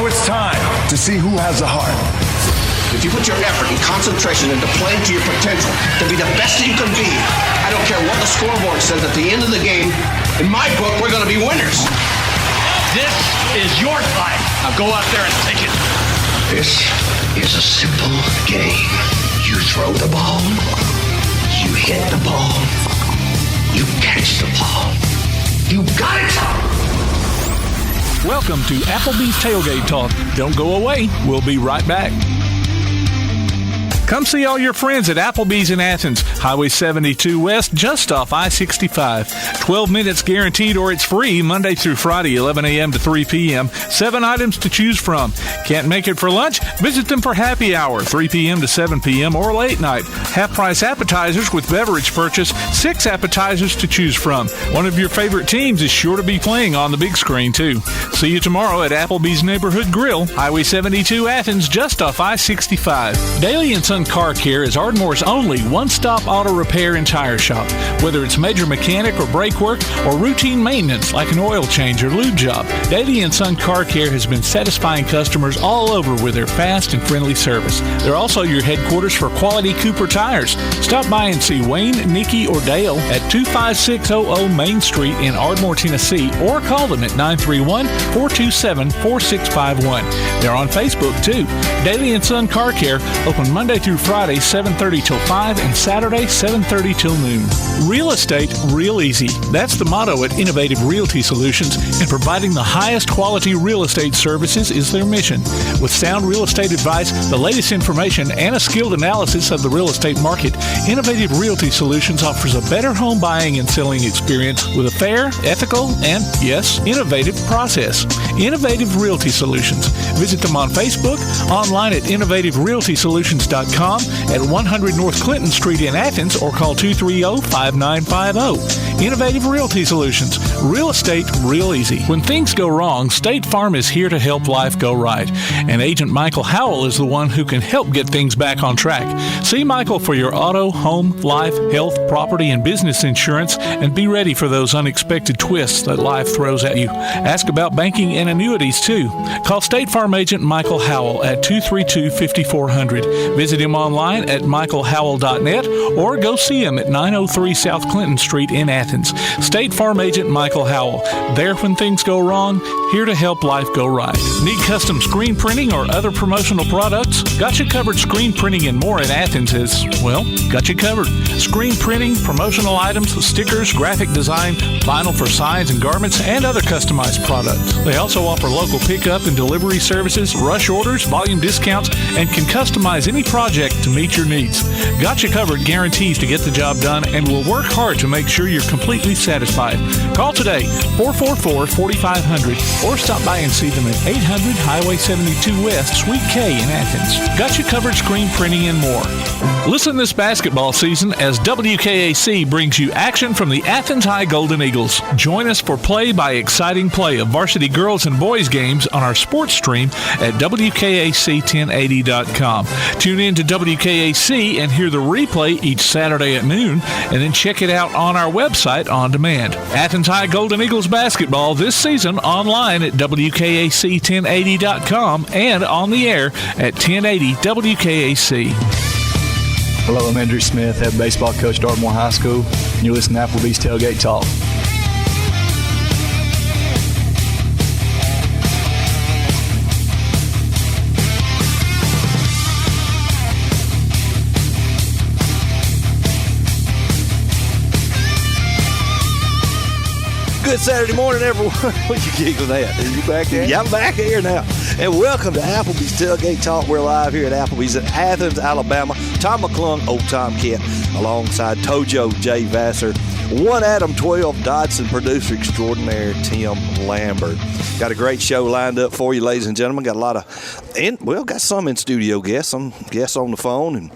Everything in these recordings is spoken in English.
Now it's time to see who has the heart. If you put your effort and concentration into playing to your potential, to be the best that you can be, I don't care what the scoreboard says at the end of the game, in my book, we're going to be winners. This is your fight. Now go out there and take it. This is a simple game. You throw the ball, you hit the ball, you catch the ball. You got it! Welcome to Applebee's Tailgate Talk. Don't go away. We'll be right back. Come see all your friends at Applebee's in Athens, Highway 72 West, just off I-65. 12 minutes guaranteed or it's free Monday through Friday, 11 a.m. to 3 p.m. 7 items to choose from. Can't make it for lunch? Visit them for happy hour, 3 p.m. to 7 p.m. or late night. Half-price appetizers with beverage purchase, 6 appetizers to choose from. One of your favorite teams is sure to be playing on the big screen, too. See you tomorrow at Applebee's Neighborhood Grill, Highway 72 Athens, just off I-65. Daily and Son Car Care is Ardmore's only one-stop auto repair and tire shop. Whether it's major mechanic or brake work or routine maintenance like an oil change or lube job, Daily and Son Car Care has been satisfying customers all over with their fast and friendly service. They're also your headquarters for quality Cooper tires. Stop by and see Wayne, Nikki, or Dale at 25600 Main Street in Ardmore, Tennessee, or call them at 931-427-4651. They're on Facebook, too. Daily and Son Car Care, open Monday through Friday, 7:30 till 5, and Saturday, 7:30 till noon. Real estate, real easy. That's the motto at Innovative Realty Solutions, and providing the highest quality real estate services is their mission. With sound real estate advice, the latest information, and a skilled analysis of the real estate market, Innovative Realty Solutions offers a better home buying and selling experience with a fair, ethical, and, yes, innovative process. Innovative Realty Solutions. Visit them on Facebook, online at innovativerealtysolutions.com, at 100 North Clinton Street in Athens, or call 230-5950. Innovative Realty Solutions. Real estate, real easy. When things go wrong, State Farm is here to help life go right. And Agent Michael Howell is the one who can help get things back on track. See Michael for your auto, home, life, health, property, and business insurance, and be ready for those unexpected twists that life throws at you. Ask about banking and annuities, too. Call State Farm Agent Michael Howell at 232-5400. Visit him online at michaelhowell.net or go see him at 903 South Clinton Street in Athens. State Farm Agent Michael Howell. There when things go wrong, here to help life go right. Need custom screen printing or other promotional products? Got you covered. Screen Printing and More in Athens is, well, got you covered. Screen printing, promotional items, stickers, graphic design, vinyl for signs and garments, and other customized products. They also offer local pickup and delivery services, rush orders, volume discounts, and can customize any project to meet your needs. Got You Covered guarantees to get the job done and will work hard to make sure you're completely satisfied. Call today, 444-4500, or stop by and see them at 800 Highway 72 West, Suite K in Athens. Got You Covered Screen Printing and More. Listen this basketball season as WKAC brings you action from the Athens High Golden Eagles. Join us for play-by-exciting play of varsity girls and boys games on our sports stream at WKAC1080.com. Tune in to WKAC and hear the replay each Saturday at noon, and then check it out on our website on demand. Athens High Golden Eagles basketball this season online at WKAC1080.com and on the air at 1080 WKAC. Hello, I'm Andrew Smith, head baseball coach at Ardmore High School, and you're listening to Applebee's Tailgate Talk. Good Saturday morning, everyone. What you giggling at? Are you back here? Yeah, I'm back here now. And welcome to Applebee's Tailgate Talk. We're live here at Applebee's in Athens, Alabama. Tom McClung, old Tom Kent, alongside Tojo J. Vassar, one Adam 12 Dodson, producer extraordinaire Tim Lambert. Got a great show lined up for you, ladies and gentlemen. Got a lot of, got some in studio guests, some guests on the phone, and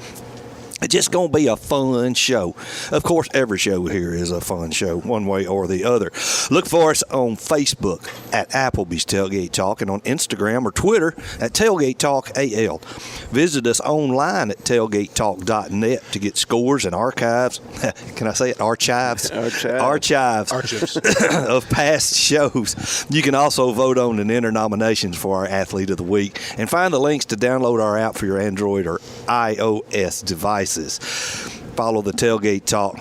It's just going to be a fun show. Of course, every show here is a fun show, one way or the other. Look for us on Facebook at Applebee's Tailgate Talk and on Instagram or Twitter at Tailgate Talk AL. Visit us online at tailgatetalk.net to get scores and archives. Can I say it? Archives of past shows. You can also vote on and enter nominations for our Athlete of the Week and find the links to download our app for your Android or iOS devices. Follow the Tailgate Talk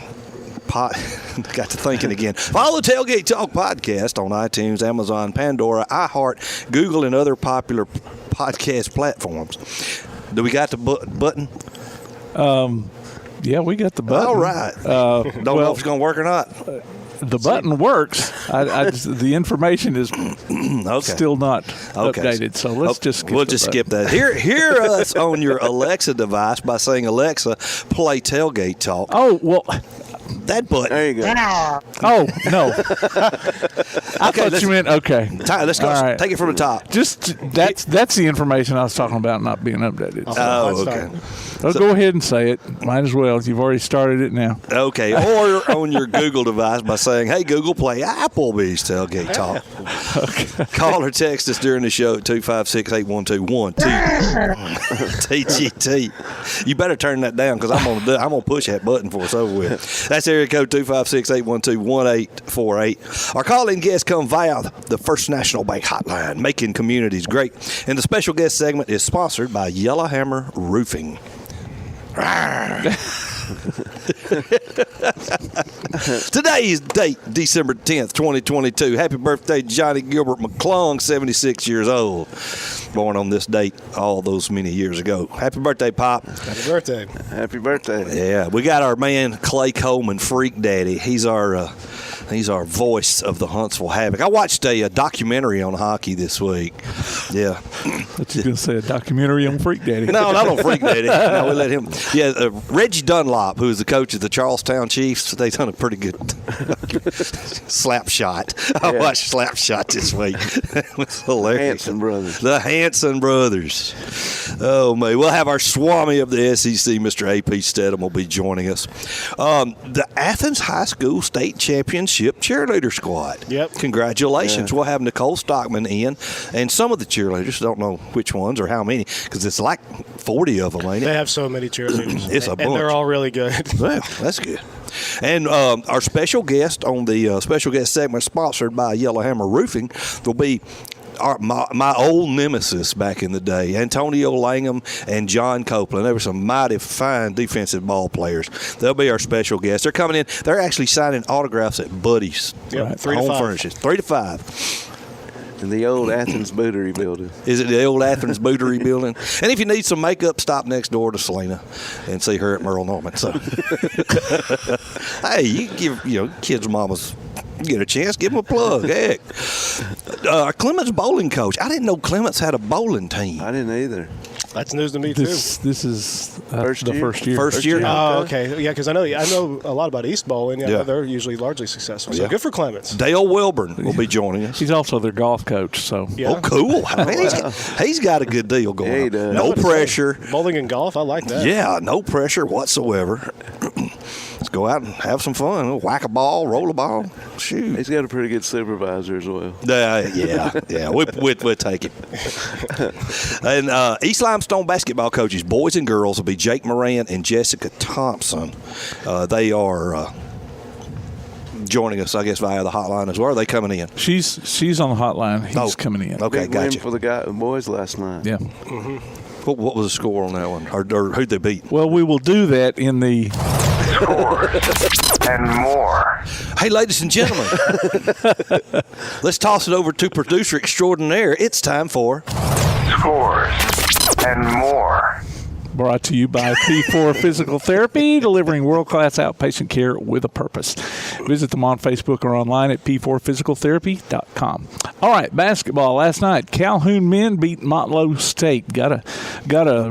got to thinking again. Follow the Tailgate Talk podcast on iTunes, Amazon, Pandora, iHeart, Google, and other popular podcast platforms. Do we got the button? Yeah, we got the button. All right. Don't know if it's going to work or not. The button works. The information is still not updated, so let's just skip We'll just skip that. Hear us on your Alexa device by saying, Alexa, play Tailgate Talk. Oh, well. That button. There you go. Oh, no. I thought you meant, okay. Let's go. Right. Take it from the top. Just that's the information I was talking about not being updated. Oh, okay. So go ahead and say it. Might as well. You've already started it now. Okay. Or on your Google device by saying, hey, Google, play Applebee's Tailgate Talk. Okay. Call or text us during the show at 256-812-1TGT. You better turn that down because I'm gonna push that button for us over with. That's area code 256-812-1848. Our call-in guests come via the First National Bank hotline, making communities great. And the special guest segment is sponsored by Yellowhammer Roofing. Today's date, December 10th, 2022. Happy birthday, Johnny Gilbert McClung, 76 years old. Born on this date all those many years ago. Happy birthday, Pop. Happy birthday. Happy birthday. Yeah, we got our man, Clay Coleman, Freak Daddy. He's our voice of the Huntsville Havoc. I watched a documentary on hockey this week. Yeah. But you're going to say a documentary on Freak Daddy. No, not on Freak Daddy. No, we let him. Yeah, Reggie Dunlop, who is the coach of the Charlestown Chiefs, they've done a pretty good slap shot. I watched slap shot this week. It was hilarious. The Hanson brothers. Oh, man. We'll have our Swami of the SEC, Mr. A.P. Steadham, will be joining us. The Athens High School State Championship cheerleader squad. Yep. Congratulations. Yeah. We'll have Nicole Stockman in, and some of the cheerleaders, don't know which ones or how many, because it's like 40 of them, ain't it? They have so many cheerleaders. It's a bunch. And they're all really good. Well, that's good. And our special guest on the special guest segment sponsored by Yellowhammer Roofing will be my old nemesis back in the day, Antonio Langham and John Copeland. They were some mighty fine defensive ball players. They'll be our special guests. They're coming in. They're actually signing autographs at Buddy's. Yep, Right, 3 to 5. Furnishes. 3 to 5. In the old Athens Bootery building. Is it the old Athens Bootery building? And if you need some makeup, stop next door to Selena and see her at Merle Norman. So, hey, you give kids' mamas get a chance, give them a plug. Heck, Clements bowling coach. I didn't know Clements had a bowling team. I didn't either. That's news to me too. This is First the year? first year. First year. Oh, okay. Yeah, because I know a lot about East Bowling. Yeah, Yeah. they're usually largely successful. So Yeah. good for Clements. Dale Welborn will be joining us. He's also their golf coach, so. Yeah. Oh, cool. Man, he's got a good deal going Yeah, he on. does. No pressure. Bowling and golf, I like that. Yeah, no pressure whatsoever. Let's go out and have some fun. Whack a ball, roll a ball. Shoot. He's got a pretty good supervisor as well. Yeah. We'll take it. And East Limestone basketball coaches, boys and girls, will be Jake Moran and Jessica Thompson. They are joining us, I guess, via the hotline as well. Are they coming in? She's on the hotline. He's coming in. Okay, Big win gotcha. for the boys last night. Yeah. What was the score on that one? Or who'd they beat? Well, we will do that in the And more. Hey, ladies and gentlemen, let's toss it over to producer extraordinaire. It's time for Scores. And more. Brought to you by P4 Physical Therapy, delivering world-class outpatient care with a purpose. Visit them on Facebook or online at p4physicaltherapy.com. All right, basketball. Last night, Calhoun men beat Motlow State. Got a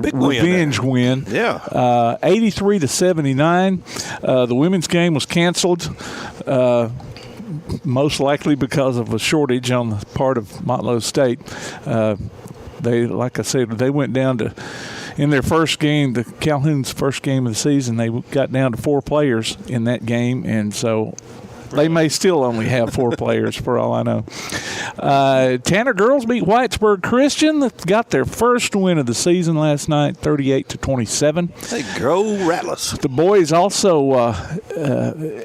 Big revenge win. Yeah. 83-79. The women's game was canceled. Most likely because of a shortage on the part of Motlow State. They, like I said, they went down to in their first game, the Calhoun's first game of the season, they got down to 4 players in that game, and so they may still only have 4 players for all I know. Tanner girls beat Whitesburg Christian. That got their first win of the season last night, 38-27. Hey, go Rattlers. The boys also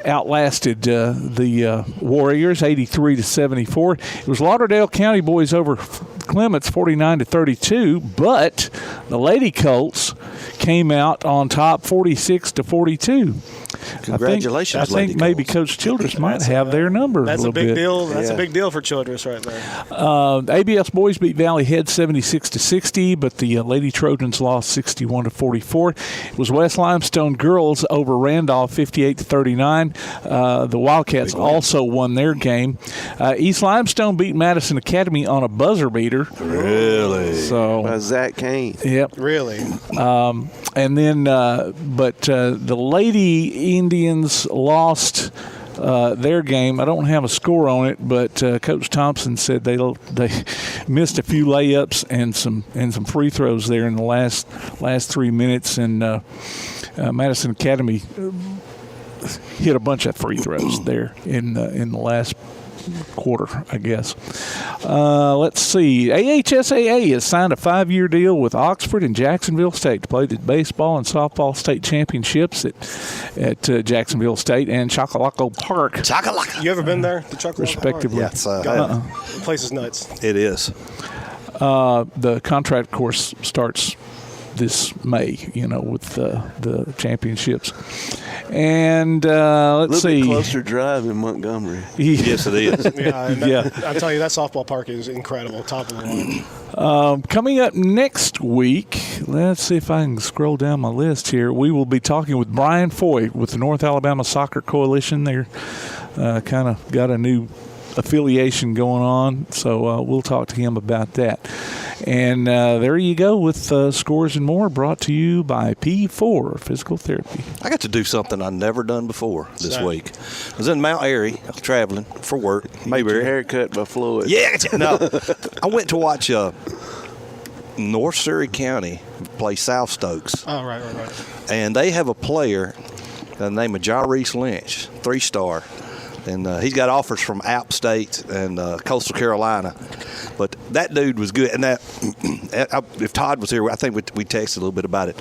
outlasted the Warriors, 83-74. It was Lauderdale County boys over Clements, 49-32, but the Lady Colts came out on top, 46-42. Congratulations, I think Lady maybe Colts. Coach Childress might have their number. That's a a big bit. deal. That's a big deal for Childress right there. The ABS boys beat Valley Head 76-60, but the Lady Trojans lost 61-44. It was West Limestone girls over Randolph 58-39. The Wildcats also won their game. East Limestone beat Madison Academy on a buzzer beater. Really? So By Zach Kane. Yep. Really? And then, but the Lady Indians lost their game. I don't have a score on it, but Coach Thompson said they missed a few layups and some free throws there in the last 3 minutes, and Madison Academy hit a bunch of free throws there in the last quarter, I guess. Let's see. AHSAA has signed a 5-year deal with Oxford and Jacksonville State to play the baseball and softball state championships at Jacksonville State and Chocolaco Park. Chakalaka. You ever been there? The Chuck Respectively. Yeah, it's, The place is nuts. it is. The contract, of course, starts this May, with the championships. And let's A little see. bit closer drive in Montgomery. Yes, it is. Yeah, and Yeah. I'm telling you, that softball park is incredible. Top of the line. Coming up next week, let's see if I can scroll down my list here. We will be talking with Brian Foy with the North Alabama Soccer Coalition. They're kind of got a new affiliation going on, so we'll talk to him about that. And there you go with Scores and More, brought to you by P4 Physical Therapy. I got to do something I've never done before this week. I was in Mount Airy. I was traveling for work. Maybe your haircut by Floyd. Yeah, no. I went to watch North Surrey County play South Stokes. Oh, right. And they have a player by the name of John Reese Lynch, 3-star. And he's got offers from App State and Coastal Carolina. But that dude was good. And that, if Todd was here, I think we texted a little bit about it.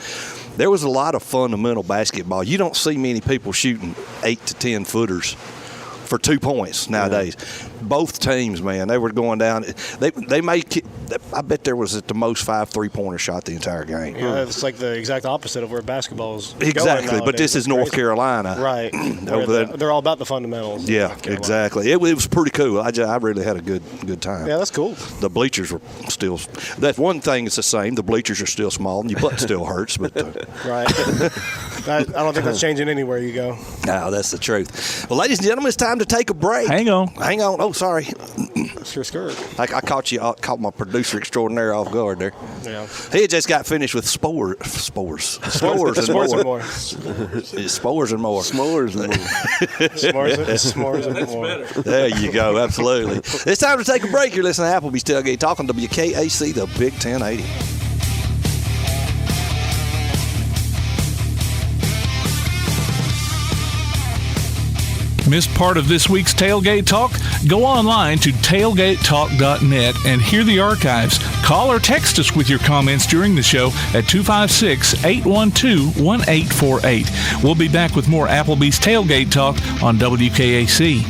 There was a lot of fundamental basketball. You don't see many people shooting 8 to 10 footers for 2 points nowadays. Both teams, man, they were going down. They made. I bet there was at the most 5 3-pointer shot the entire game. Yeah, it's like the exact opposite of where basketball is Exactly, going but this is North Carolina. Right. Over there. They're all about the fundamentals. Yeah, exactly. It was pretty cool. I really had a good time. Yeah, that's cool. The bleachers were still. That's one thing that's the same. The bleachers are still small, and your butt still hurts. But Right. I don't think that's changing anywhere you go. no, that's the truth. Well, ladies and gentlemen, it's time to take a break. Hang on. Oh, sorry. It's your skirt. I caught my producer extraordinaire off guard there. Yeah. He had just got finished with spores and more. Sports and more. Spores and more. S'mores and S'mores and more. There you go. Absolutely. It's time to take a break. You're listening to Applebee's Tailgate Talk on WKAC, the Big 1080. Missed part of this week's Tailgate Talk? Go online to tailgatetalk.net and hear the archives. Call or text us with your comments during the show at 256-812-1848. We'll be back with more Applebee's Tailgate Talk on WKAC.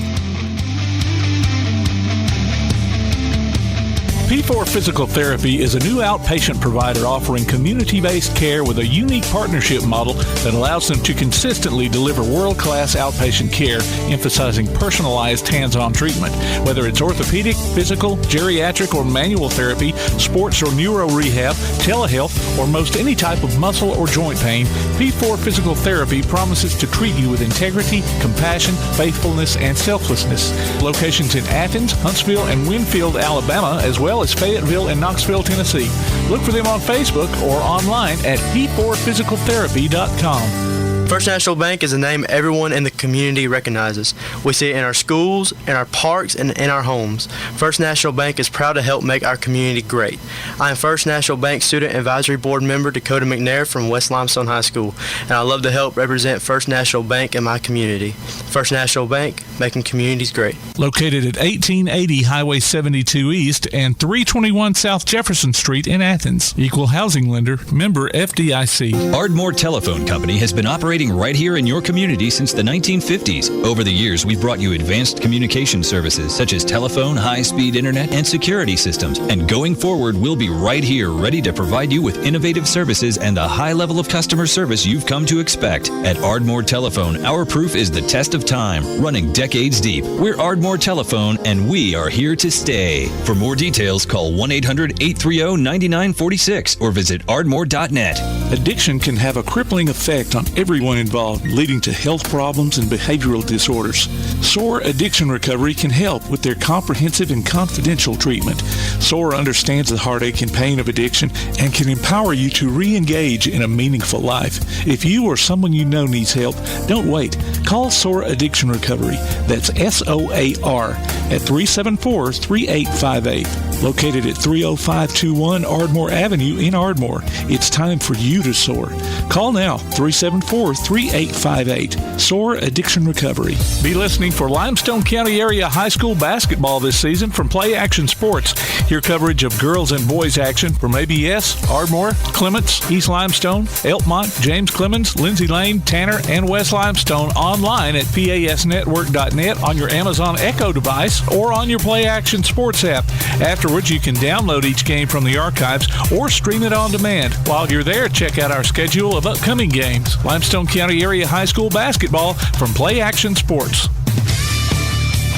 P4 Physical Therapy is a new outpatient provider offering community-based care with a unique partnership model that allows them to consistently deliver world-class outpatient care, emphasizing personalized hands-on treatment. Whether it's orthopedic, physical, geriatric, or manual therapy, sports or neuro rehab, telehealth, or most any type of muscle or joint pain, P4 Physical Therapy promises to treat you with integrity, compassion, faithfulness, and selflessness. Locations in Athens, Huntsville, and Winfield, Alabama, as well as Fayetteville and Knoxville, Tennessee. Look for them on Facebook or online at p4physicaltherapy.com. First National Bank is a name everyone in the community recognizes. We see it in our schools, in our parks, and in our homes. First National Bank is proud to help make our community great. I am First National Bank Student Advisory Board member Dakota McNair from West Limestone High School, and I love to help represent First National Bank in my community. First National Bank, making communities great. Located at 1880 Highway 72 East and 321 South Jefferson Street in Athens. Equal housing lender, member FDIC. Ardmore Telephone Company has been operating right here in your community since the 1950s. Over the years, we've brought you advanced communication services such as telephone, high-speed internet, and security systems. And going forward, we'll be right here ready to provide you with innovative services and the high level of customer service you've come to expect. At Ardmore Telephone, our proof is the test of time, running decades deep. We're Ardmore Telephone, and we are here to stay. For more details, call 1-800-830-9946 or visit ardmore.net. Addiction can have a crippling effect on everyone involved, leading to health problems and behavioral disorders. SOAR Addiction Recovery can help with their comprehensive and confidential treatment. SOAR understands the heartache and pain of addiction and can empower you to re-engage in a meaningful life. If you or someone you know needs help, don't wait. Call SOAR Addiction Recovery. That's SOAR at 374-3858. Located at 30521 Ardmore Avenue in Ardmore. It's time for you to soar. Call now, 374-3858. SOAR Addiction Recovery. Be listening for Limestone County Area High School basketball this season from Play Action Sports. Hear coverage of girls and boys action from ABS, Ardmore, Clements, East Limestone, Elkmont, James Clemens, Lindsay Lane, Tanner, and West Limestone online at PASnetwork.net on your Amazon Echo device or on your Play Action Sports app. Afterwards, you can download each game from the archives or stream it on demand. While you're there, check out our schedule of upcoming games. Limestone County Area High School basketball from Play Action Sports.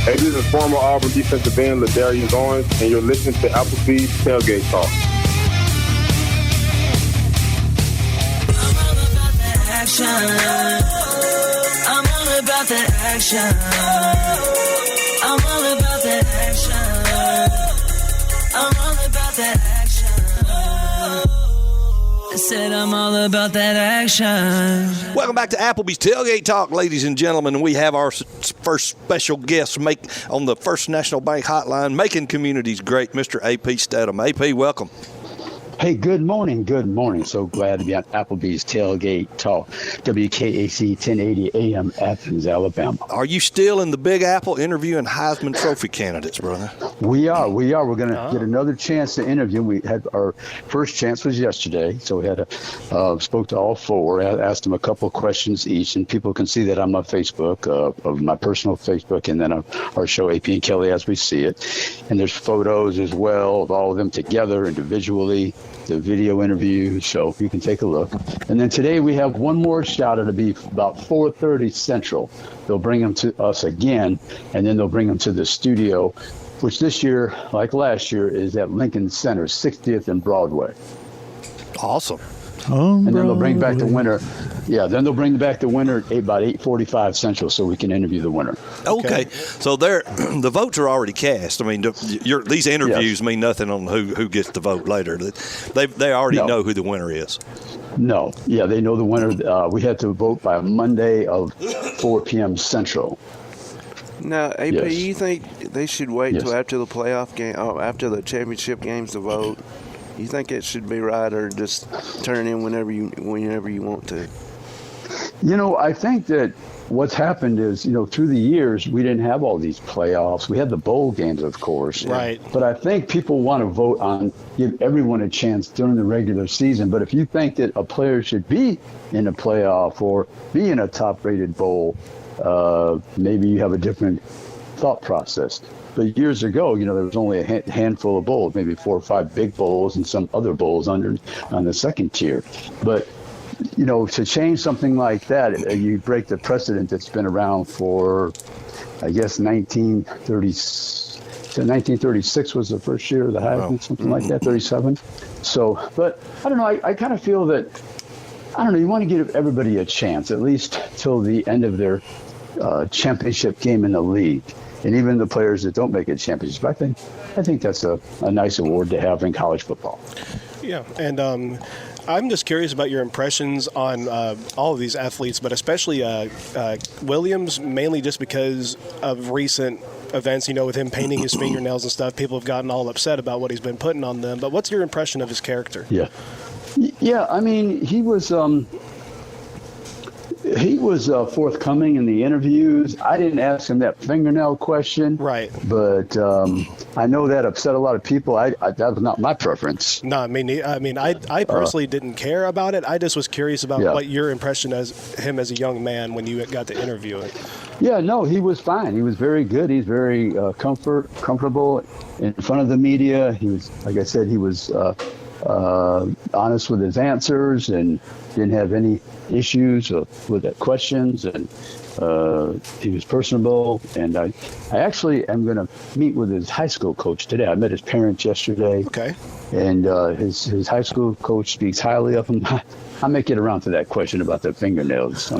Hey, this is former Auburn defensive end Ladarius Owens, and you're listening to Applebee's Tailgate Talk. I'm all about that action. I'm all about that action. I'm all about that action. I said I'm all about that action. Welcome back to Applebee's Tailgate Talk, ladies and gentlemen. We have our first special guest on the First National Bank Hotline, making communities great, Mr. A.P. Steadham. A.P., welcome. Hey, good morning. Good morning. So glad to be on Applebee's Tailgate Talk, WKAC 1080 AM, Athens, Alabama. Are you still in the Big Apple interviewing Heisman Trophy candidates, brother? We are. We're going to get another chance to interview. We had our first chance was yesterday, so we had spoke to all four. I asked them a couple of questions each, and people can see that on my Facebook, of my personal Facebook, and then our show, AP and Kelly As We See It. And there's photos as well of all of them together individually. The video interview, so you can take a look. And then today we have one more shot. It'll be about 4:30 Central. They'll bring them to us again, and then they'll bring them to the studio, which this year, like last year, is at Lincoln Center, 60th and Broadway. Awesome. And then they'll bring back the winner. Yeah, then they'll bring back the winner at about 8:45 Central, so we can interview the winner. Okay. So the votes are already cast. I mean, these interviews mean nothing on who gets the vote later. They already know who the winner is. No. Yeah, they know the winner. We had to vote by Monday of 4 p.m. Central. Now, AP, you think they should wait until after the playoff game, after the championship games to vote? You think it should be right, or just turn in whenever you want to? You know, I think that what's happened is, through the years, we didn't have all these playoffs. We had the bowl games, of course. Right. But I think people want to vote on, give everyone a chance during the regular season. But if you think that a player should be in a playoff or be in a top-rated bowl, maybe you have a different thought process. But years ago, there was only a handful of bowls, maybe 4 or 5 big bowls and some other bowls on the second tier. But, to change something like that, you break the precedent that's been around for, I guess, 1936 was the first year of the Heisman, something like that, 37. So, but I don't know, I kind of feel that, you want to give everybody a chance, at least till the end of their championship game in the league. and even the players that don't make it championship. I think that's a nice award to have in college football. Yeah, and I'm just curious about your impressions on all of these athletes, but especially Williams, mainly just because of recent events, with him painting his fingernails and stuff. People have gotten all upset about what he's been putting on them. But what's your impression of his character? Yeah. I mean, he was forthcoming in the interviews. I didn't ask him that fingernail question, right? But I know that upset a lot of people. That was not my preference. No, I personally didn't care about it. I just was curious about what your impression as him as a young man when you got to interview him. Yeah, no, he was fine. He was very good. He's very comfortable in front of the media. He was, like I said, he was honest with his answers and didn't have any issues with the questions, and he was personable. And I actually am going to meet with his high school coach today. I met his parents yesterday. Okay. And his high school coach speaks highly of him. I may get around to that question about the fingernails. No,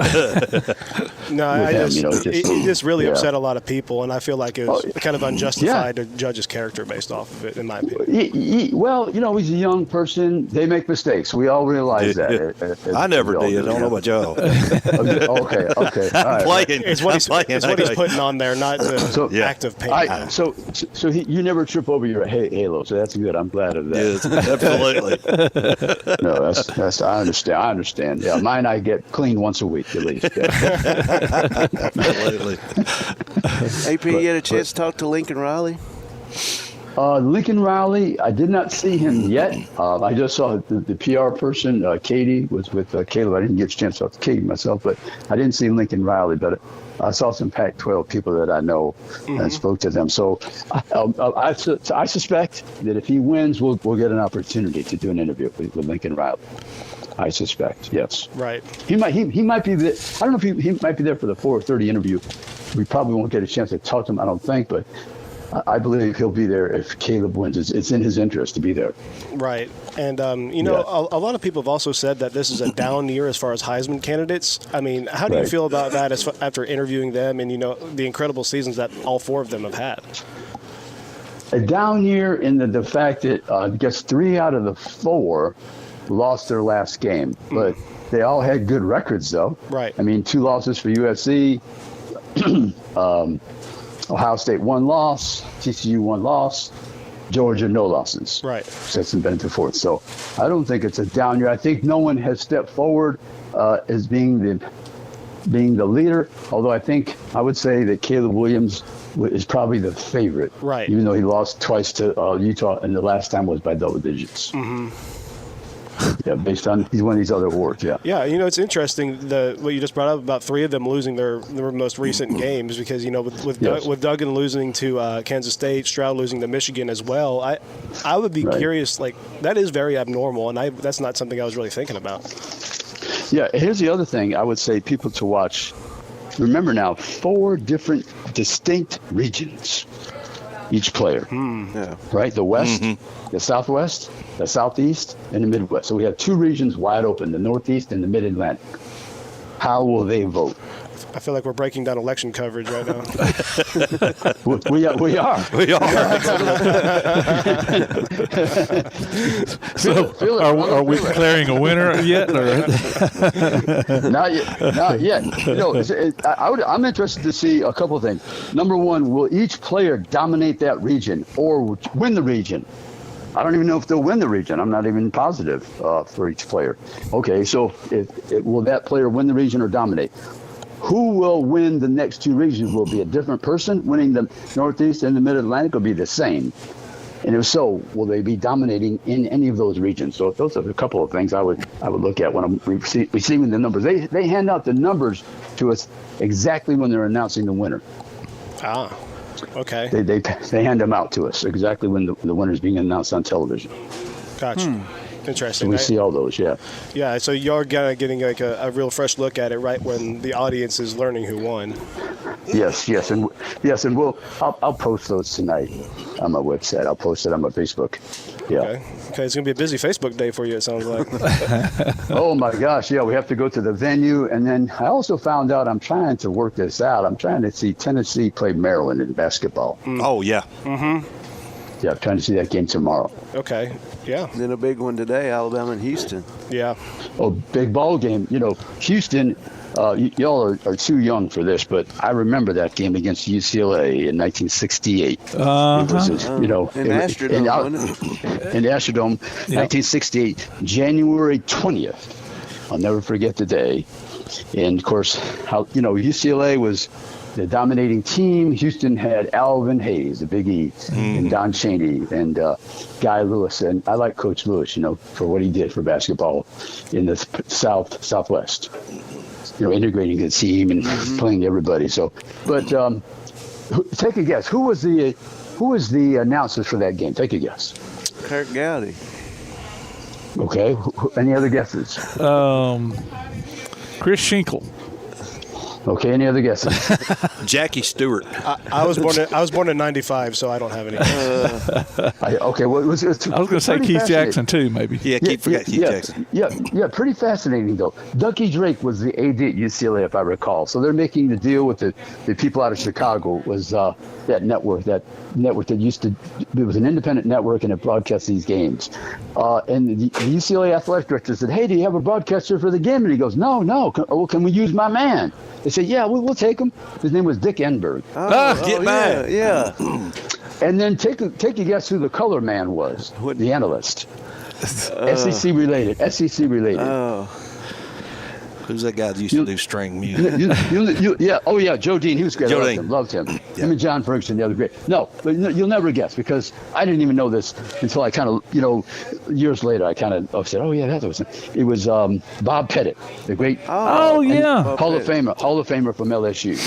it just really upset a lot of people, and I feel like it was kind of unjustified to judge his character based off of it, in my opinion. Well, he's a young person. They make mistakes. We all realize that. I never did. I don't know about y'all. Okay. I'm playing. It's what he's putting on there, not the act of pain. So you never trip over your halo, so that's good. I'm glad of that. Yes, absolutely. No, that's I understand. Yeah, mine I get cleaned once a week at least. Absolutely. AP, you had a chance to talk to Lincoln Riley? Lincoln Riley, I did not see him yet. I just saw the PR person, Katie, was with Caleb. I didn't get a chance to talk to Katie myself, but I didn't see Lincoln Riley. But I saw some Pac-12 people that I know and spoke to them. So I suspect that if he wins, we'll get an opportunity to do an interview with Lincoln Riley. I suspect, yes. Right. He might be there. I don't know if he might be there for the 4:30 interview. We probably won't get a chance to talk to him, I don't think, but I believe he'll be there if Caleb wins. It's in his interest to be there. Right. And, a lot of people have also said that this is a down year as far as Heisman candidates. I mean, how do you feel about that after interviewing them and, the incredible seasons that all four of them have had? A down year in the fact that I guess 3 out of the 4 lost their last game, but they all had good records, though. Right. I mean, 2 losses for USC, Ohio State 1 loss, TCU 1 loss, Georgia no losses. Right. Sets and Benton fourth. So I don't think it's a down year. I think no one has stepped forward as being the leader. Although I would say that Caleb Williams is probably the favorite. Right. Even though he lost twice to Utah, and the last time was by double digits. Mm-hmm. Yeah, based on he's one of these other awards. Yeah. Yeah, it's interesting what you just brought up about 3 of them losing their most recent games because with Duggan losing to Kansas State, Stroud losing to Michigan as well. I would be curious. Like that is very abnormal, and that's not something I was really thinking about. Yeah, here's the other thing I would say people to watch. Remember now, 4 different distinct regions. Each player, right? The West, the Southwest, the Southeast, and the Midwest. So we have 2 regions wide open, the Northeast and the Mid-Atlantic. How will they vote? I feel like we're breaking down election coverage right now. We are. We are. So, are we declaring a winner yet? Or? Not yet. I'm interested to see a couple of things. Number one, will each player dominate that region or win the region? I don't even know if they'll win the region. I'm not even positive for each player. Okay, so will that player win the region or dominate? Who will win the next 2 regions? Will it be a different person winning the Northeast and the Mid-Atlantic, or be the same? And if so, will they be dominating in any of those regions? So those are a couple of things I would look at when I'm receiving the numbers. They hand out the numbers to us exactly when they're announcing the winner. Ah, okay. They hand them out to us exactly when the winner is being announced on television. Gotcha. Interesting. So we see all those, yeah. Yeah, so you're getting like a real fresh look at it right when the audience is learning who won. Yes, and I'll post those tonight on my website. I'll post it on my Facebook. Yeah. Okay, it's gonna be a busy Facebook day for you. It sounds like. Oh my gosh, yeah, we have to go to the venue, and then I also found out I'm trying to work this out. I'm trying to see Tennessee play Maryland in basketball. Oh yeah. Mm-hmm. Yeah, I'm trying to see that game tomorrow. Okay. Yeah. And then a big one today, Alabama and Houston. Yeah. Oh, big ball game. Houston. Y'all are too young for this, but I remember that game against UCLA in 1968. It was, in Astrodome, in the Astrodome, 1968, January 20th. I'll never forget the day. And of course, UCLA was the dominating team. Houston had Alvin Hayes, the Big E, and Don Chaney, and Guy Lewis. And I like Coach Lewis, for what he did for basketball in the Southwest. Integrating the team and playing everybody. So, but take a guess. Who was the announcers for that game? Take a guess. Kirk Gowdy. Okay. Any other guesses? Chris Schenkel. Okay. Any other guesses? Jackie Stewart. I was born in '95, so I don't have any. Okay. Well, I was going to say Keith Jackson too, maybe. Yeah, Keith Jackson. Yeah. Pretty fascinating though. Ducky Drake was the AD at UCLA, if I recall. So they're making the deal with the people out of Chicago. Was that network that used to? It was an independent network, and it broadcast these games. And the UCLA athletic director said, "Hey, do you have a broadcaster for the game?" And he goes, "No. Can we use my man?" They said, "Yeah, we'll take him." His name was Dick Enberg. Get back. Yeah. And then take a guess who the color man was. The analyst. SEC related. Oh. Who's that guy that used to do string music? Joe Dean. He was great. Loved him. Yeah. Him and John Ferguson, the other great. No, but you'll never guess because I didn't even know this until I kind of, years later, I kind of said, oh, yeah, that was it. Was Bob Pettit, the great Hall of Famer from LSU.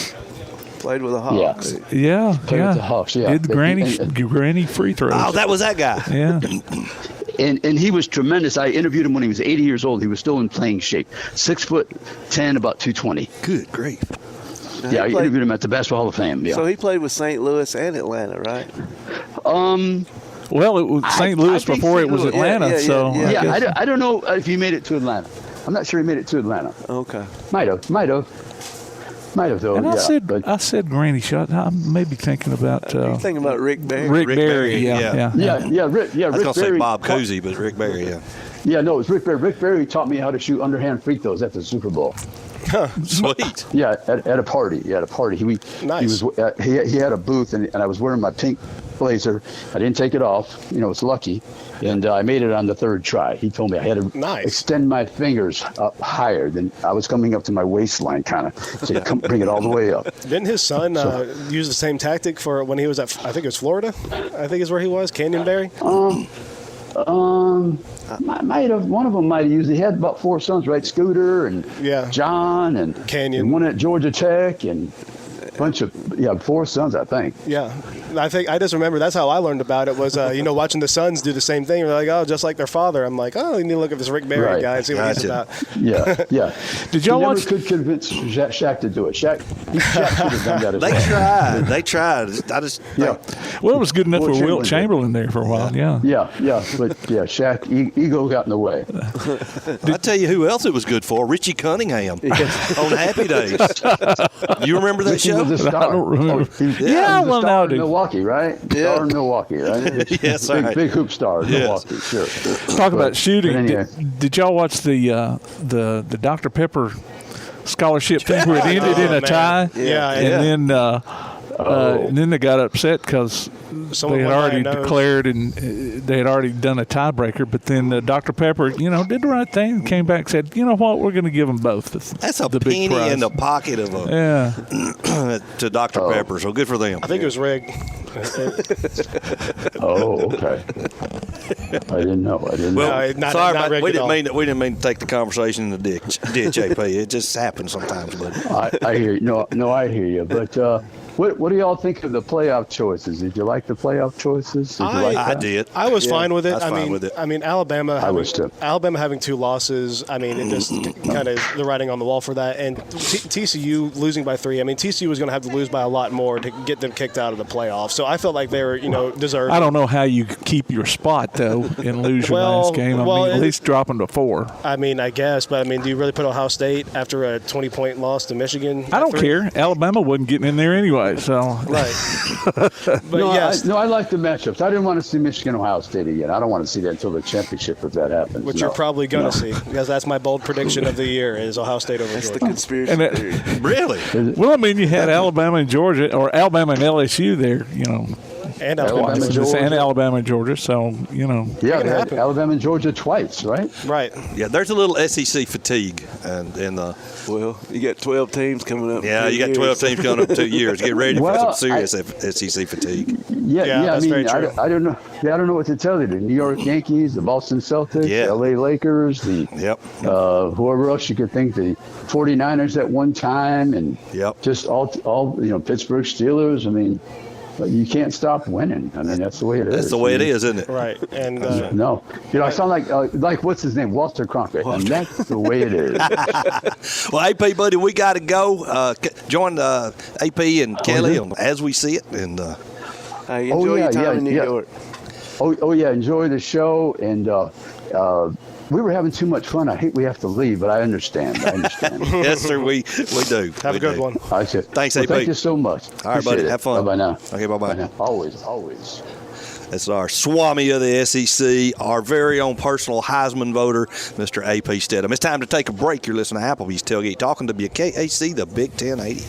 Played with the Hawks. Yeah. Played with the Hawks, yeah. Did the granny free throws. Oh, that was that guy. Yeah. And he was tremendous. I interviewed him when he was 80 years old. He was still in playing shape. 6'10", about 220. Good grief. I interviewed him at the Basketball Hall of Fame. Yeah. So he played with St. Louis and Atlanta, right? Well, it was St. Louis before it was Atlanta. I don't know if he made it to Atlanta. I'm not sure he made it to Atlanta. Okay. Might have though. And I said granny shot. I may be thinking about. You're thinking about Rick Barry. Rick Barry. Yeah. Rick I was going to say Barry Bob Cousy, but Rick Barry. Yeah. Yeah, no, it was Rick Barry. Rick Barry taught me how to shoot underhand free throws after the Super Bowl. Sweet. Yeah, at a party. Nice. He had a booth, and I was wearing my pink blazer. I didn't take it off. It's lucky. And I made it on the third try. He told me I had to extend my fingers up higher than I was coming up to my waistline, kind of. So you bring it all the way up. Didn't his son use the same tactic for when he was at, I think it was Florida? I think is where he was, Canyonberry? Might have. One of them might have used. He had about 4 sons, right? Scooter and John and Canyon. And one at Georgia Tech and a bunch of 4 sons, I think. Yeah, I just remember that's how I learned about it was watching the sons do the same thing. They're like, oh, just like their father. I'm like, oh, you need to look at this Rick Barry guy and see what he's about. Yeah. Did y'all watch? Could convince Shaq to do it. Shaq should have done that as well. They tried. Well, it was good enough for Wilt Chamberlain there for a while. Yeah. But Shaq ego got in the way. I tell you who else it was good for? Richie Cunningham on Happy Days. You remember that show? I don't remember. Well, now do. Milwaukee, right? Yeah. Star in Milwaukee, right? Yes, big hoop star in Milwaukee, sure. Talk about shooting. Anyway. Did y'all watch the Dr. Pepper scholarship thing where it ended in a tie? And then they got upset because they had already declared and they had already done a tiebreaker. But then Dr. Pepper, did the right thing and came back and said, you know what, we're going to give them both. That's a penny in the pocket of to Dr. Pepper. So good for them. I think it was rigged. Okay. I didn't know. Well, sorry, not we didn't mean to take the conversation in the ditch, AP. It just happens sometimes, buddy. I hear you. No, I hear you. But What do y'all think of the playoff choices? Did you like the playoff choices? I did. I was fine with it. I mean, Alabama. Alabama having 2 losses. I mean, it just kind of the writing on the wall for that. And TCU losing by 3. I mean, TCU was going to have to lose by a lot more to get them kicked out of the playoffs. So I felt like they were, deserved. I don't know how you keep your spot though and lose your last game. I mean, at least drop them to 4. I mean, I guess, but I mean, do you really put Ohio State after a 20-point loss to Michigan? I don't care. Alabama wasn't getting in there anyway, so. Right. But yes. I like the matchups. I didn't want to see Michigan Ohio State again. I don't want to see that until the championship if that happens. Which you're probably going to see, because that's my bold prediction of the year is Ohio State over Georgia. That's the conspiracy theory. Really? Well, I mean, you had Alabama and Georgia, or Alabama and LSU there, And Alabama and Georgia, so, Yeah, Alabama and Georgia twice, right? Right. Yeah, there's a little SEC fatigue. Well, you got 12 teams coming up. Yeah, you got 12 teams coming up in 2 years. Get ready for some serious SEC fatigue. Yeah, I mean, I don't know. Yeah, I don't know what to tell you. The New York Yankees, the Boston Celtics, the LA Lakers, whoever else you could think, the 49ers at one time, and just all Pittsburgh Steelers. I mean, but you can't stop winning. I mean, that's the way it is. That's the way it is, isn't it? Right. And no, I sound like what's his name, Walter Cronkite, and that's the way it is. Well, AP buddy, we got to go. Join AP and Kelly as we see it, and enjoy your time in New York. Oh yeah, enjoy the show, and we were having too much fun. I hate we have to leave, but I understand. Yes, sir, we do. Have a good one. All right, thanks, AP. Thank you so much. All right, buddy. It. Have fun. Bye now. Okay, bye. Always. That's our Swami of the SEC, our very own personal Heisman voter, Mr. AP Steadham. It's time to take a break. You're listening to Applebee's Tailgate Talking to WKAC, the Big 1080.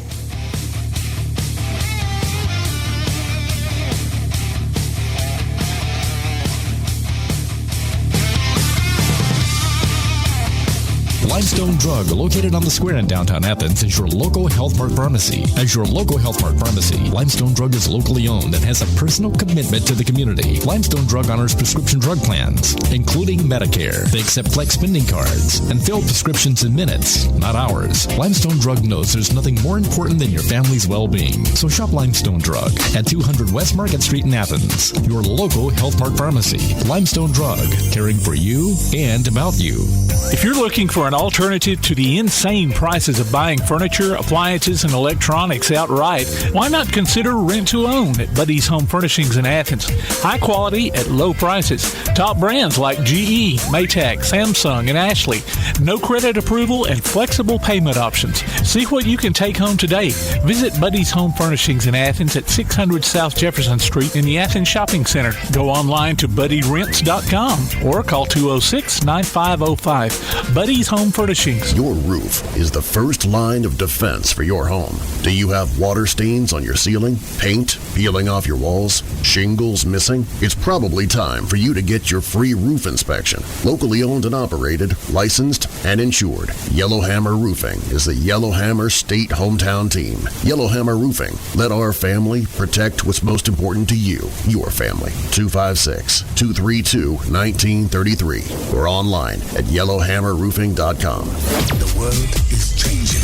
Limestone Drug, located on the square in downtown Athens, is your local Health Mart pharmacy. As your local Health Mart pharmacy, Limestone Drug is locally owned and has a personal commitment to the community. Limestone Drug honors prescription drug plans, including Medicare. They accept flex spending cards and fill prescriptions in minutes, not hours. Limestone Drug knows there's nothing more important than your family's well-being. So shop Limestone Drug at 200 West Market Street in Athens, your local Health Mart pharmacy. Limestone Drug, caring for you and about you. If you're looking for an alternative to the insane prices of buying furniture, appliances, and electronics outright, why not consider rent to own at Buddy's Home Furnishings in Athens? High quality at low prices. Top brands like GE, Maytag, Samsung, and Ashley. No credit approval and flexible payment options. See what you can take home today. Visit Buddy's Home Furnishings in Athens at 600 South Jefferson Street in the Athens Shopping Center. Go online to buddyrents.com or call 206-9505. Buddy's Home Furnishings. Your roof is the first line of defense for your home. Do you have water stains on your ceiling? Paint peeling off your walls? Shingles missing? It's probably time for you to get your free roof inspection. Locally owned and operated, licensed and insured. Yellowhammer Roofing is the Yellowhammer State hometown team. Yellowhammer Roofing. Let our family protect what's most important to you, your family. 256-232-1933 or online at yellowhammerroofing.com. The world is changing.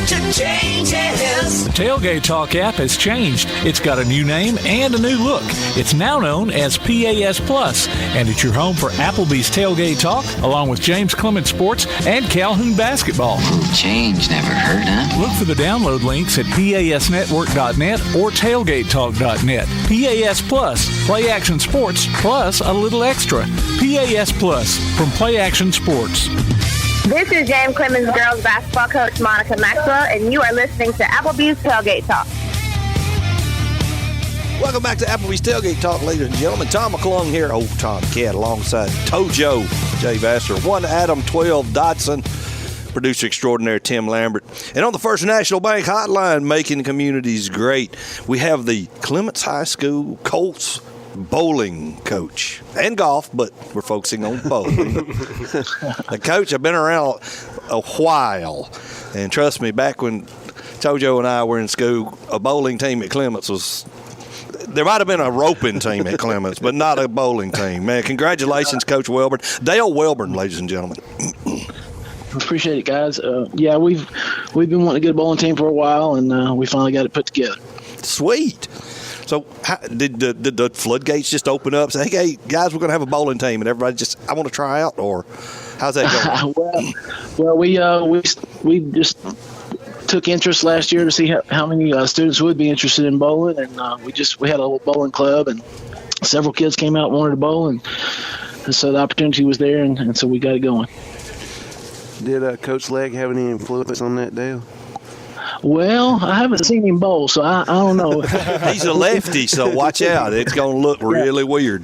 The Tailgate Talk app has changed. It's got a new name and a new look. It's now known as PAS Plus, and it's your home for Applebee's Tailgate Talk, along with James Clements Sports and Calhoun Basketball. Change never hurt, huh? Look for the download links at PASnetwork.net or TailgateTalk.net. PAS Plus, Play Action Sports, plus a little extra. PAS Plus from Play Action Sports. This is James Clements girls basketball coach Monica Maxwell, and you are listening to Applebee's Tailgate Talk. Welcome back to Applebee's Tailgate Talk, ladies and gentlemen. Tom McClung here, old Tom Cat, alongside Tojo, Jay Vassar, 1 Adam, 12 Dotson, producer extraordinaire Tim Lambert. And on the First National Bank hotline, making communities great, we have the Clements High School Colts bowling coach and golf, but we're focusing on bowling. The coach, I've been around a while, and trust me, back when Tojo and I were in school, a bowling team at Clements was, there might have been a roping team at Clements, but not a bowling team. Man, congratulations, Coach Welborn. Dale Welborn, ladies and gentlemen. Appreciate it, guys. Yeah, we've been wanting to get a bowling team for a while, and we finally got it put together. Sweet. So did the floodgates just open up? Say, hey, guys, we're going to have a bowling team, and everybody just, I want to try out, or how's that going? well, we just took interest last year to see how many students would be interested in bowling, and we had a little bowling club, and several kids came out and wanted to bowl, and so the opportunity was there, and so we got it going. Did Coach Legg have any influence on that deal? Well, I haven't seen him bowl, so I don't know. He's a lefty, so watch out. It's going to look really weird.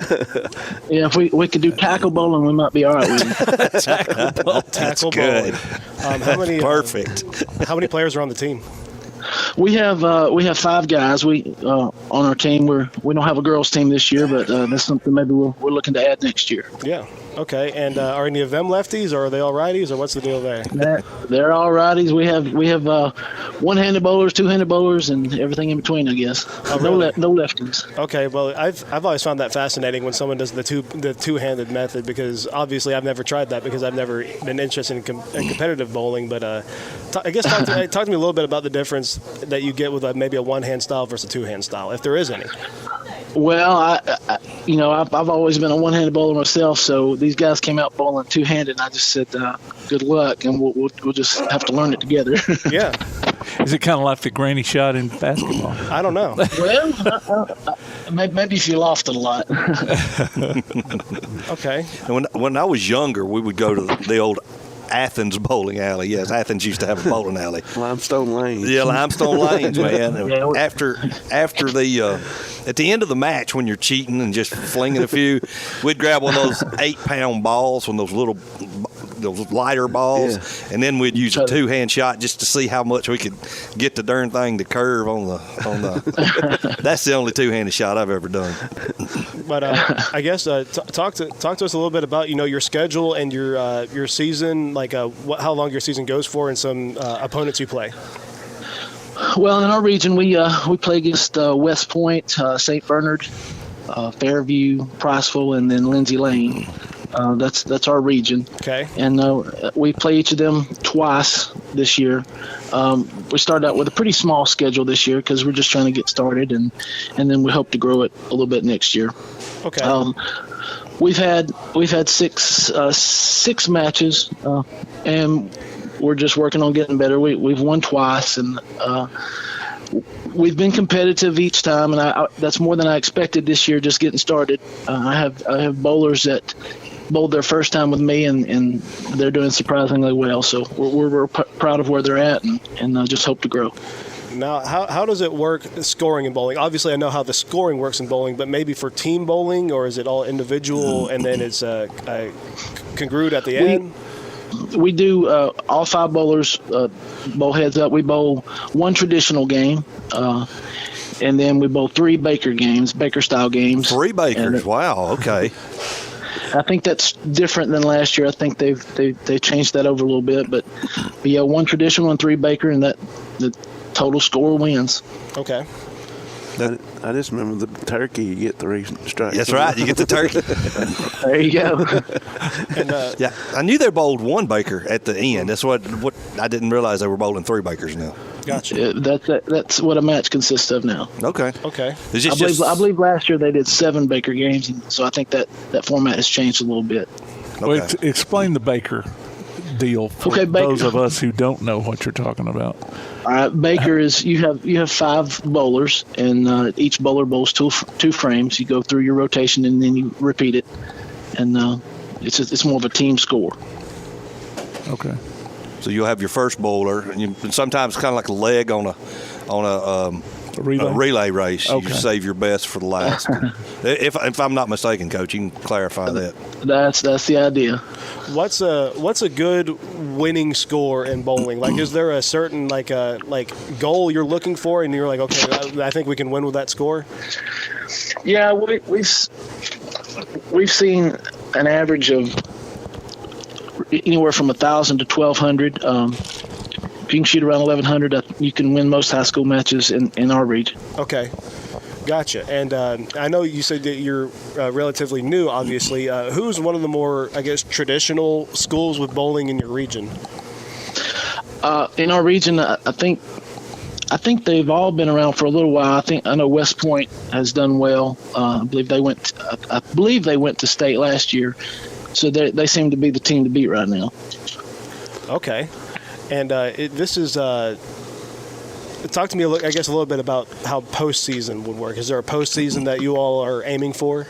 Yeah, if we could do tackle bowling, we might be all right with him. Tackle bowling. Perfect. How many players are on the team? We have 5 guys. We on our team. We don't have a girls team this year, but that's something maybe we're looking to add next year. Yeah. Okay. And are any of them lefties, or are they all righties, or what's the deal there? They're all righties. We have one-handed bowlers, two-handed bowlers, and everything in between, I guess. Oh, really? No lefties. Okay. Well, I've always found that fascinating when someone does the two-handed method, because obviously I've never tried that because I've never been interested in competitive bowling. But I guess talk to me a little bit about the difference that you get with maybe a one-hand style versus a two-hand style, if there is any. Well, I've always been a one-handed bowler myself, so these guys came out bowling two-handed, and I just said, good luck, and we'll just have to learn it together. Yeah. Is it kind of like the granny shot in basketball? I don't know. Well, maybe if you loft it a lot. Okay. And when I was younger, we would go to the old Athens bowling alley. Yes, Athens used to have a bowling alley. Limestone Lanes. Yeah, Limestone Lanes, man. After the at the end of the match, when you're cheating and just flinging a few, we'd grab one of those 8-pound balls, one of those lighter balls, and then we'd use a two-hand shot just to see how much we could get the darn thing to curve on the. That's the only two-handed shot I've ever done. But I guess talk to us a little bit about your schedule and your season, like how long your season goes for, and some opponents you play. Well, in our region, we play against West Point, St. Bernard, Fairview, Priceville, and then Lindsay Lane. That's our region. Okay. And we play each of them twice this year. We started out with a pretty small schedule this year because we're just trying to get started, and then we hope to grow it a little bit next year. Okay. We've had six matches, and we're just working on getting better. We've won twice, and we've been competitive each time, and that's more than I expected this year. Just getting started, I have bowlers that bowled their first time with me, and they're doing surprisingly well. So we're proud of where they're at, and just hope to grow. Now, how does it work scoring in bowling? Obviously, I know how the scoring works in bowling, but maybe for team bowling, or is it all individual and then it's congruent at the end? We do all 5 bowlers bowl heads up. We bowl 1 traditional game, and then we bowl 3 Baker-style games. 3 Bakers, wow, okay. I think that's different than last year. I think they've changed that over a little bit, but yeah, 1 traditional and 3 Baker, and the total score wins. Okay. I just remember the turkey. You get 3 strikes. That's right. You get the turkey. There you go. And, yeah, I knew they bowled 1 Baker at the end. That's what I didn't realize they were bowling 3 Bakers now. Gotcha. That's what a match consists of now. Okay. I believe last year they did 7 Baker games, and so I think that format has changed a little bit. Okay. Well, explain the Baker deal for those of us who don't know what you're talking about. All right, Baker is you have 5 bowlers, and each bowler bowls two frames. You go through your rotation, and then you repeat it, and it's more of a team score. Okay. So you'll have your first bowler, and sometimes kind of like a leg on a relay race. Okay. You save your best for the last. if I'm not mistaken, Coach, you can clarify that. That's the idea. What's a good winning score in bowling? Like, is there a certain like goal you're looking for, and you're like, okay, I think we can win with that score? Yeah, we've seen an average of anywhere from 1,000 to 1,200. If you can shoot around 1,100, you can win most high school matches in our region. Okay. Gotcha. And I know you said that you're relatively new, obviously. Who's one of the more, I guess, traditional schools with bowling in your region? In our region, I think I think they've all been around for a little while. I know West Point has done well. I believe they went to state last year, so they seem to be the team to beat right now. Okay, and this is. Talk to me, I guess, a little bit about how postseason would work. Is there a postseason that you all are aiming for?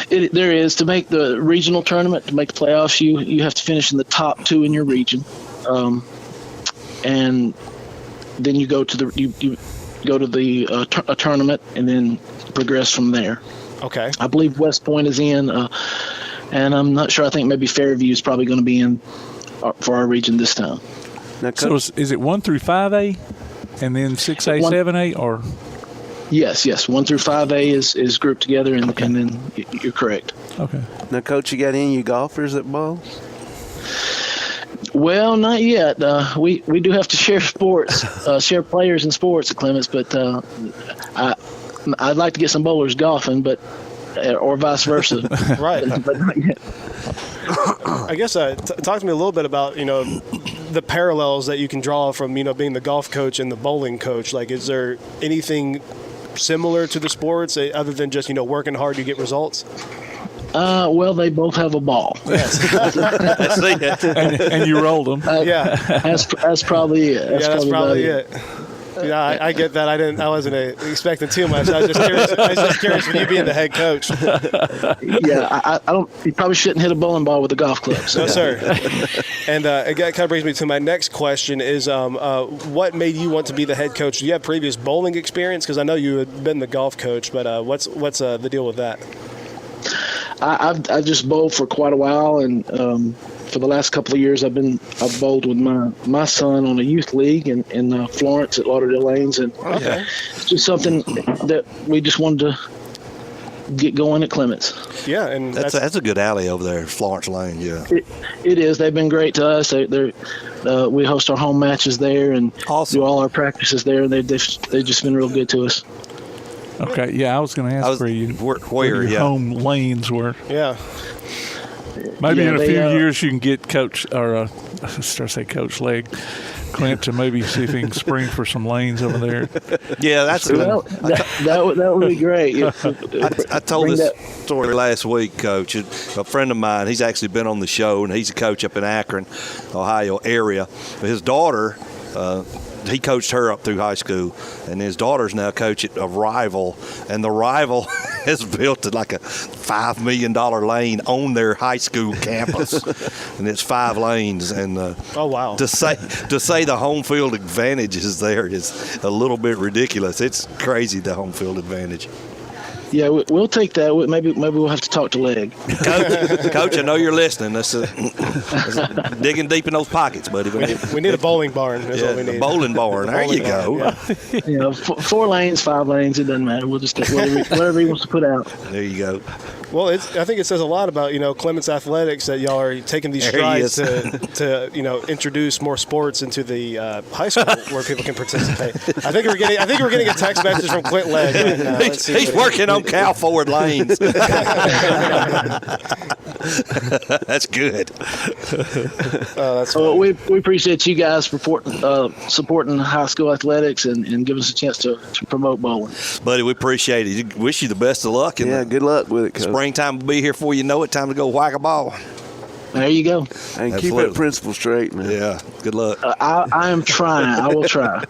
There is. To make the regional tournament, to make the playoffs, you have to finish in the top 2 in your region, and then you go to a tournament and then progress from there. Okay. I believe West Point is in, and I'm not sure. I think maybe Fairview is probably going to be in for our region this time. So is it 1 through 5A, and then 6A, 7A, or? Yes. 1 through 5A is grouped together, and then you're correct. Okay. Now, Coach, you got any golfers that bowl? Well, not yet. We do have to share sports, share players in sports at Clements, but I'd like to get some bowlers golfing, or vice versa. Right. But not yet. I guess talk to me a little bit about the parallels that you can draw from being the golf coach and the bowling coach. Like, is there anything similar to the sports other than just working hard to get results? Well, they both have a ball. Yes. and you rolled them. Yeah. That's probably it. That's probably it. Yeah, I get that. I wasn't expecting too much. I was just curious with you being the head coach. Yeah, I don't. You probably shouldn't hit a bowling ball with a golf club. So. No, sir. And it kind of brings me to my next question: is what made you want to be the head coach? Do you have previous bowling experience? Because I know you had been the golf coach, but what's the deal with that? I've just bowled for quite a while, and for the last couple of years, I've bowled with my son on a youth league in Florence at Lauderdale Lanes, and it's just something that we just wanted to get going at Clements. Yeah, and that's a good alley over there, Florence Lane. Yeah, it is. They've been great to us. We host our home matches there and do all our practices there, and they've just been real good to us. Okay, yeah, I was going to ask where your home lanes were. Yeah. Maybe in a few years you can get Coach Coach Legg Clint to maybe see if he can spring for some lanes over there. Yeah, that's that would be great. I told this story last week, Coach. A friend of mine, he's actually been on the show, and he's a coach up in Akron, Ohio area. But his daughter, he coached her up through high school, and his daughter's now coaching a rival, and the rival has built like a $5 million lane on their high school campus, and it's 5 lanes. And oh wow! To say the home field advantage is there is a little bit ridiculous. It's crazy, the home field advantage. Yeah, we'll take that. Maybe we'll have to talk to Legg. Coach, I know you're listening. That's digging deep in those pockets, buddy. We need a bowling barn. Is what we need. A bowling barn. There you go. Yeah. 4 lanes, 5 lanes. It doesn't matter. We'll just take whatever he wants to put out. There you go. Well, I think it says a lot about Clements athletics that y'all are taking these strides to introduce more sports into the high school where people can participate. I think we're getting a text message from Clint Legg right now. He's working on cow forward lanes. That's good. That's we appreciate you guys supporting high school athletics and giving us a chance to promote bowling. Buddy, we appreciate it. Wish you the best of luck. Good luck with it, Coach. Springtime will be here before you know it. Time to go whack a ball. There you go. And keep that principle straight, man. Yeah. Good luck. I am trying. I will try.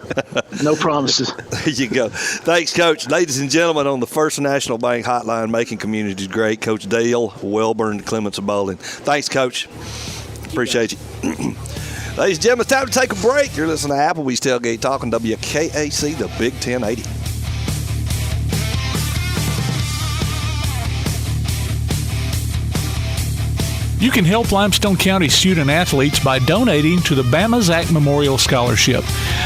No promises. There you go. Thanks, Coach. Ladies and gentlemen, on the First National Bank Hotline, making communities great, Coach Dale Welborn, Clements Bowling. Thanks, Coach. Appreciate you. Ladies and gentlemen, it's time to take a break. You're listening to Applebee's Tailgate Talk on WKAC, the Big 1080. You can help Limestone County student athletes by donating to the Bama Zach Memorial Scholarship.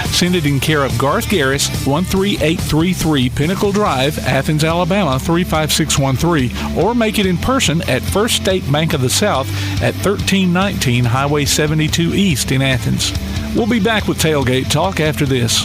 Send it in care of Garth Garris, 13833 Pinnacle Drive, Athens, Alabama, 35613, or make it in person at First State Bank of the South at 1319 Highway 72 East in Athens. We'll be back with Tailgate Talk after this.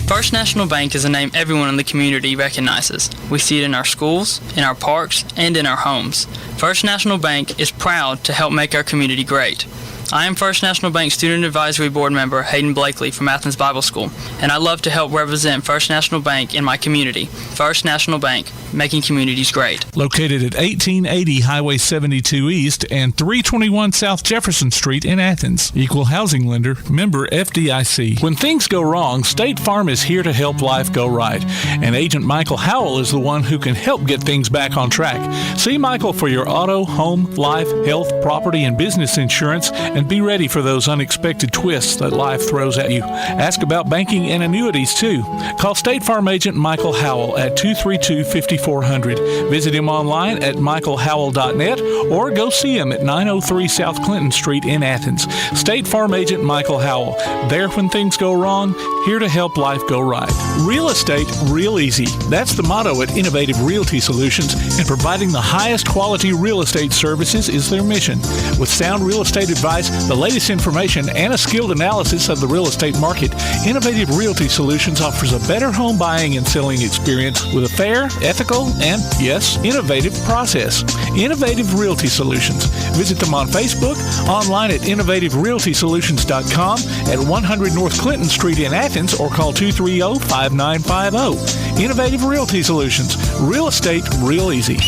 First National Bank is a name everyone in the community recognizes. We see it in our schools, in our parks, and in our homes. First National Bank is proud to help make our community great. I am First National Bank Student Advisory Board member Hayden Blakely from Athens Bible School, and I love to help represent First National Bank in my community. First National Bank, making communities great. Located at 1880 Highway 72 East and 321 South Jefferson Street in Athens. Equal housing lender, member FDIC. When things go wrong, State Farm is here to help life go right. And Agent Michael Howell is the one who can help get things back on track. See Michael for your auto, home, life, health, property, and business insurance, and be ready for those unexpected twists that life throws at you. Ask about banking and annuities, too. Call State Farm Agent Michael Howell at 232-5400. Visit him online at michaelhowell.net or go see him at 903 South Clinton Street in Athens. State Farm Agent Michael Howell. There when things go wrong, here to help life go right. Real estate, real easy. That's the motto at Innovative Realty Solutions, and providing the highest quality real estate services is their mission. With sound real estate advice, the latest information, and a skilled analysis of the real estate market, Innovative Realty Solutions offers a better home buying and selling experience with a fair, ethical, and, yes, innovative process. Innovative Realty Solutions. Visit them on Facebook, online at innovativerealtysolutions.com, at 100 North Clinton Street in Athens, or call 230-5950. Innovative Realty Solutions. Real estate, real easy.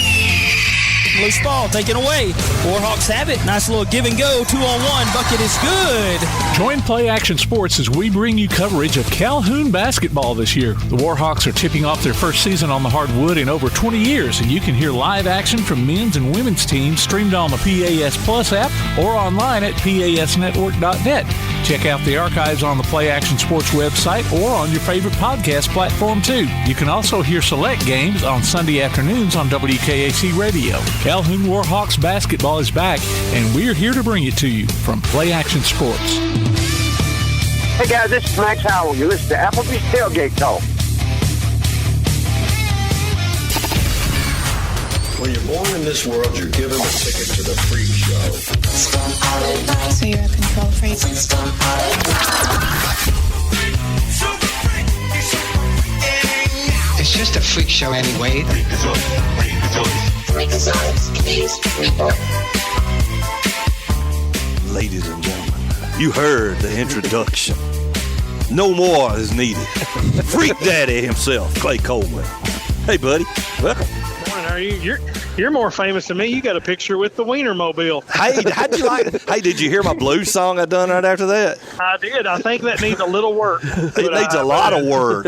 Loose ball taken away. Warhawks have it. Nice little give and go. 2-on-1. Bucket is good. Join Play Action Sports as we bring you coverage of Calhoun basketball this year. The Warhawks are tipping off their first season on the hardwood in over 20 years, and you can hear live action from men's and women's teams streamed on the PAS Plus app or online at pasnetwork.net. Check out the archives on the Play Action Sports website or on your favorite podcast platform, too. You can also hear select games on Sunday afternoons on WKAC Radio. Calhoun Warhawks basketball is back, and we're here to bring it to you from Play Action Sports. Hey guys, this is Max Howell. You listen to Applebee's Tailgate Talk. When you're born in this world, you're given a ticket to the freak show. So you're a control freak? It's just a freak show anyway. Ladies and gentlemen, you heard the introduction. No more is needed. Freak Daddy himself, Clay Coleman. Hey, buddy. Welcome. Morning, how are you? You're more famous than me. You got a picture with the Wienermobile. Hey, how'd you like it? Hey, did you hear my blues song I done right after that? I did. I think that needs a little work. It needs a lot of work.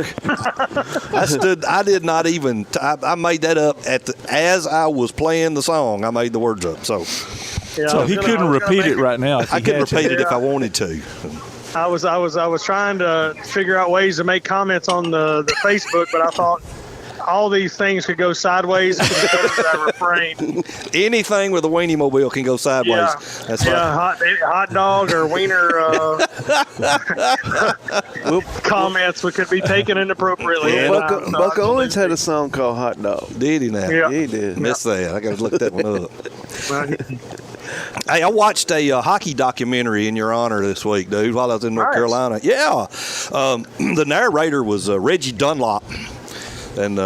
I did not even. I made that up as I was playing the song. I made the words up. So he couldn't repeat it right now. I could repeat it if I wanted to. I was trying to figure out ways to make comments on the Facebook, but I thought all these things could go sideways. I refrain. Anything with a weenie mobile can go sideways. Yeah, that's right. Hot dog or wiener comments could be taken inappropriately. Yeah, Buck Owens had a song called Hot Dog. Did he now? Yeah. He did. Missed that. I got to look that one up. Hey, I watched a hockey documentary in your honor this week, dude, while I was in North Carolina. Yeah. The narrator was Reggie Dunlop, and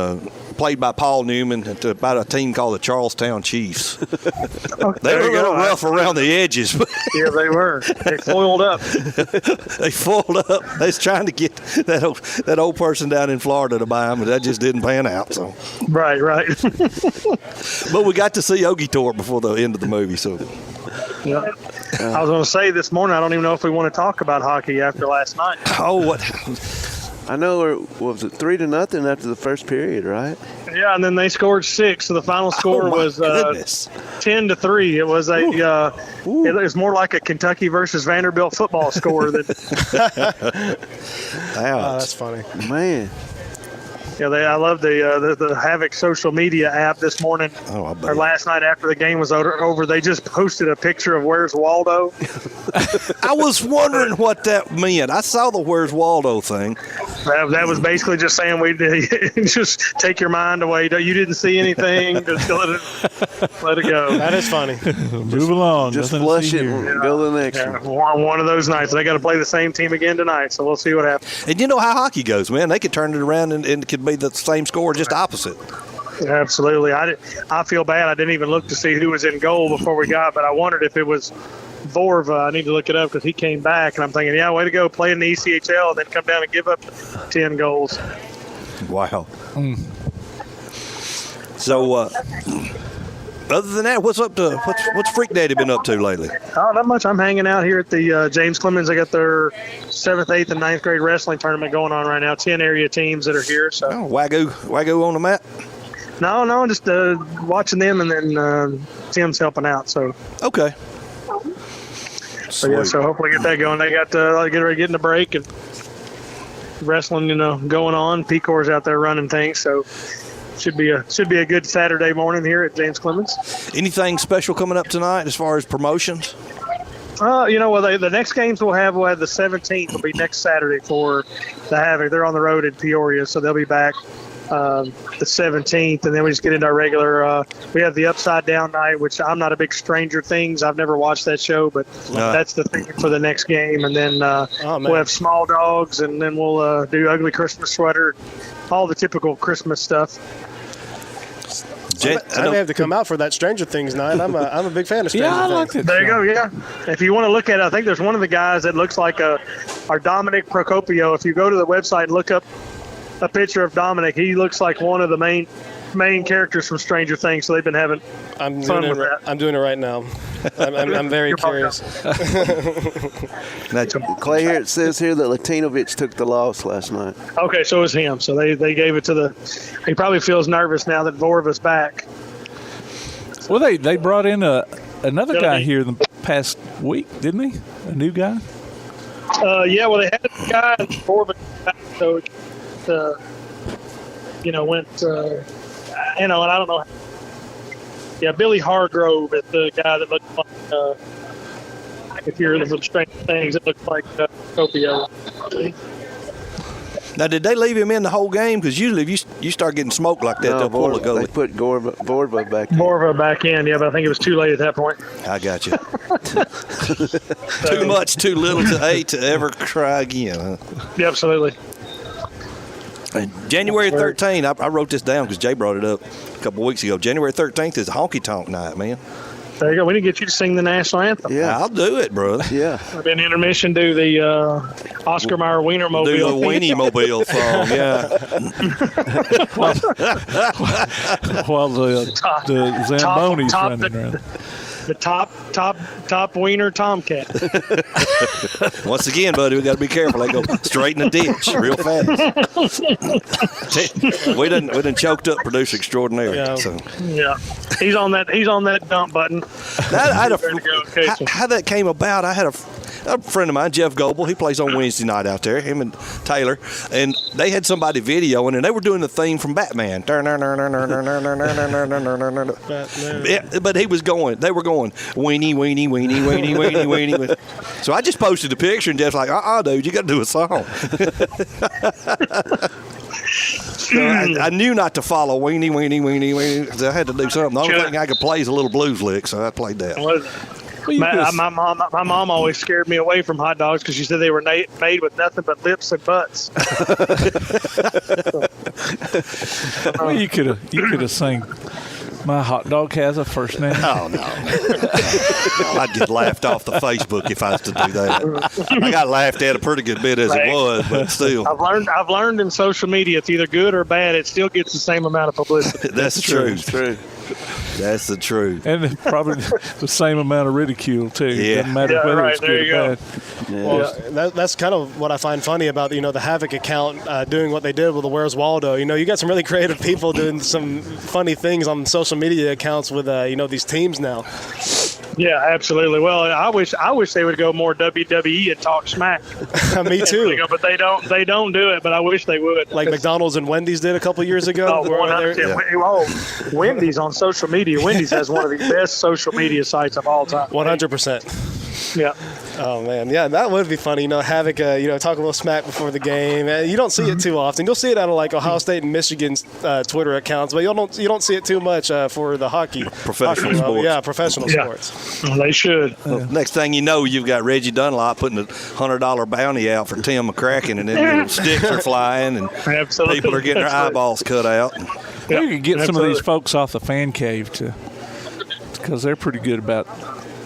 played by Paul Newman about a team called the Charlestown Chiefs. They were a little rough around the edges. Yeah, they were. They foiled up. They foiled up. They was trying to get that old person down in Florida to buy them, but that just didn't pan out. So Right. But we got to see Ogie Torp before the end of the movie. So yeah. I was going to say this morning, I don't even know if we want to talk about hockey after last night. Oh, what? I know, was it 3-0 after the first period, right? Yeah, and then they scored 6, so the final score was 10-3. It was it was more like a Kentucky versus Vanderbilt football score. Wow, that's funny, man. Yeah, I love the Havoc social media app this morning or last night after the game was over. They just posted a picture of Where's Waldo. I was wondering what that meant. I saw the Where's Waldo thing. That was basically just saying we just take your mind away. You didn't see anything. Just let it go. That is funny. Move along. Just flush it and go to the next one. One of those nights. They got to play the same team again tonight, so we'll see what happens. And you know how hockey goes, man. They could turn it around and it could be the same score, just opposite. Absolutely. I feel bad. I didn't even look to see who was in goal before we got, but I wondered if it was Vorva. I need to look it up because he came back, and I'm thinking, yeah, way to go, play in the ECHL, and then come down and give up 10 goals. Wow. So, other than that, what's Freak Daddy been up to lately? Oh, not much. I'm hanging out here at the James Clements. They got their 7th, 8th, and 9th grade wrestling tournament going on right now. 10 area teams that are here. So Wagyu on the mat? No, just watching them, and then Tim's helping out. So okay. So yeah, so hopefully get that going. They got get ready to get in the break and wrestling, going on. P-Corps out there running things. So should be a good Saturday morning here at James Clements. Anything special coming up tonight as far as promotions? The next games we'll have the 17th will be next Saturday for the Havoc. They're on the road in Peoria, so they'll be back the 17th, and then we just get into our regular. We have the Upside Down night, which I'm not a big Stranger Things. I've never watched that show, but that's the thing for the next game. And then we'll have Small Dogs, and then we'll do Ugly Christmas Sweater, all the typical Christmas stuff. I may have to come out for that Stranger Things night. I'm a big fan of Stranger Things. I like it. There you go. Yeah, if you want to look at it, I think there's one of the guys that looks like our Dominic Procopio. If you go to the website and look up a picture of Dominic, he looks like one of the main characters from Stranger Things. So they've been having fun with that. I'm doing it right now. I'm very curious. Now, Clay, it says here that Latinovich took the loss last night. Okay, so it was him. So they gave it to he probably feels nervous now that Vorva's back. Well, they brought in another guy here the past week, didn't he? A new guy? Yeah, well, they had a guy and Vorva back, so went, and I don't know. Yeah, Billy Hargrove is the guy that looks like, if you're looking at Stranger Things, it looks like Copio. Now, did they leave him in the whole game? Because usually if you start getting smoked like that, they'll pull the goalie. They put Vorva back in. Vorva back in, yeah, but I think it was too late at that point. I got you. Too much, too little to ever try again. Huh? Yeah, absolutely. January 13th, I wrote this down because Jay brought it up a couple of weeks ago. January 13th is Honky Tonk Night, man. There you go. We need to get you to sing the national anthem. Yeah, I'll do it, brother. Yeah. I've been intermission, do the Oscar Mayer Wienermobile. Do the Weenie Mobile song, yeah. While the Zamboni's running around. The top wiener Tomcat. Once again, buddy, we got to be careful. They go straight in the ditch real fast. we done choked up producer extraordinaire. Yeah. So. Yeah, he's on that dump button. How that came about? I had a friend of mine, Jeff Goebel. He plays on Wednesday night out there. Him and Taylor, and they had somebody videoing, and they were doing the theme from Batman. Yeah, but he was going. They were going weenie, weenie, weenie, weenie, weenie, weenie. So I just posted the picture, and Jeff's like, dude, you got to do a song. So I knew not to follow weenie, weenie, weenie, weenie. So I had to do something. The only thing I could play is a little blues lick, so I played that. My mom always scared me away from hot dogs because she said they were made with nothing but lips and butts. Well, you could have sang "My Hot Dog Has a First Name." Oh no! I'd get laughed off the Facebook if I was to do that. I got laughed at a pretty good bit as it was, but still. I've learned in social media it's either good or bad. It still gets the same amount of publicity. That's true. That's the truth. And probably the same amount of ridicule, too. Yeah. Doesn't matter whether it's good or bad. Yeah. Well, that's kind of what I find funny about, the Havoc account doing what they did with the Where's Waldo. You got some really creative people doing some funny things on social media accounts with, these teams now. Yeah, absolutely. Well, I wish they would go more WWE and talk smack. Me too. But they don't do it. But I wish they would. Like McDonald's and Wendy's did a couple years ago. Wendy's on social media. Wendy's has one of the best social media sites of all time. 100%. Yeah. Oh man, yeah, that would be funny. Havoc, talk a little smack before the game. You don't see it too often. You'll see it out of like Ohio State and Michigan's Twitter accounts, but you don't see it too much for the hockey. Professional sports. Yeah, professional sports. Well, they should. Next thing you know, you've got Reggie Dunlop putting a $100 bounty out for Tim McCracken, and then sticks are flying, and people are getting their eyeballs cut out. We could get some of these folks off the fan cave because they're pretty good about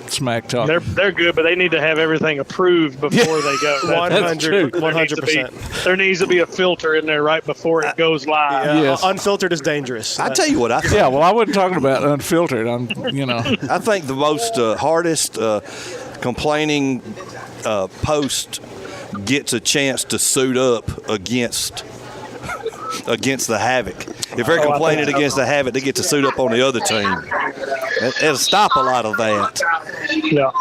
smack talk. They're good, but they need to have everything approved before they go. 100%. There needs to be a filter in there right before it goes live. Yeah, yes. Unfiltered is dangerous. I tell you what, I think. Yeah, well, I wasn't talking about unfiltered. I think the most hardest complaining post gets a chance to suit up against the Havoc. If they're complaining against the Havoc, they get to suit up on the other team. It'll stop a lot of that. Yeah.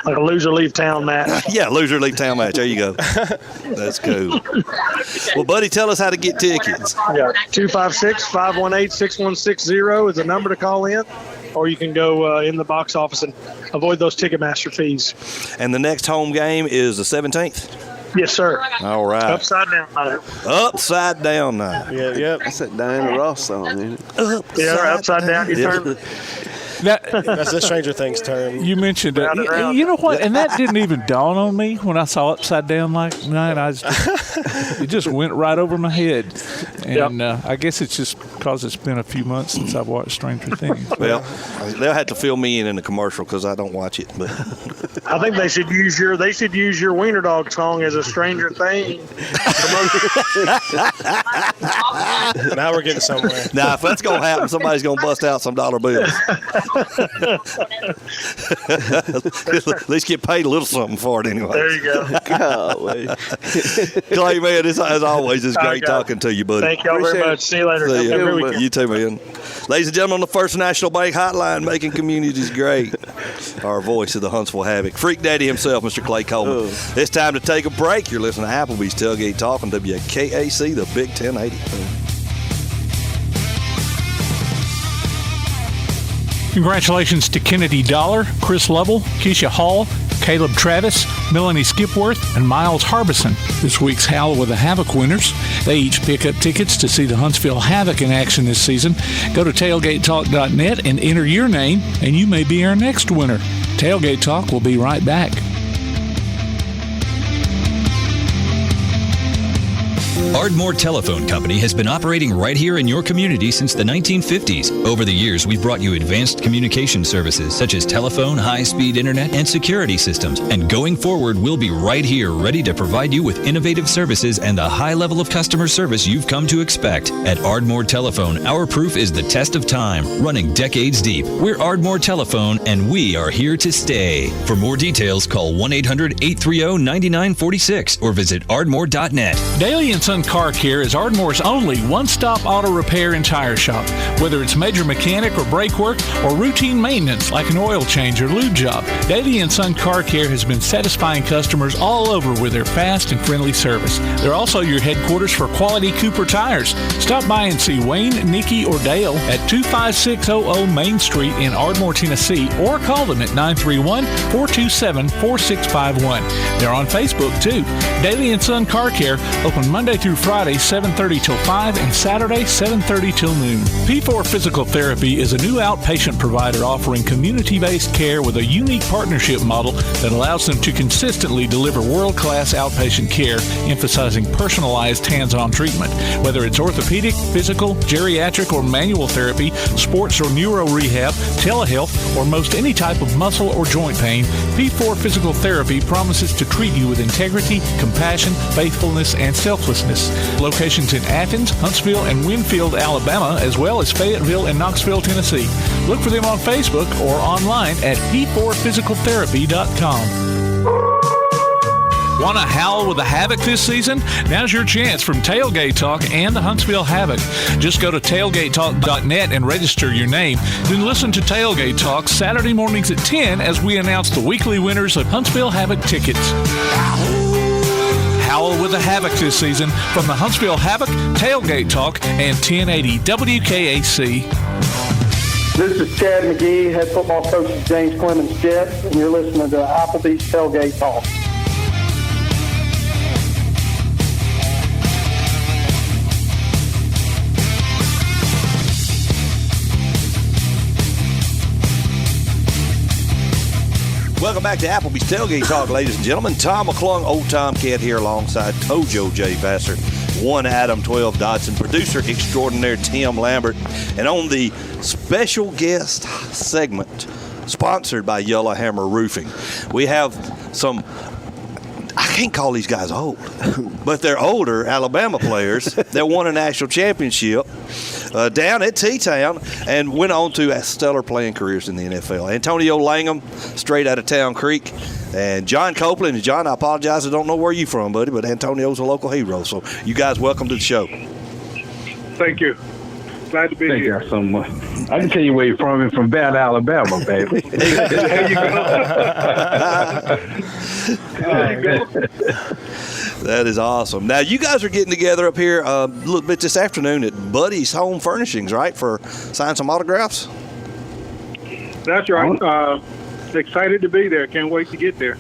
Like a loser-leave town match. Yeah, loser-leave town match. There you go. That's cool. Well, buddy, tell us how to get tickets. Yeah, 256-518-6160 is the number to call in. Or you can go in the box office and avoid those Ticketmaster fees. And the next home game is the 17th? Yes, sir. All right. Upside down night. Upside down night. Yeah. That's that Diana Ross song, isn't it? Upside down. You turn. That's the Stranger Things term. You mentioned it. You know what? And that didn't even dawn on me when I saw Upside Down last night. It just went right over my head. And I guess it's just because it's been a few months since I've watched Stranger Things. Well, they'll have to fill me in the commercial because I don't watch it. But I think they should use your Wiener Dog song as a Stranger Thing commercial. Now we're getting somewhere. Now, if that's going to happen, somebody's going to bust out some dollar bills. At least get paid a little something for it anyway. There you go. Clay, man, as always, it's great talking to you, buddy. Thank y'all very much. See you later. See you. You too, man. Ladies and gentlemen, on the First National Bank Hotline, making communities great. Our voice of the Huntsville Havoc, Freak Daddy himself, Mr. Clay Coleman. It's time to take a break. You're listening to Applebee's Tailgate Talk on WKAC, the Big 1080. Congratulations to Kennedy Dollar, Chris Lovell, Keisha Hall, Caleb Travis, Melanie Skipworth, and Miles Harbison. This week's Howl with the Havoc winners. They each pick up tickets to see the Huntsville Havoc in action this season. Go to tailgatetalk.net and enter your name, and you may be our next winner. Tailgate Talk will be right back. Ardmore Telephone Company has been operating right here in your community since the 1950s. Over the years, we've brought you advanced communication services such as telephone, high-speed internet, and security systems. And going forward, we'll be right here ready to provide you with innovative services and the high level of customer service you've come to expect. At Ardmore Telephone, our proof is the test of time, running decades deep. We're Ardmore Telephone, and we are here to stay. For more details, call 1-800-830-9946 or visit ardmore.net. Daly & Son Car Care is Ardmore's only one-stop auto repair and tire shop. Whether it's major mechanic or brake work or routine maintenance like an oil change or lube job, Daly & Son Car Care has been satisfying customers all over with their fast and friendly service. They're also your headquarters for quality Cooper tires. Stop by and see Wayne, Nikki, or Dale at 25600 Main Street in Ardmore, Tennessee, or call them at 931-427-4651. They're on Facebook, too. Daly & Son Car Care, open Monday through Friday, 7:30 till 5, and Saturday, 7:30 till noon. P4 Physical Therapy is a new outpatient provider offering community-based care with a unique partnership model that allows them to consistently deliver world-class outpatient care, emphasizing personalized hands-on treatment. Whether it's orthopedic, physical, geriatric, or manual therapy, sports or neuro rehab, telehealth, or most any type of muscle or joint pain, P4 Physical Therapy promises to treat you with integrity, compassion, faithfulness, and selflessness. Locations in Athens, Huntsville, and Winfield, Alabama, as well as Fayetteville and Knoxville, Tennessee. Look for them on Facebook or online at p4physicaltherapy.com. Want to howl with the Havoc this season? Now's your chance from Tailgate Talk and the Huntsville Havoc. Just go to tailgatetalk.net and register your name. Then listen to Tailgate Talk Saturday mornings at 10 as we announce the weekly winners of Huntsville Havoc tickets. Howl with the Havoc this season from the Huntsville Havoc, Tailgate Talk, and 1080 WKAC. This is Chad McGee, head football coach of James Clements Jets, and you're listening to Applebee's Tailgate Talk. Welcome back to Applebee's Tailgate Talk, ladies and gentlemen. Tom McClung, Old Tomcat here alongside Tojo J. Vassar, 1 Adam 12 Dodson, producer extraordinaire Tim Lambert, and on the special guest segment sponsored by Yellowhammer Roofing, we have some, I can't call these guys old, but they're older Alabama players that won a national championship down at T-Town and went on to stellar playing careers in the NFL. Antonio Langham, straight out of Town Creek, and John Copeland. And John, I apologize, I don't know where you're from, buddy, but Antonio's a local hero. So you guys, welcome to the show. Thank you. Glad to be here. Thank you so much. I can tell you where you're from. You're from Bad, Alabama, baby. There you go. That is awesome. Now, you guys are getting together up here a little bit this afternoon at Buddy's Home Furnishings, right, for sign some autographs? That's right. Excited to be there. Can't wait to get there.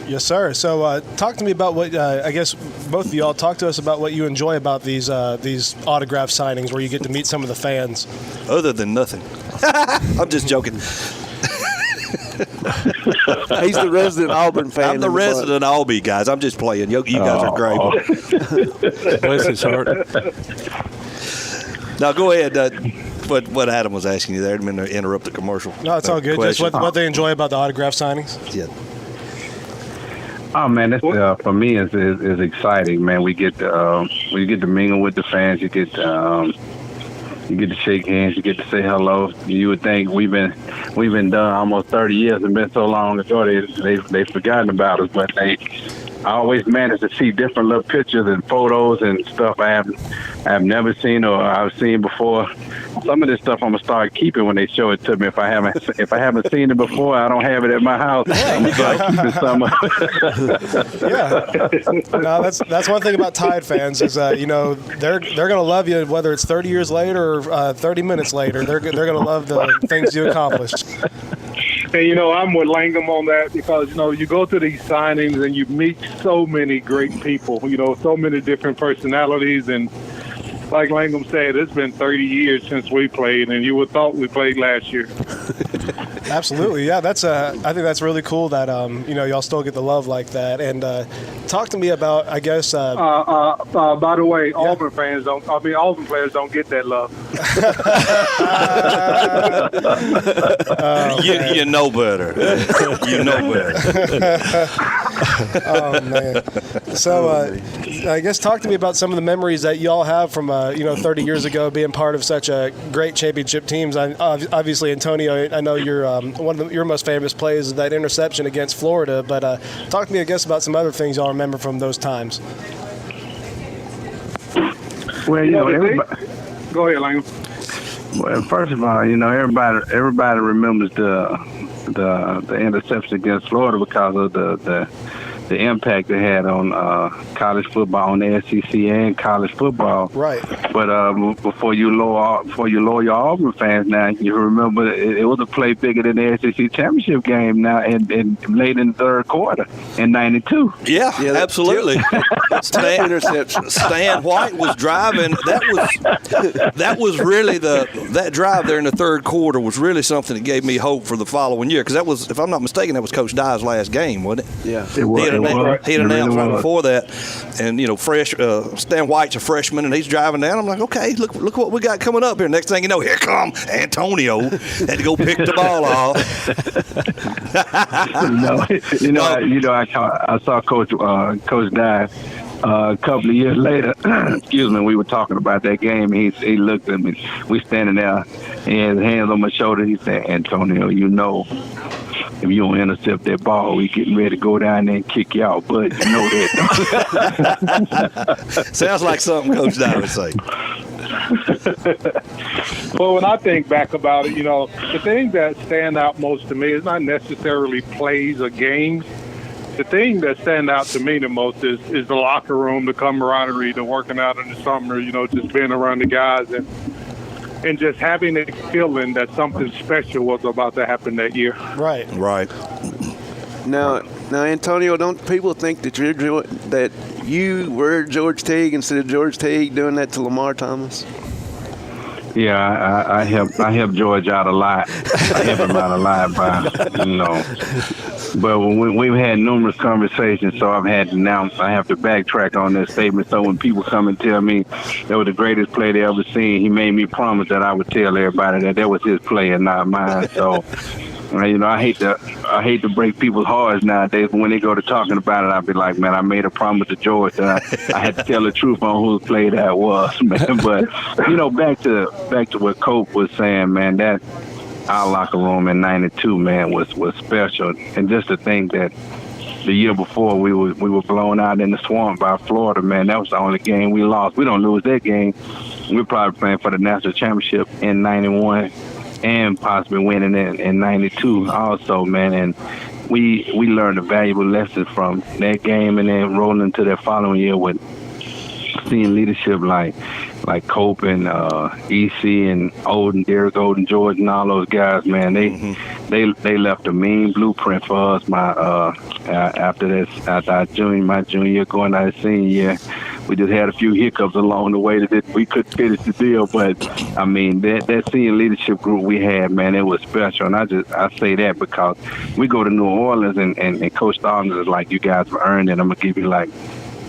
Yes, sir. So talk to me about what, I guess both of y'all, talk to us about what you enjoy about these autograph signings where you get to meet some of the fans. Other than nothing. I'm just joking. He's the resident Auburn fan. I'm the resident Albee, guys. I'm just playing. You guys are great. Bless his heart. Now, go ahead. What Adam was asking you there, I didn't mean to interrupt the commercial. No, it's all good. Question. Just what they enjoy about the autograph signings. Yeah. Oh man, that's for me is exciting, man. We get to mingle with the fans. You get to shake hands. You get to say hello. You would think we've been done almost 30 years and been so long ago they've forgotten about us, but I always manage to see different little pictures and photos and stuff I have never seen or I've seen before. Some of this stuff I'm gonna start keeping when they show it to me. If I haven't seen it before, I don't have it at my house. I'm gonna start keeping some. Yeah, no, that's one thing about Tide fans is they're gonna love you whether it's 30 years later or 30 minutes later. They're gonna love the things you accomplished. And, I'm with Langham on that because, you go to these signings and you meet so many great people, so many different personalities. And like Langham said, it's been 30 years since we played, and you would have thought we played last year. Absolutely, yeah. I think that's really cool that y'all still get the love like that. And talk to me about, I guess. By the way, Auburn players don't get that love. You know better. You know better. Oh man. So I guess talk to me about some of the memories that y'all have from 30 years ago, being part of such a great championship teams. Obviously, Antonio, I know you're one of your most famous plays is that interception against Florida. But talk to me, I guess, about some other things y'all remember from those times. Well, everybody. Go ahead, Langham. Well, first of all, everybody remembers the interception against Florida because of the impact it had on college football, on the SEC and college football. Right. But before you lower your Auburn fans, now you remember it was a play bigger than the SEC championship game. Now and late in the third quarter in '92. Yeah, absolutely. Stan White was driving. That was really that drive there in the third quarter was really something that gave me hope for the following year because that was, if I'm not mistaken, that was Coach Dye's last game, wasn't it? Yeah, it was. He had announced right before that, and Stan White's a freshman, and he's driving down. I'm like, okay, look what we got coming up here. Next thing you know, here come Antonio. Had to go pick the ball off. I saw Coach Dye a couple of years later. Excuse me. We were talking about that game. He looked at me. We standing there, and he had his hands on my shoulder. He said, "Antonio, if you don't intercept that ball, we getting ready to go down there and kick you out. But you know that. Sounds like something Coach Dye would say. Well, when I think back about it, the thing that stand out most to me is not necessarily plays or games. The thing that stand out to me the most is the locker room, the camaraderie, the working out in the summer, just being around the guys and just having a feeling that something special was about to happen that year. Right. Now, Antonio, don't people think that you were George Teague instead of George Teague doing that to Lamar Thomas? Yeah, I help George out a lot. I help him out a lot But when we've had numerous conversations, so I have to backtrack on that statement. So when people come and tell me that was the greatest play they ever seen, he made me promise that I would tell everybody that was his play and not mine. So, I hate to break people's hearts nowadays, but when they go to talking about it, I'll be like, man, I made a promise to George that I had to tell the truth on whose play that was, man. But back to what Cope was saying, man, that our locker room in '92, man, was special. And just to think that the year before we were blown out in the swamp by Florida, man, that was the only game we lost. We don't lose that game. We're probably playing for the national championship in '91 and possibly winning in '92 also, man. And we learned a valuable lesson from that game, and then rolling into that following year with seeing leadership like Cope and EC and Olden, Derek Olden, George, and all those guys, man. They left a mean blueprint for us. After my junior year, going out of senior year, we just had a few hiccups along the way that we couldn't finish the deal. But I mean, that senior leadership group we had, man, it was special. And I say that because we go to New Orleans and Coach Stockman is like, you guys have earned it. I'm gonna give you like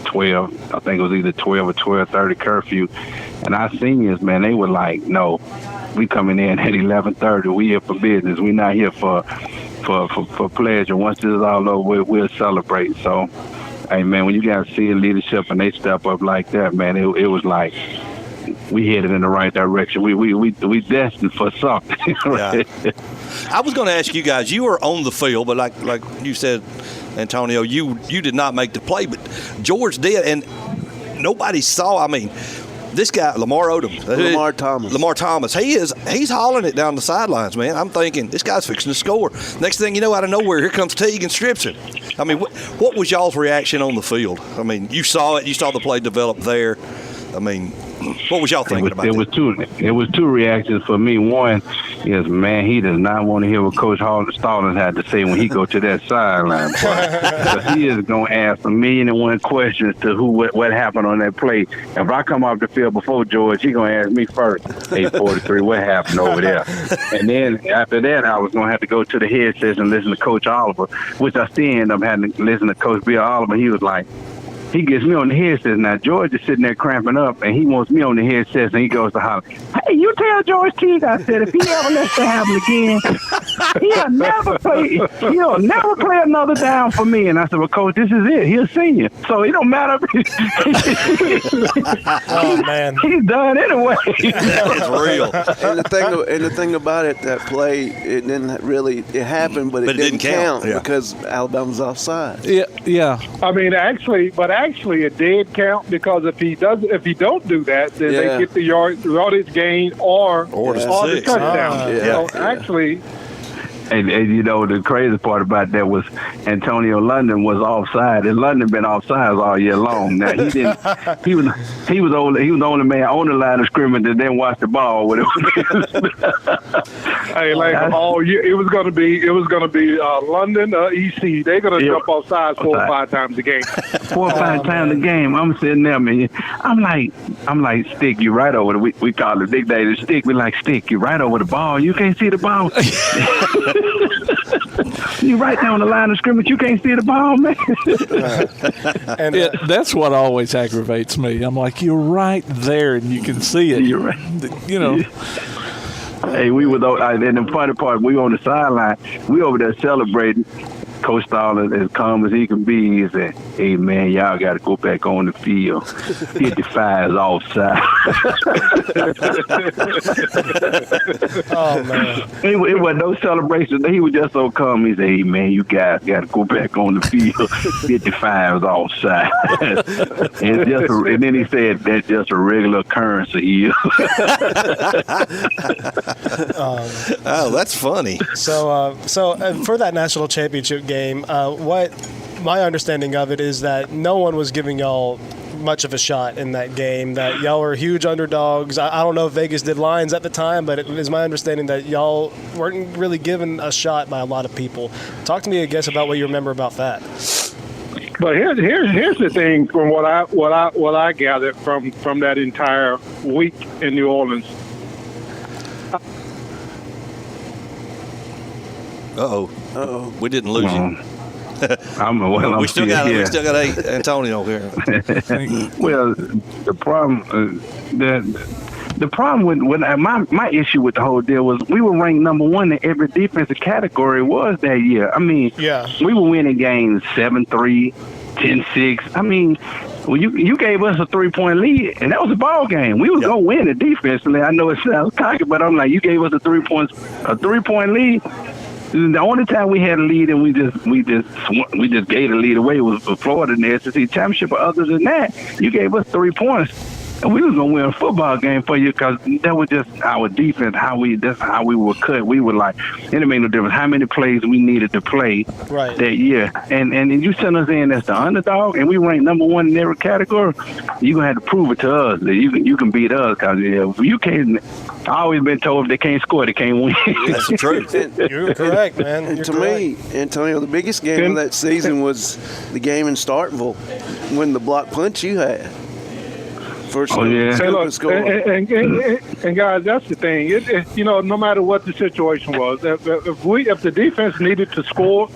12. I think it was either 12 or 12:30 curfew. And our seniors, man, they were like, no, we coming in at 11:30. We here for business. We not here for pleasure. Once this is all over, we'll celebrate. So, hey, man, when you guys see leadership and they step up like that, man, it was like we headed in the right direction. We destined for something. Right? Yeah. I was going to ask you guys, you were on the field, but like you said, Antonio, you did not make the play, but George did, and nobody saw. I mean, this guy, Lamar Thomas, he's hauling it down the sidelines, man. I'm thinking, this guy's fixing to score. Next thing you know, out of nowhere, here comes Teague and strips him. I mean, what was y'all's reaction on the field? I mean, you saw it. You saw the play develop there. I mean, what was y'all thinking about it? It was two reactions for me. One is, man, he does not want to hear what Coach Stallings had to say when he go to that sideline. Because he is going to ask 1,000,001 questions to what happened on that play. If I come off the field before George, he's going to ask me first, 8:43, what happened over there? And then after that, I was going to have to go to the headsets and listen to Coach Oliver, which I still end up having to listen to Coach Bill Oliver. He was like, he gets me on the headset. Now, George is sitting there cramping up, and he wants me on the headset, and he goes to holler, hey, you tell George Teague, I said, if he ever lets that happen again, he'll never play another down for me. And I said, well, Coach, this is it. He's a senior. So it don't matter. Oh, man. He's done anyway. That's real. And the thing about it, that play, it happened, but it didn't count because Alabama's offside. Yeah. I mean, actually, it did count because if he don't do that, then they get the yardage gain or the touchdown. So actually. And the crazy part about that was Antonio London was offside, and London been offside all year long. Now he didn't. He was the only man on the line of scrimmage that didn't watch the ball. Hey, like all year, it was going to be London, EC. They're going to jump offside 4 or 5 times a game. 4 or 5 times a game. I'm sitting there, man. I'm like, Stick, you right over the. We call it Big Daddy Stick. We like, Stick, you right over the ball. You can't see the ball. You right there on the line of scrimmage, you can't see the ball, man. And that's what always aggravates me. I'm like, you're right there and you can see it. You're right. Hey, we were and the funny part, we on the sideline, we over there celebrating. Coach Stallings as calm as he can be. He said, hey man, y'all got to go back on the field. 55 is offside. Oh man, it was no celebration. He was just so calm. He said, hey man, you guys got to go back on the field. 55 is offside. And then he said that's just a regular occurrence here. Oh, that's funny. So for that national championship game, what my understanding of it is that no one was giving y'all much of a shot in that game, that y'all were huge underdogs. I don't know if Vegas did lines at the time, but it is my understanding that y'all weren't really given a shot by a lot of people. Talk to me, I guess, about what you remember about that. But here's the thing from what I gathered from that entire week in New Orleans. Uh-oh. We didn't lose him. We still got Antonio here. Well, the problem with my issue with the whole deal was we were ranked number 1 in every defensive category was that year. I mean, we were winning games 7-3, 10-6. I mean, well, you gave us a 3-point lead, and that was a ball game. We was gonna win it defensively. I know it sounds cocky, but I'm like, you gave us a 3-point lead. The only time we had a lead and we just gave the lead away was for Florida in the SEC championship. But other than that, you gave us 3 points, and we was gonna win a football game for you because that was just our defense. That's how we were cut. We were like, it didn't make no difference how many plays we needed to play that year. And you sent us in as the underdog, and we ranked number 1 in every category. You gonna have to prove it to us that you can beat us because you can't. I always been told if they can't score, they can't win. That's the truth. You're correct, man. To me, Antonio, the biggest game of that season was the game in Starkville when the block punch you had. First score. And guys, that's the thing. No matter what the situation was, if the defense needed to score,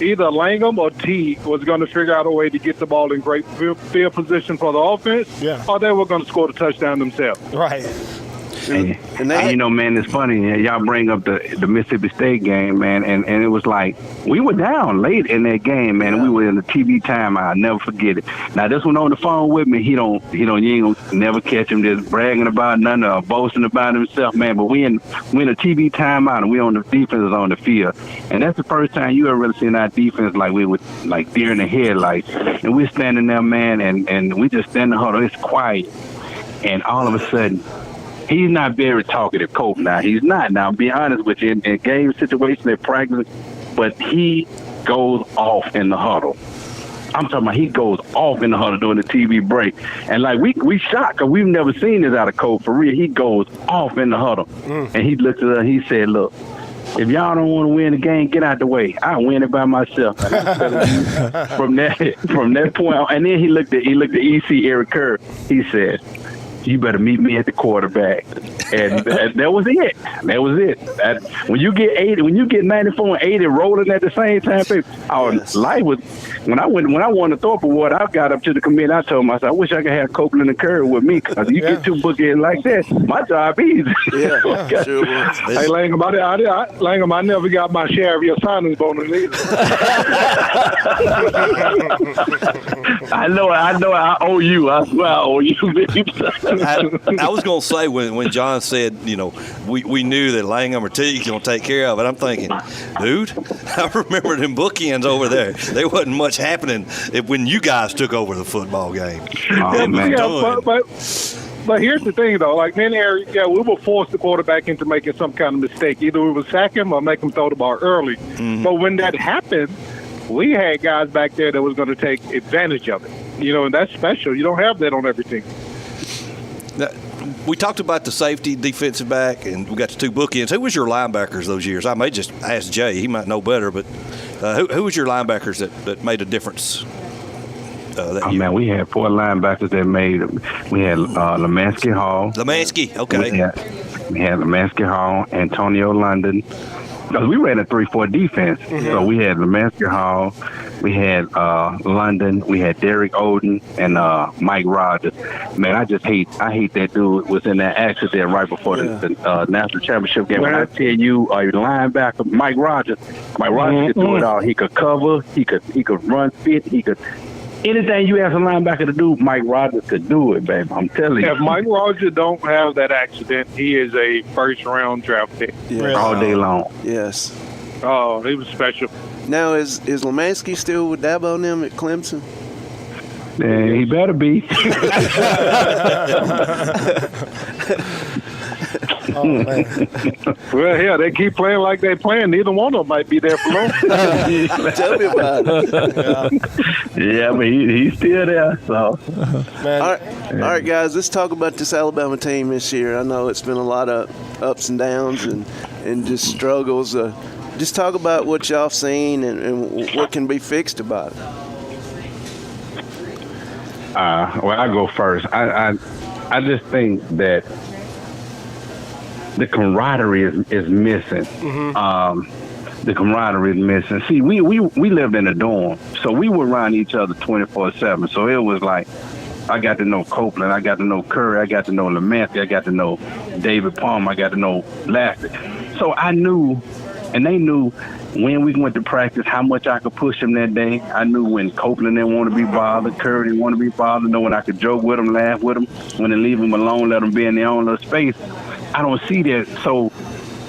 either Langham or T was going to figure out a way to get the ball in great field position for the offense, or they were going to score the touchdown themselves. Right. And man, it's funny. Y'all bring up the Mississippi State game, man, and it was like we were down late in that game, man. And we were in the TV time. I'll never forget it. Now this one on the phone with me, you ain't gonna never catch him just bragging about nothing or boasting about himself, man. But we in a TV timeout and we on the defense on the field, and that's the first time you ever really seen our defense like we were like deer in the headlights, and we're standing there, man, and we just stand in the huddle. It's quiet, and all of a sudden. He's not very talkative, Copeland. Now he's not. Now, I'll be honest with you, in game situations, in practice, but he goes off in the huddle. I'm talking about he goes off in the huddle during the TV break, and like we shocked because we've never seen this out of Cope for real. He goes off in the huddle, and he looked at us. And he said, "Look, if y'all don't want to win the game, get out the way. I'll win it by myself." from that point on, and then he looked at EC Eric Kerr. He said, "You better meet me at the quarterback," and that was it. That was it. When you get 80, when you get 94 and 80 rolling at the same time, our life was. When I won the Thorpe Award, I got up to the committee. I told myself, I wish I could have Copeland and Curry with me because you get 2 bookends like that, my job easy. Yeah, sure was. Hey, Langham, I never got my share of your signing bonus either. I know. I owe you. I swear I owe you. I was going to say when John said, we knew that Langham or Teague's going to take care of it. I'm thinking, dude, I remember them bookends over there. There wasn't much happening when you guys took over the football game. Oh, man. Yeah, but here's the thing, though. Like, me and Eric, we will force the quarterback into making some kind of mistake. Either we would sack him or make him throw the ball early. Mm-hmm. But when that happened, we had guys back there that was going to take advantage of it. And that's special. You don't have that on every team. We talked about the safety, defensive back, and we got the 2 bookends. Who was your linebackers those years? I may just ask Jay. He might know better, but who was your linebackers that made a difference that year? Man, we had 4 linebackers that made – we had Lemansky Hall. Lemansky, okay. We had Lemansky Hall, Antonio London. Because we ran a 3-4 defense. Mm-hmm. So we had Lemansky Hall, we had London, we had Derek Oden, and Mike Rogers. Man, I hate that dude was in that accident right before the national championship game. When I tell you, a linebacker, Mike Rogers could do it all. He could cover, he could run fit, he could anything you ask a linebacker to do, Mike Rogers could do it, baby. I'm telling you. If Mike Rogers don't have that accident, he is a first-round draft pick. Yeah. All day long. Yes. Oh, he was special. Now, is Lemansky still with Dabo and them at Clemson? Yeah, he better be. Oh, man. Well, yeah, they keep playing like they playing. Neither one of them might be there for long. Tell me about it. Yeah, but he's still there. So, Man. All right, guys, let's talk about this Alabama team this year. I know it's been a lot of ups and downs and just struggles. Just talk about what y'all seen and what can be fixed about it. Well, I go first. I just think that the camaraderie is missing. The camaraderie is missing. See, we lived in a dorm, so we were around each other 24/7. So it was like I got to know Copeland, I got to know Curry, I got to know Lemansky, I got to know David Palmer, I got to know Lassie. So I knew, and they knew when we went to practice how much I could push them that day. I knew when Copeland didn't want to be bothered, Curry didn't want to be bothered, know when I could joke with them, laugh with them, when they leave them alone, let them be in their own little space. I don't see that. So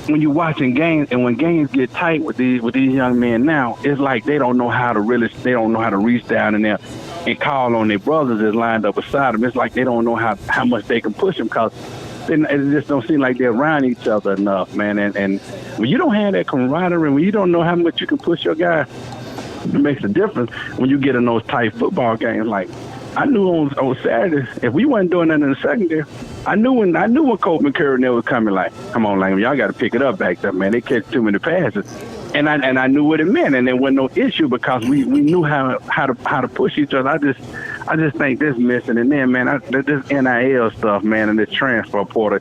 when you're watching games and when games get tight with these young men now, it's like they don't know how to reach down in there and call on their brothers that's lined up beside them. It's like they don't know how much they can push them because it just don't seem like they're around each other enough, man. And when you don't have that camaraderie, when you don't know how much you can push your guy, it makes a difference when you get in those tight football games. Like I knew on Saturdays, if we wasn't doing that in the secondary, I knew when Copeland Curry and they was coming, like, come on, Langham, y'all got to pick it up back there, man. They catch too many passes. And I knew what it meant, and there wasn't no issue because we knew how to push each other. I just think this missing. And then, man, this NIL stuff, man, and this transfer portal,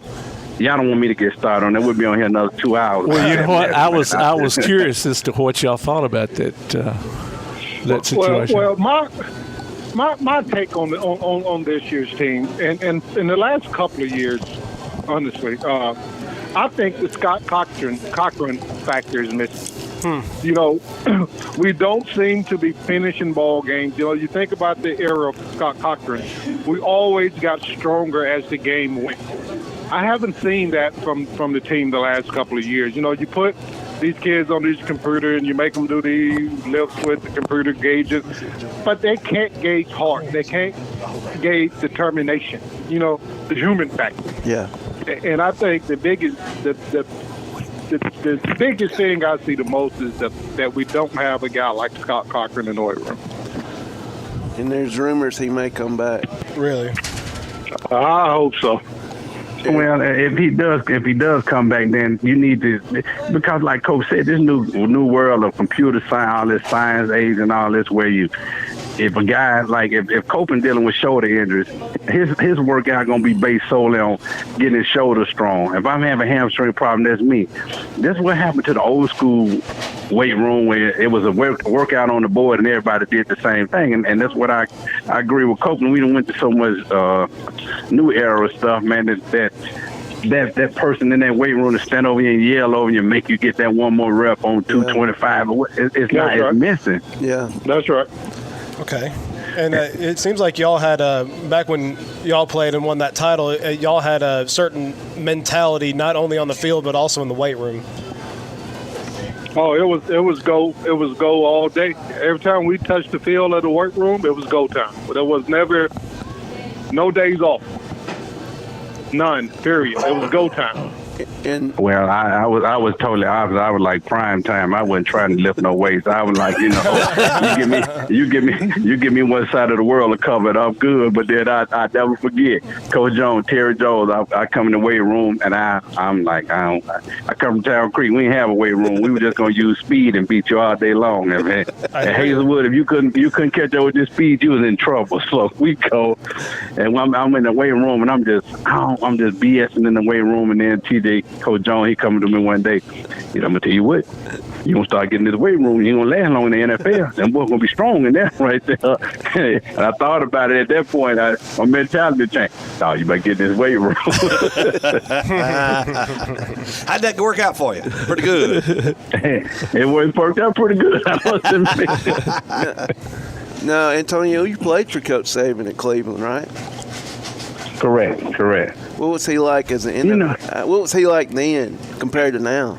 y'all don't want me to get started on that. We'll be on here another 2 hours. Well, you know what? I was curious as to what y'all thought about that situation. Well, my take on this year's team, and in the last couple of years, honestly, I think the Scott Cochran factor is missing. You know, we don't seem to be finishing ball games. You know, you think about the era of Scott Cochran, we always got stronger as the game went. I haven't seen that from the team the last couple of years. You know, you put these kids on these computers and you make them do these lifts with the computer gauges, but they can't gauge heart. They can't gauge determination. You know, the human factor. Yeah. And I think the biggest thing I see the most is that we don't have a guy like Scott Cochran in the weight room. And there's rumors he may come back. Really? I hope so. Well, if he does come back, then you need to, because like Coach said, this new world of computer science, all this science age and all this, where if a guy like if Copeland dealing with shoulder injuries, his workout gonna be based solely on getting his shoulder strong. If I'm having a hamstring problem, that's me. That's what happened to the old school weight room where it was a workout on the board and everybody did the same thing. And that's what I agree with Copeland. We done went to so much new era stuff, man. That person in that weight room to stand over you and yell over you and make you get that one more rep on 225. It's not. It's missing. Yeah, that's right. Okay. And it seems like y'all had, back when y'all played and won that title, y'all had a certain mentality, not only on the field, but also in the weight room. Oh, it was go all day. Every time we touched the field at the work room, it was go time. But there was never no days off. None, period. It was go time. Well, I was totally opposite. I was like prime time. I wasn't trying to lift no weights. I was like, you give me one side of the world to cover it up good. But then I never forget Coach Jones, Terry Jones. I come in the weight room and I'm like, I come from Town Creek. We didn't have a weight room. We were just gonna use speed and beat you all day long. And at Hazelwood, if you couldn't catch up with this speed, you was in trouble. So we go, and I'm in the weight room and I'm just BSing in the weight room, and then Coach Jones, he coming to me one day. I'm gonna tell you what, you gonna start getting to the weight room, you ain't gonna last long in the NFL. Them boys gonna be strong in there right there. And I thought about it at that point. My mentality changed. Oh, you better get in this weight room. How'd that work out for you? Pretty good. It worked out pretty good, I must admit. Now, Antonio, you played for Coach Saban at Cleveland, right? Correct. What was he like as an what was he like then compared to now?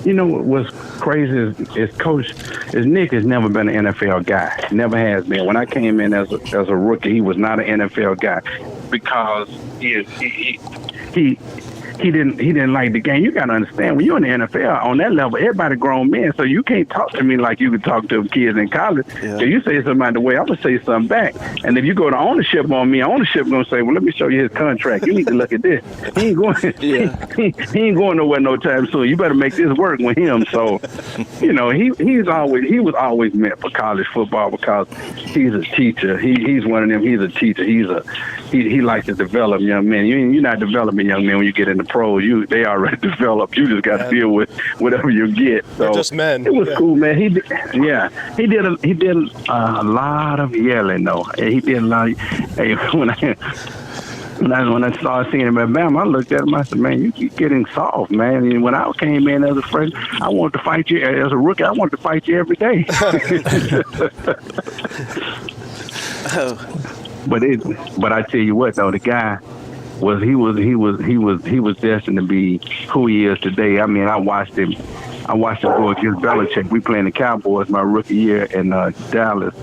You know what's crazy is Nick has never been an NFL guy. Never has been. When I came in as a rookie, he was not an NFL guy because he didn't like the game. You got to understand, when you're in the NFL on that level, everybody grown men, so you can't talk to me like you could talk to kids in college. Yeah. So you say something the way I'm going to say something back. And if you go to ownership on me, ownership going to say, well, let me show you his contract. You need to look at this. He ain't going he ain't going nowhere no time soon. You better make this work with him. So, you know, he was always meant for college football because he's a teacher. He's one of them. He's a teacher. He likes to develop young men. You're not developing young men when you get in the pros. They already developed. You just got to deal with whatever you get. So they're just men. It was cool, man. He did a lot of yelling though. He did a lot. When I started seeing him at Bama, I looked at him. I said, "Man, you keep getting soft, man." And when I came in as a freshman, I wanted to fight you as a rookie. I wanted to fight you every day. But I tell you what, though, the guy was destined to be who he is today. I mean, I watched him go against Belichick. We playing the Cowboys my rookie year in Dallas,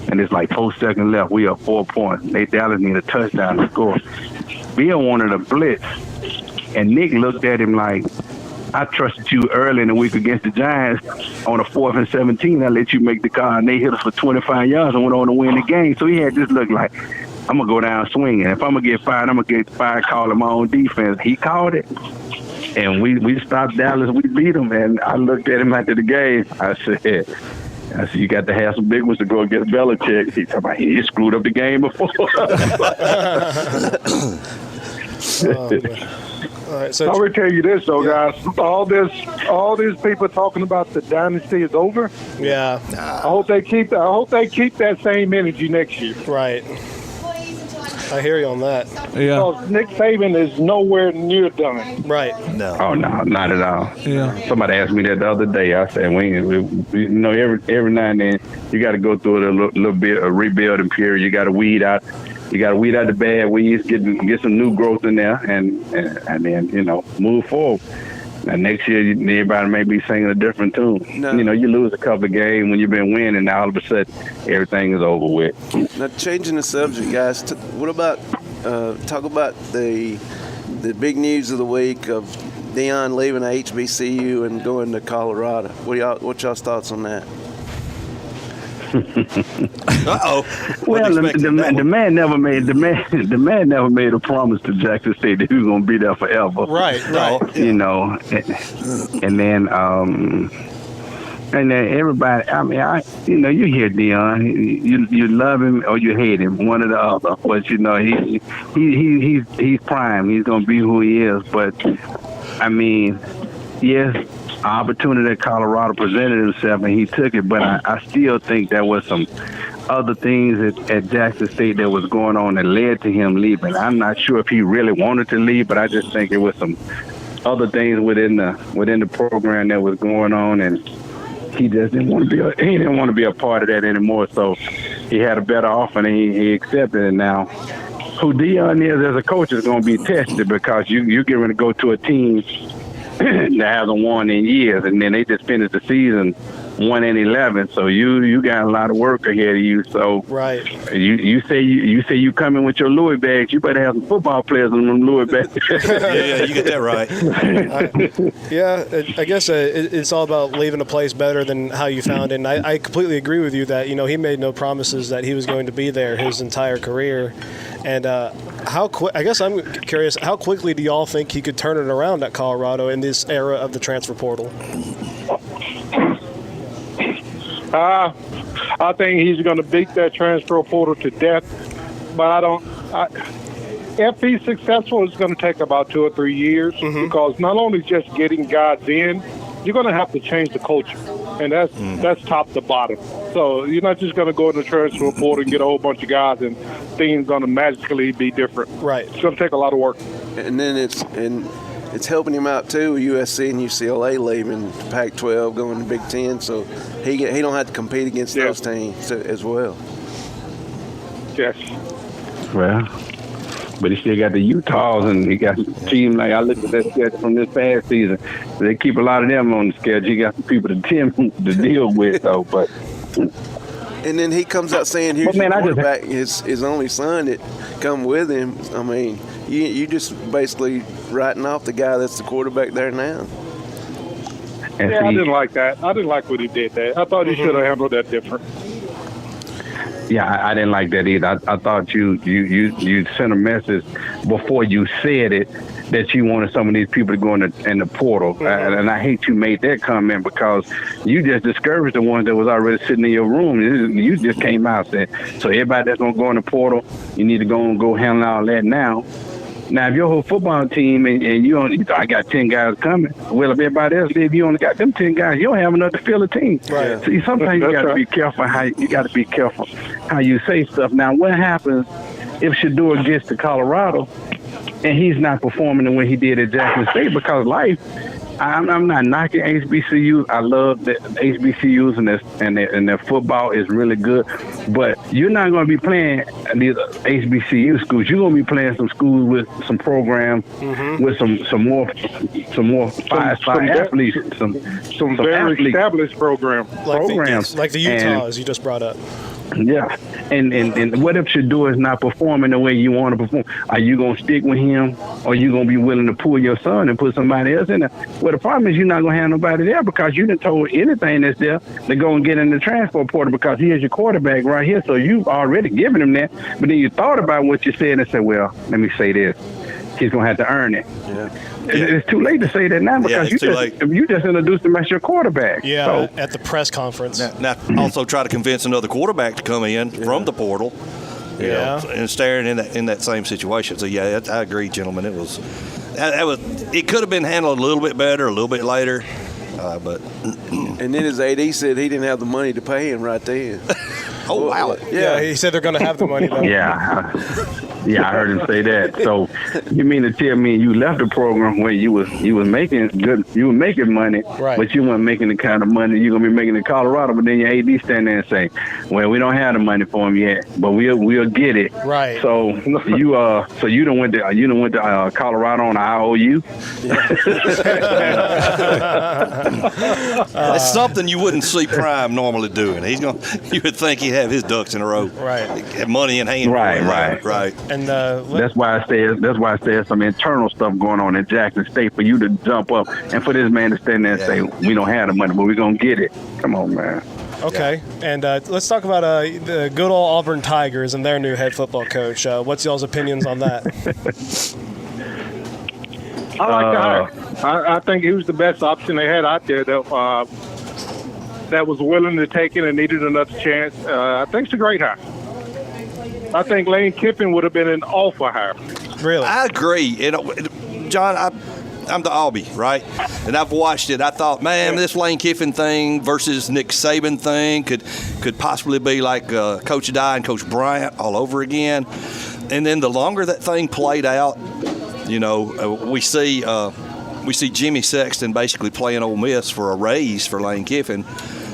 and it's like 4 seconds left. We are 4 points. Dallas need a touchdown to score. Bill wanted a blitz, and Nick looked at him like, I trusted you early in the week against the Giants on a 4th and 17. I let you make the call, and they hit us for 25 yards and went on to win the game. So he had this look like, I'm going to go down swinging. If I'm going to get fired, I'm going to get fired calling my own defense. He called it, and we stopped Dallas. We beat them, and I looked at him after the game. I said, you got to have some big ones to go against Belichick. He talking about he screwed up the game before. All right, so I will tell you this though, guys. All these people talking about the dynasty is over. Yeah. I hope they keep that same energy next year. Right. I hear you on that. Yeah. Because Nick Saban is nowhere near done. Right. No. Oh no, not at all. Yeah. Somebody asked me that the other day. I said, we you know, every now and then you got to go through a little bit of rebuilding period. You got to weed out. You got to weed out the bad weeds, get some new growth in there, and then, you know, move forward. And next year, everybody may be singing a different tune. No. You know, you lose a couple of games when you've been winning, and all of a sudden, everything is over with. Now, changing the subject, guys, what about talk about the big news of the week of Deion leaving HBCU and going to Colorado? What y'all's thoughts on that? Well, the man never made a promise to Jackson State that he was going to be there forever. Right. You know, and then everybody. I mean, you hear Deion, you love him or you hate him, one or the other. But you know, he's prime. He's going to be who he is. But I mean, yes. Opportunity that Colorado presented himself and he took it, but I still think there was some other things at Jackson State that was going on that led to him leaving. I'm not sure if he really wanted to leave, but I just think there was some other things within the program that was going on, and he just didn't want to be a part of that anymore. So he had a better offer and he accepted it. Now, who Deion is as a coach is going to be tested because you're getting to go to a team that hasn't won in years, and then they just finished the season 1-11. So you got a lot of work ahead of you. So right, you say you come in with your Louis bags. You better have some football players in them Louis bags. yeah, you get that right. I guess it's all about leaving a place better than how you found it. And I completely agree with you that he made no promises that he was going to be there his entire career. And I guess I'm curious, how quickly do y'all think he could turn it around at Colorado in this era of the transfer portal? I think he's going to beat that transfer portal to death. But if he's successful, it's going to take about 2 or 3 years because not only just getting guys in, you're going to have to change the culture. And that's top to bottom. So you're not just going to go in the transfer portal and get a whole bunch of guys and things going to magically be different. Right. It's going to take a lot of work. And then it's helping him out too. USC and UCLA leaving Pac-12, going to Big Ten, so he don't have to compete against those teams as well. Yes. Well, but he still got the Utahs, and he got some team like I looked at that schedule from this past season. They keep a lot of them on the schedule. You got some people to deal with, though. But and then he comes out saying, "Here's your quarterback, his only son that come with him." I mean, you just basically writing off the guy that's the quarterback there now. Yeah, I didn't like that. I didn't like what he did there. I thought he should have handled that different. Yeah, I didn't like that either. I thought you sent a message before you said it that you wanted some of these people to go in the portal. And I hate you made that comment because you just discouraged the ones that was already sitting in your room. You just came out and said, so everybody that's going to go in the portal, you need to go handle all that now. Now, if your whole football team and you I got 10 guys coming. Well, if everybody else did, you only got them 10 guys. You don't have enough to fill a team. Right. See, sometimes you got to be careful how you say stuff. Now, what happens if Shador gets to Colorado and he's not performing the way he did at Jackson State? Because I'm not knocking HBCUs. I love the HBCUs and their football is really good. But you're not going to be playing these HBCU schools. You're going to be playing some schools with some programs, with some more 5-star athletes, some very athletes. established programs. Like the Utahs you just brought up. Yeah, and what if Shador is not performing the way you want to perform? Are you going to stick with him, or are you going to be willing to pull your son and put somebody else in there? Well, the problem is you're not going to have nobody there because you didn't told anything that's there to go and get in the transfer portal because he is your quarterback right here. So you've already given him that, but then you thought about what you said and said, well, let me say this. He's going to have to earn it. Yeah. It's too late to say that now because you just introduced him as your quarterback. Yeah, so, at the press conference. Now also try to convince another quarterback to come in from the portal. You know, and staring in that same situation. So yeah, I agree, gentlemen. It could have been handled a little bit better, a little bit later, but. And then his AD said he didn't have the money to pay him right then. Oh wow! Yeah, he said they're going to have the money though. Yeah, I heard him say that. So you mean to tell me you left the program where you was making good, you were making money, right, but you weren't making the kind of money you're gonna be making in Colorado. But then your AD stand there and say, "Well, we don't have the money for him yet, but we'll get it." Right. So you done went to Colorado on the IOU. It's something you wouldn't see Prime normally doing. You would think he'd have his ducks in a row, right? Have money in hand, right. And that's why I say some internal stuff going on in Jackson State for you to jump up and for this man to stand there and say we don't have the money, but we're gonna get it. Come on, man. Okay, and let's talk about the good old Auburn Tigers and their new head football coach. What's y'all's opinions on that? I like the hire. I think he was the best option they had out there that was willing to take it and needed another chance. I think it's a great hire. I think Lane Kiffin would have been an awful hire. Really? I agree. John, I'm the Albie, right? And I've watched it. I thought, man, this Lane Kiffin thing versus Nick Saban thing could possibly be like Coach Dye and Coach Bryant all over again. And then the longer that thing played out, we see Jimmy Sexton basically playing Ole Miss for a raise for Lane Kiffin.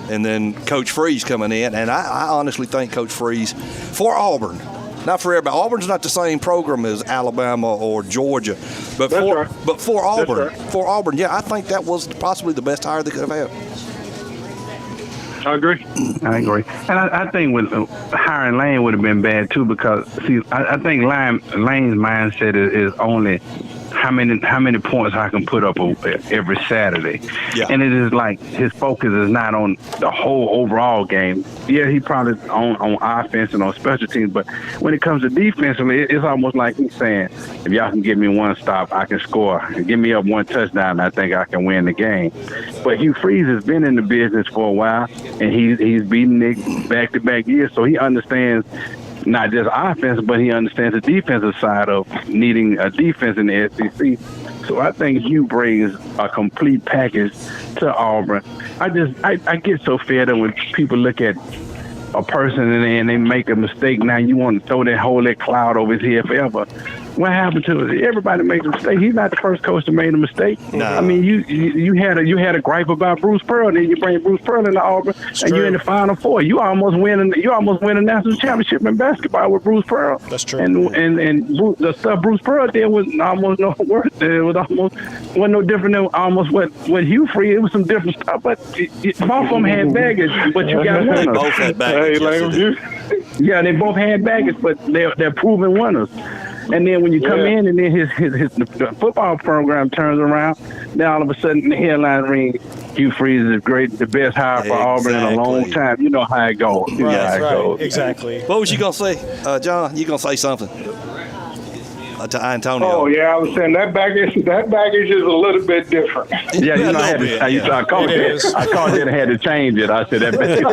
And then Coach Freeze coming in, and I honestly think Coach Freeze for Auburn, not for everybody. Auburn's not the same program as Alabama or Georgia, but for Auburn, yeah, I think that was possibly the best hire they could have had. I agree. And I think with hiring Lane would have been bad too because I think Lane's mindset is only how many points I can put up every Saturday. Yeah. And it is like his focus is not on the whole overall game. Yeah, he probably on offense and on special teams, but when it comes to defensively, it's almost like he's saying, if y'all can give me one stop, I can score. Give me up one touchdown, I think I can win the game. But Hugh Freeze has been in the business for a while, and he's beaten Nick back-to-back years, so he understands not just offense, but he understands the defensive side of needing a defense in the SEC. So I think Hugh brings a complete package to Auburn. I get so fed up when people look at a person and they make a mistake. Now you want to throw that cloud over his head forever. What happened to us? Everybody makes a mistake. He's not the first coach that made a mistake. No. I mean, you had a gripe about Bruce Pearl, then you bring Bruce Pearl into Auburn, and you're in the Final Four. You almost win a national championship in basketball with Bruce Pearl. That's true. And the stuff Bruce Pearl did was almost no worse. It wasn't no different than almost what Hugh Freeze. It was some different stuff, but both of them had baggage. But you got winners. They both had baggage. Yeah, they both had baggage, but they're proven winners. And then when you come in and then his football program turns around, then all of a sudden the headline reads, Hugh Freeze is the best hire for Auburn in a long time. You know how it goes. Exactly. What was you going to say, John? You going to say something? To Antonio. Oh yeah, I was saying that baggage is a little bit different. Yeah, you know, I called it and had to change it. I said that baggage.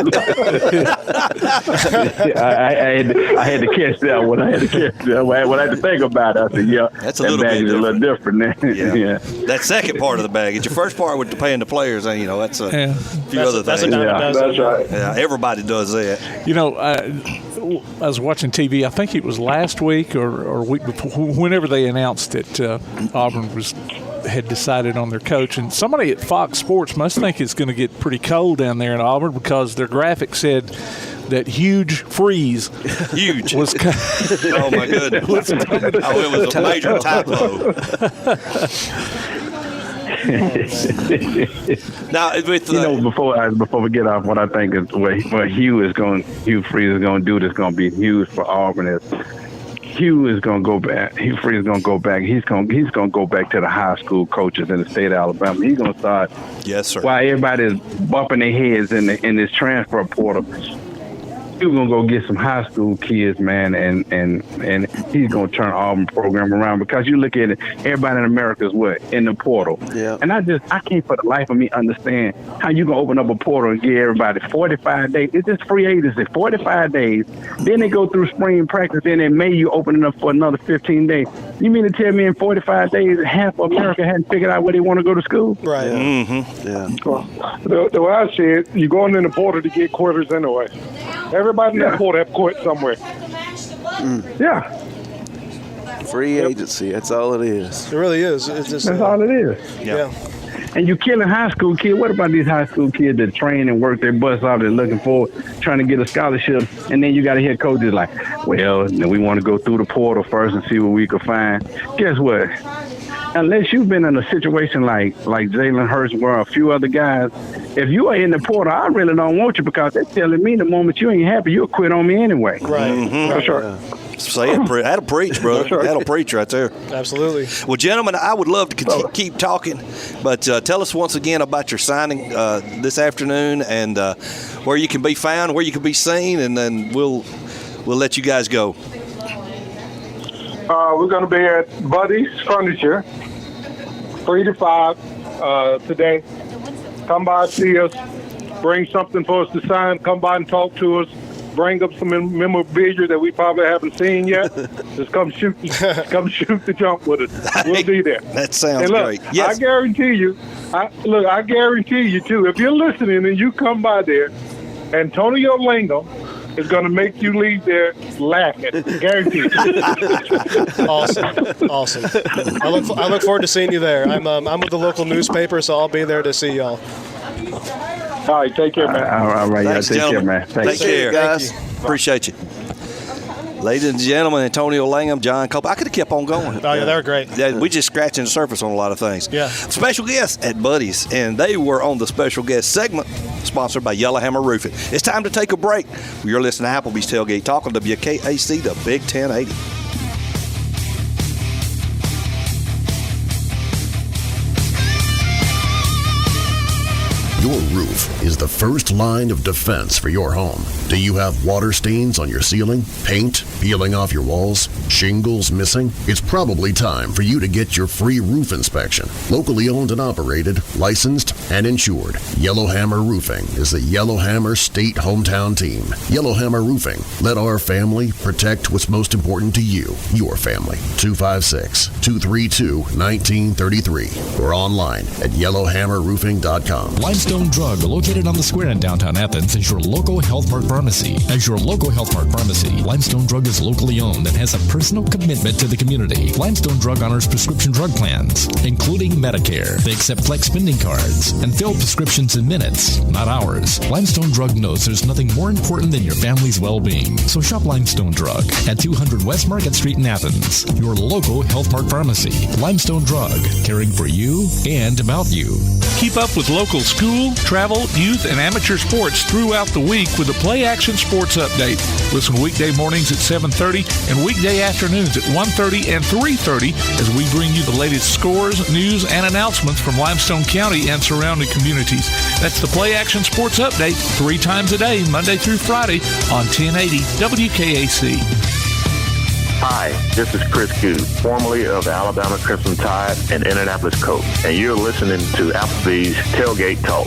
I had to catch that one. I had to think about it. I said, that's that baggage is a little different. Yeah. That second part of the baggage. Your first part with paying the players, and that's a few other things. That's right. Yeah, everybody does that. You know, I was watching TV. I think it was last week or week before, whenever they announced that Auburn had decided on their coach, and somebody at Fox Sports must think it's going to get pretty cold down there in Auburn because their graphic said that Huge Freeze was oh my goodness. It was a major typo. Now, before we get off, what I think is what Hugh Freeze is going to do that's going to be huge for Auburn is Hugh is going to go back. Hugh Freeze is going to go back. He's going to go back to the high school coaches in the state of Alabama. He's going to start. Yes, sir. While everybody is bumping their heads in this transfer portal, he's going to go get some high school kids, man, and he's going to turn Auburn program around because you look at it, everybody in America is in the portal. Yeah. And I can't for the life of me understand how you going to open up a portal and give everybody 45 days. It's just free agency, 45 days. Then they go through spring practice, then in May you open it up for another 15 days. You mean to tell me in 45 days half of America hadn't figured out where they want to go to school? Right. Yeah. Mm-hmm. Yeah. The way I see it, you're going in the portal to get quarters anyway. Everybody in that portal have quit somewhere. Yeah. Free agency, that's all it is. It really is. That's all it is. Yeah. And you killing high school kids. What about these high school kids that train and work their butts off, they're looking for, trying to get a scholarship, and then you got to hear coaches like, well, we want to go through the portal first and see what we can find. Guess what? Unless you've been in a situation like Jalen Hurts or a few other guys, if you are in the portal, I really don't want you because they're telling me the moment you ain't happy, you'll quit on me anyway. Right. Mm-hmm. That's right. Yeah. Say it, that'll preach, brother. That'll preach right there. Absolutely. Well, gentlemen, I would love to keep talking, but tell us once again about your signing this afternoon and where you can be found, where you can be seen, and then we'll let you guys go. We're going to be at Buddy's Furniture, 3 to 5 today. Come by and see us. Bring something for us to sign. Come by and talk to us. Bring up some memorabilia that we probably haven't seen yet. Just come shoot the jump with us. We'll be there. That sounds great. Yes. I guarantee you. I guarantee you too. If you're listening and you come by there, Antonio Langham is going to make you leave there laughing. Guaranteed. Awesome. I look forward to seeing you there. I'm with the local newspaper, so I'll be there to see y'all. All right, take care, man. All right, thanks, take care, man. Take care, guys. Appreciate you. Ladies and gentlemen, Antonio Langham, John Copeland. I could have kept on going. Oh, yeah, they were great. Yeah, we just scratching the surface on a lot of things. Yeah. Special guests at Buddy's, and they were on the special guest segment sponsored by Yellowhammer Roofing. It's time to take a break. You're listening to Applebee's Tailgate Talk on WKAC, the Big 1080. Your roof is the first line of defense for your home. Do you have water stains on your ceiling, paint peeling off your walls, shingles missing? It's probably time for you to get your free roof inspection. Locally owned and operated, licensed, and insured. Yellowhammer Roofing is the Yellowhammer State hometown team. Yellowhammer Roofing. Let our family protect what's most important to you, your family. 256-232-1933 or online at yellowhammerroofing.com. Limestone Drug, located on the square in downtown Athens, is your local Health Mart pharmacy. As your local Health Mart pharmacy, Limestone Drug is locally owned and has a personal commitment to the community. Limestone Drug honors prescription drug plans, including Medicare. They accept flex spending cards and fill prescriptions in minutes, not hours. Limestone Drug knows there's nothing more important than your family's well-being. So shop Limestone Drug at 200 West Market Street in Athens, your local Health Mart pharmacy. Limestone Drug, caring for you and about you. Keep up with local school, travel, youth, and amateur sports throughout the week with the Play Action Sports Update. Listen weekday mornings at 7:30 and weekday afternoons at 1:30 and 3:30 as we bring you the latest scores, news, and announcements from Limestone County and surrounding communities. That's the Play Action Sports Update 3 times a day, Monday through Friday on 1080 WKAC. Hi, this is Chris Q, formerly of the Alabama Crimson Tide and Indianapolis Colts, and you're listening to Applebee's Tailgate Talk.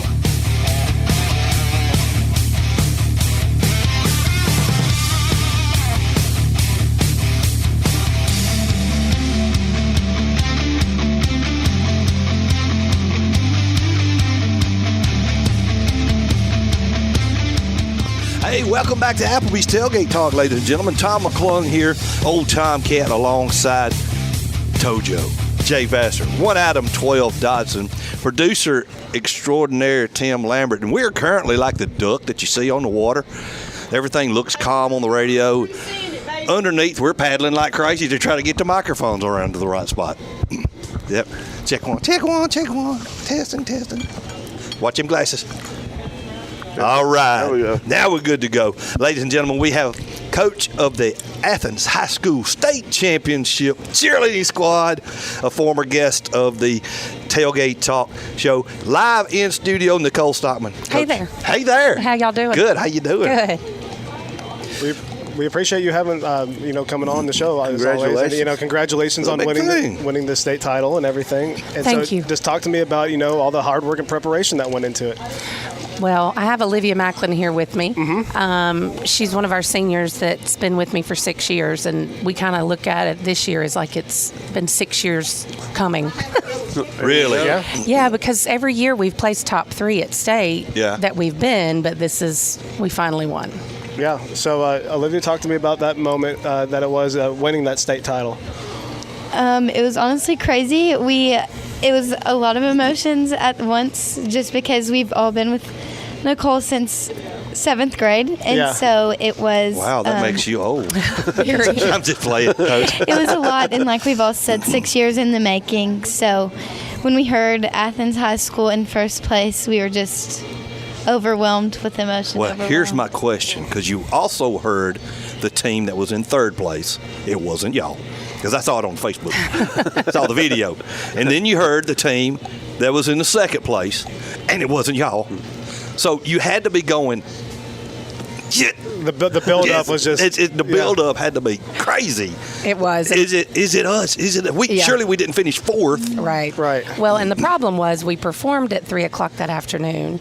Hey, welcome back to Applebee's Tailgate Talk, ladies and gentlemen. Tom McClung here, old Tomcat, alongside Tojo, Jay Vassar, 1 Adam 12 Dodson, producer extraordinaire Tim Lambert, and we're currently like the duck that you see on the water. Everything looks calm on the radio. Underneath, we're paddling like crazy to try to get the microphones around to the right spot. Yep. Check one. Testing. Watch them glasses. All right. Now we're good to go. Ladies and gentlemen, we have coach of the Athens High School State Championship cheerleading squad, a former guest of the Tailgate Talk show, live in studio, Nicole Stockman. Hey there. Hey there. How y'all doing? Good. How you doing? Good. We appreciate you having, coming on the show. Congratulations. As always. And, congratulations on winning the state title and everything. And Thank you. Just talk to me about, all the hard work and preparation that went into it. Well, I have Olivia Maclin here with me. Mm-hmm. She's one of our seniors that's been with me for 6 years, and we kind of look at it this year as like it's been 6 years coming. Really? Yeah. Yeah, because every year we've placed top 3 at state that we've been, but we finally won. Yeah. So, Olivia, talk to me about that moment that it was winning that state title. It was honestly crazy. It was a lot of emotions at once, just because we've all been with Nicole since 7th grade, and so it was. Wow, that makes you old. I'm just playing, Coach. It was a lot, and like we've all said, 6 years in the making. So when we heard Athens High School in first place, we were just overwhelmed with emotion. Well, here's my question, because you also heard the team that was in 3rd place. It wasn't y'all, because I saw it on Facebook. I saw the video. And then you heard the team that was in the 2nd place, and it wasn't y'all. So you had to be going. The build-up was just. The build-up had to be crazy. It was. Is it us? Is it we? Surely we didn't finish 4th. Right. Well, and the problem was we performed at 3:00 that afternoon,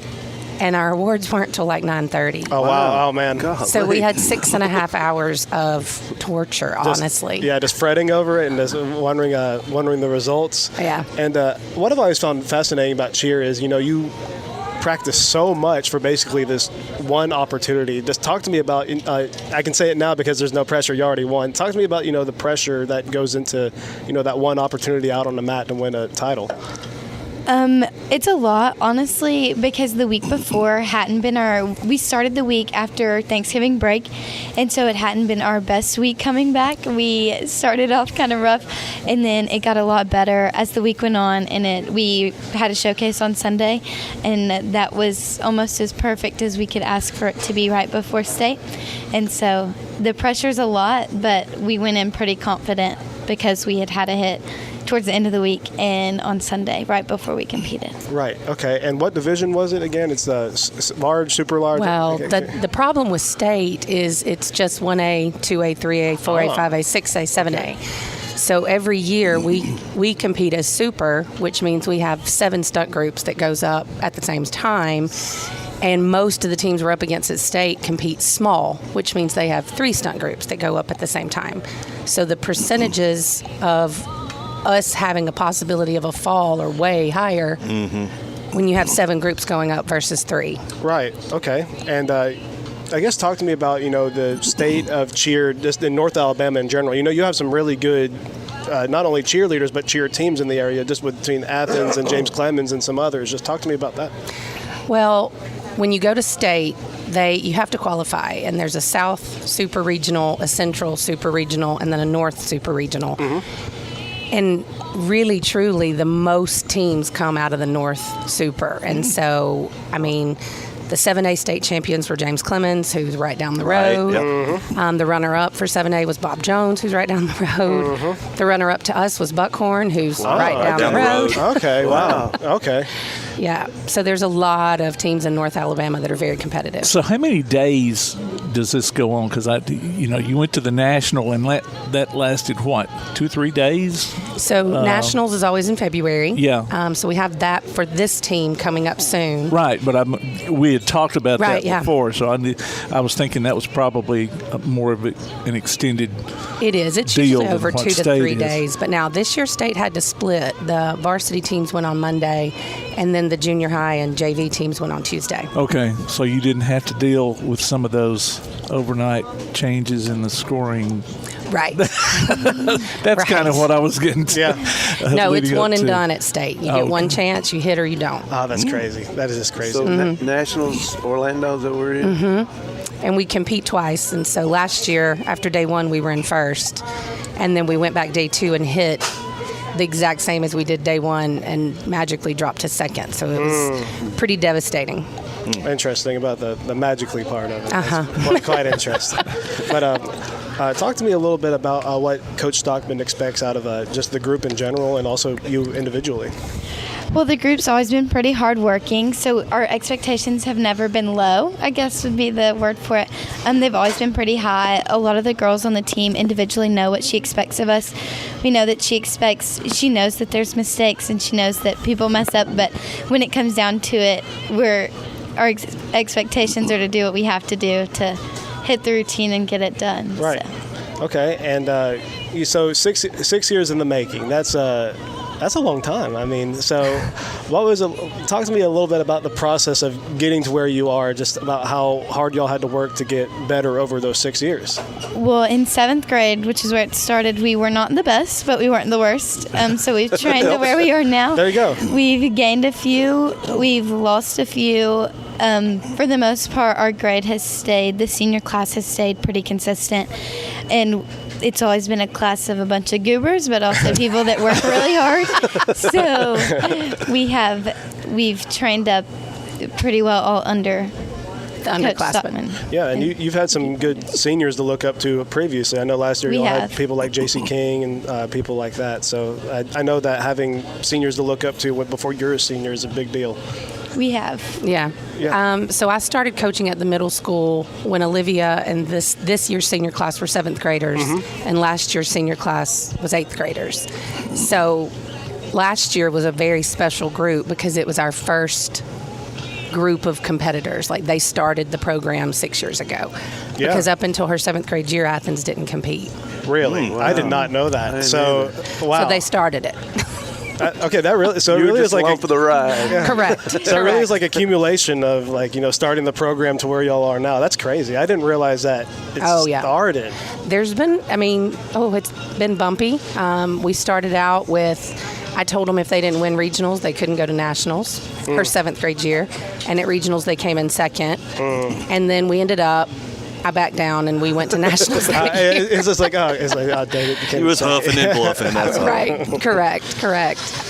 and our awards weren't till like 9:30. Oh wow! Oh man! God, so we had 6.5 hours of torture, honestly. Just fretting over it and just wondering the results. Yeah. And what I've always found fascinating about cheer is, you practice so much for basically this one opportunity. Just talk to me about. I can say it now because there's no pressure. You already won. Talk to me about the pressure that goes into that one opportunity out on the mat to win a title. It's a lot, honestly, because the week before we started the week after Thanksgiving break, and so it hadn't been our best week coming back. We started off kind of rough, and then it got a lot better as the week went on, and we had a showcase on Sunday, and that was almost as perfect as we could ask for it to be right before state. And so the pressure's a lot, but we went in pretty confident because we had a hit towards the end of the week and on Sunday, right before we competed. Right. Okay. And what division was it again? It's large, super large? Well, the problem with state is it's just 1A, 2A, 3A, 4A, 5A, 6A, 7A. So every year we compete as super, which means we have 7 stunt groups that goes up at the same time. And most of the teams we're up against at state compete small, which means they have 3 stunt groups that go up at the same time. So the percentages of us having a possibility of a fall are way higher when you have 7 groups going up versus 3. Right. Okay. And I guess talk to me about, the state of cheer just in North Alabama in general. You have some really good, not only cheerleaders, but cheer teams in the area, just between Athens and James Clements and some others. Just talk to me about that. Well, when you go to state, you have to qualify, and there's a South Super Regional, a Central Super Regional, and then a North Super Regional. And really, truly, the most teams come out of the North Super. And so, the 7A state champions were James Clements, who's right down the road. Yep. The runner-up for 7A was Bob Jones, who's right down the road. The runner-up to us was Buckhorn, who's right down the road. Okay, wow. Okay. Yeah, so there's a lot of teams in North Alabama that are very competitive. So how many days does this go on? Because you went to the national, and that lasted what, 2-3 days? So nationals is always in February. Yeah. So we have that for this team coming up soon. Right, but we had talked about that before, so I was thinking that was probably more of an extended. It is. It's usually over 2 to 3 days. But now this year, state had to split. The varsity teams went on Monday, and then the junior high and JV teams went on Tuesday. Okay, so you didn't have to deal with some of those overnight changes in the scoring. Right. That's kind of what I was getting to. Yeah. No, it's one and done at state. You get one chance, you hit or you don't. Oh, that's crazy. That is just crazy. So Nationals, Orlando, that we're in? And we compete twice. And so last year, after day 1, we were in first. And then we went back day 2 and hit the exact same as we did day 1 and magically dropped to second. So it was pretty devastating. Interesting about the magically part of it. That's quite interesting. But talk to me a little bit about what Coach Stockman expects out of just the group in general and also you individually. Well, the group's always been pretty hardworking, so our expectations have never been low, I guess would be the word for it. They've always been pretty high. A lot of the girls on the team individually know what she expects of us. We know that she knows that there's mistakes and she knows that people mess up, but when it comes down to it, our expectations are to do what we have to do to hit the routine and get it done. Right. So. Okay, and so 6 years in the making. That's a long time. So what was talk to me a little bit about the process of getting to where you are, just about how hard y'all had to work to get better over those 6 years. Well, in 7th grade, which is where it started, we were not the best, but we weren't the worst. So we've trained to where we are now. There you go. We've gained a few. We've lost a few. For the most part, our grade has stayed. The senior class has stayed pretty consistent. And it's always been a class of a bunch of goobers, but also people that work really hard. So we've trained up pretty well all under the underclassmen. Yeah, and you've had some good seniors to look up to previously. I know last year you had people like J.C. King and people like that. So I know that having seniors to look up to before you're a senior is a big deal. We have. Yeah. So I started coaching at the middle school when Olivia and this year's senior class were 7th graders, and last year's senior class was 8th graders. So last year was a very special group because it was our first group of competitors. Like, they started the program 6 years ago. Yeah. Because up until her 7th grade year, Athens didn't compete. Really? Wow. I did not know that. So they started it. Okay, that really. So it really is like for the ride. Yeah. Correct. So it really is like accumulation of starting the program to where y'all are now. That's crazy. I didn't realize that it started. There's been, it's been bumpy. We started out with, I told them if they didn't win regionals, they couldn't go to nationals. Her 7th grade year, and at regionals they came in second, and then we ended up. I backed down and we went to nationals. It's just like, dang it. He was huffing and bluffing. That's all. Right. Correct.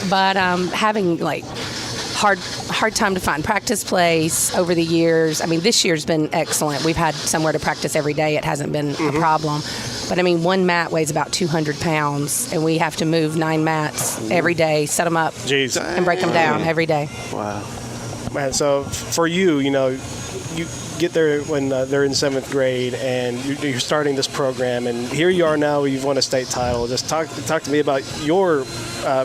But having hard time to find practice place over the years. This year's been excellent. We've had somewhere to practice every day. It hasn't been a problem. But one mat weighs about 200 pounds, and we have to move 9 mats every day, set them up, and break them down every day. Wow. Man, so for you, you get there when they're in 7th grade and you're starting this program, and here you are now, you've won a state title. Just talk to me about your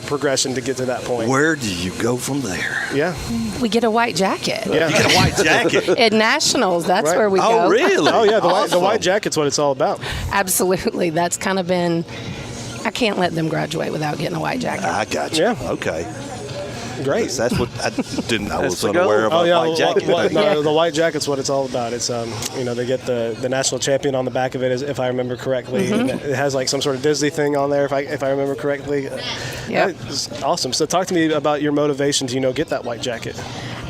progression to get to that point. Where do you go from there? Yeah. We get a white jacket. Yeah. You get a white jacket? At nationals, that's where we go. Oh, really? Oh, yeah, the white jacket's what it's all about. Absolutely. That's kind of been, I can't let them graduate without getting a white jacket. I got you. Yeah. Okay. Great. That's what I was unaware of. White jacket. The white jacket's what it's all about. It's they get the national champion on the back of it, if I remember correctly. Mm-hmm. And it has like some sort of Disney thing on there, if I remember correctly. Yeah, it's awesome. So talk to me about your motivation to get that white jacket.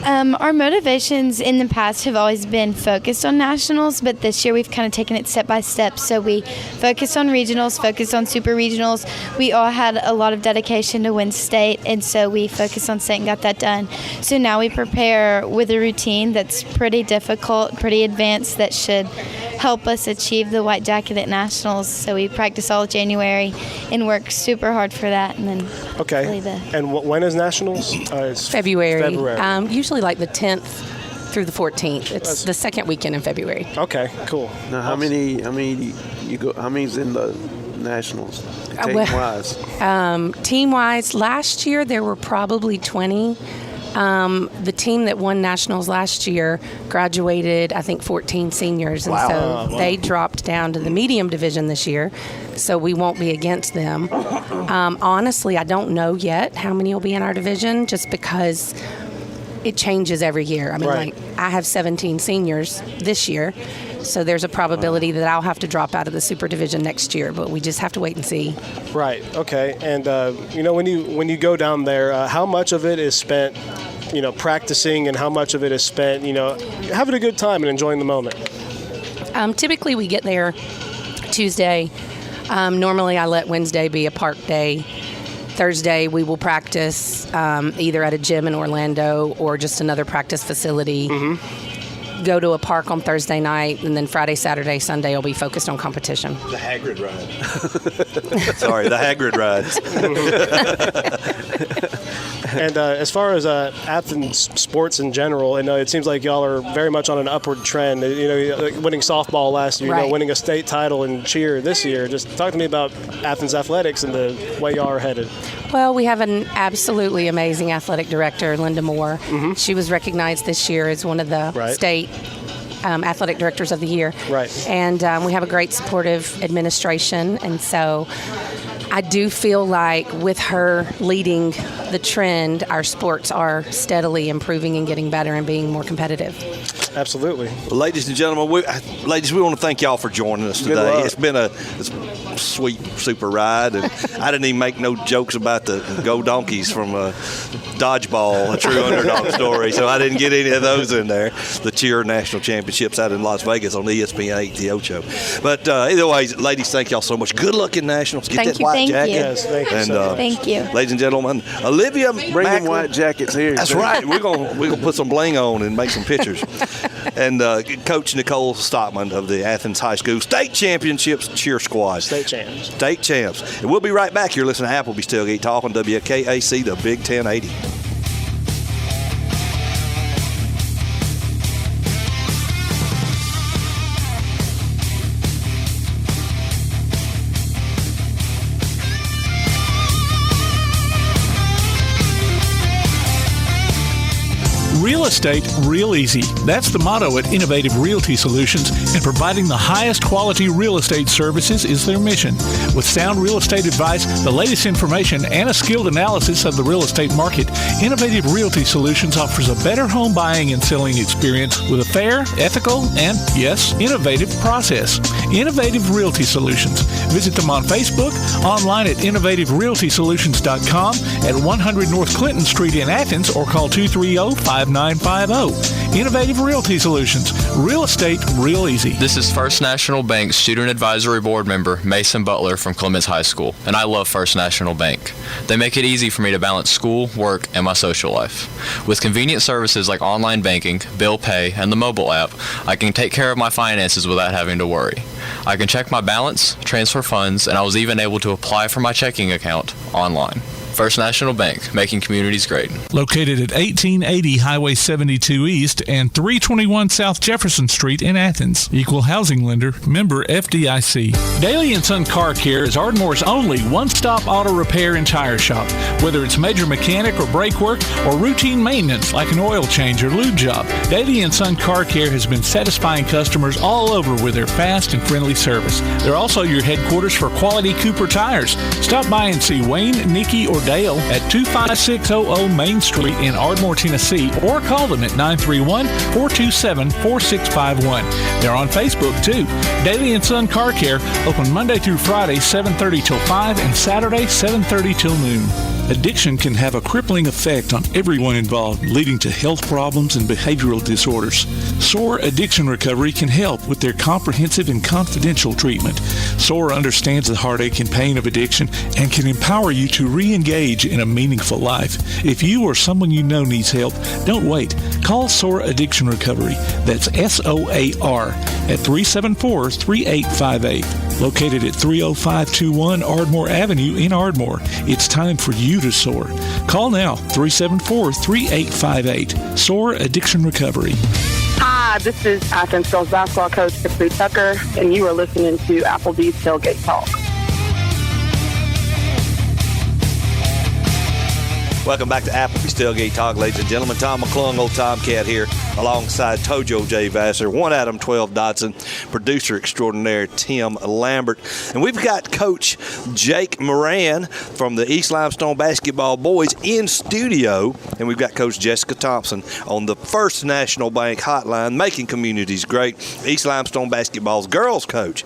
Our motivations in the past have always been focused on nationals, but this year we've kind of taken it step by step. So we focused on regionals, focused on super regionals. We all had a lot of dedication to win state, and so we focused on state and got that done. So now we prepare with a routine that's pretty difficult, pretty advanced, that should help us achieve the white jacket at nationals. So we practice all January and work super hard for that. And then And when is nationals? It's February. Usually like the 10th through the 14th. It's the second weekend in February. Okay, cool. Now, how many's in the nationals, team-wise? Team-wise, last year there were probably 20. The team that won nationals last year graduated, I think, 14 seniors, and so they dropped down to the medium division this year, so we won't be against them. Honestly, I don't know yet how many will be in our division, just because it changes every year. I mean, like, I have 17 seniors this year, so there's a probability that I'll have to drop out of the super division next year, but we just have to wait and see. Right. Okay. And when you go down there, how much of it is spent, practicing, and how much of it is spent, having a good time and enjoying the moment? Typically, we get there Tuesday. Normally, I let Wednesday be a park day. Thursday, we will practice either at a gym in Orlando or just another practice facility. Mm-hmm. Go to a park on Thursday night, and then Friday, Saturday, Sunday will be focused on competition. The Hagrid ride. Sorry, the Hagrid rides. And as far as Athens sports in general, and it seems like y'all are very much on an upward trend. Winning softball last year, winning a state title in cheer this year. Just talk to me about Athens athletics and the way y'all are headed. Well, we have an absolutely amazing athletic director, Linda Moore. Mm-hmm. She was recognized this year as one of the state athletic directors of the year. Right. And we have a great supportive administration, and so I do feel like with her leading the trend, our sports are steadily improving and getting better and being more competitive. Absolutely. Well, ladies and gentlemen, we want to thank y'all for joining us today. It's been a sweet, super ride, and I didn't even make no jokes about the Go Donkeys from Dodgeball, a true underdog story, so I didn't get any of those in there. The cheer national championships out in Las Vegas on ESPN 8, the Ocho. But either way, ladies, thank y'all so much. Good luck in nationals. Get that white jacket. Yes, thank you. And, thank you. Ladies and gentlemen, Olivia bring them white jackets here. That's right. We're gonna put some bling on and make some pictures. And Coach Nicole Stockman of the Athens High School State Championships cheer squad. State champs. State champs. And we'll be right back. You're listening to Applebee's Tailgate Talk on WKAC, the Big 1080. Real estate, real easy. That's the motto at Innovative Realty Solutions, and providing the highest quality real estate services is their mission. With sound real estate advice, the latest information, and a skilled analysis of the real estate market, Innovative Realty Solutions offers a better home buying and selling experience with a fair, ethical, and, yes, innovative process. Innovative Realty Solutions. Visit them on Facebook, online at innovativerealtysolutions.com, at 100 North Clinton Street in Athens, or call 230-5950. Innovative Realty Solutions. Real estate, real easy. This is First National Bank Student Advisory Board member Mason Butler from Clements High School, and I love First National Bank. They make it easy for me to balance school, work, and my social life. With convenient services like online banking, bill pay, and the mobile app, I can take care of my finances without having to worry. I can check my balance, transfer funds, and I was even able to apply for my checking account online. First National Bank, making communities great. Located at 1880 Highway 72 East and 321 South Jefferson Street in Athens. Equal housing lender, member FDIC. Daly & Son Car Care is Ardmore's only one-stop auto repair and tire shop. Whether it's major mechanic or brake work or routine maintenance like an oil change or lube job, Daly & Son Car Care has been satisfying customers all over with their fast and friendly service. They're also your headquarters for quality Cooper tires. Stop by and see Wayne, Nikki, or Dale at 25600 Main Street in Ardmore, Tennessee, or call them at 931-427-4651. They're on Facebook, too. Daily and Son Car Care, open Monday through Friday, 7:30 till 5, and Saturday, 7:30 till noon. Addiction can have a crippling effect on everyone involved, leading to health problems and behavioral disorders. SOAR Addiction Recovery can help with their comprehensive and confidential treatment. SOAR understands the heartache and pain of addiction and can empower you to re-engage in a meaningful life. If you or someone you know needs help, don't wait. Call SOAR Addiction Recovery. That's SOAR at 374-3858. Located at 30521 Ardmore Avenue in Ardmore. It's time for you to soar. Call now, 374-3858. SOAR Addiction Recovery. Hi, this is Athens girls basketball coach Tiffany Tucker, and you are listening to Applebee's Tailgate Talk. Welcome back to Applebee's Tailgate Talk, ladies and gentlemen. Tom McClung, Old Tomcat here, alongside Tojo J. Vassar, 1 Adam 12 Dotson, producer extraordinaire Tim Lambert. And we've got Coach Jake Moran from the East Limestone Basketball Boys in studio. And we've got Coach Jessica Thompson on the First National Bank hotline, making communities great. East Limestone Basketball's girls coach.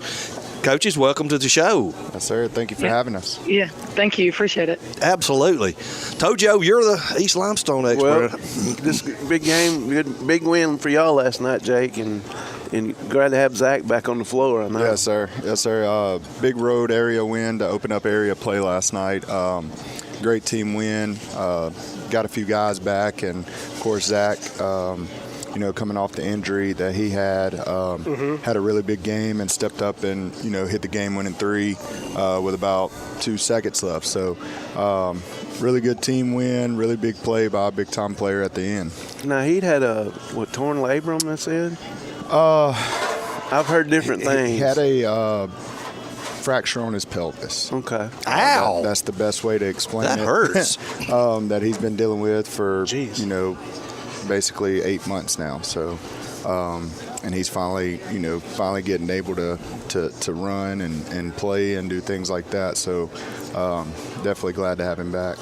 Coaches, welcome to the show. Yes, sir. Thank you for having us. Yeah, thank you. Appreciate it. Absolutely. Tojo, you're the East Limestone expert. Well, this big game, big win for y'all last night, Jake, and glad to have Zach back on the floor. I know. Yes, sir. Yes, sir. Big road area win to open up area play last night. Great team win. Got a few guys back, and of course Zach. Coming off the injury that he had a really big game and stepped up and, hit the game-winning three with about 2 seconds left. So really good team win, really big play by a big-time player at the end. Now, he'd had a, torn labrum, they said? I've heard different things. He had a fracture on his pelvis. Okay. Ow! That's the best way to explain it. That hurts. That he's been dealing with for, basically 8 months now. So, and he's finally getting able to run and play and do things like that. So, definitely glad to have him back.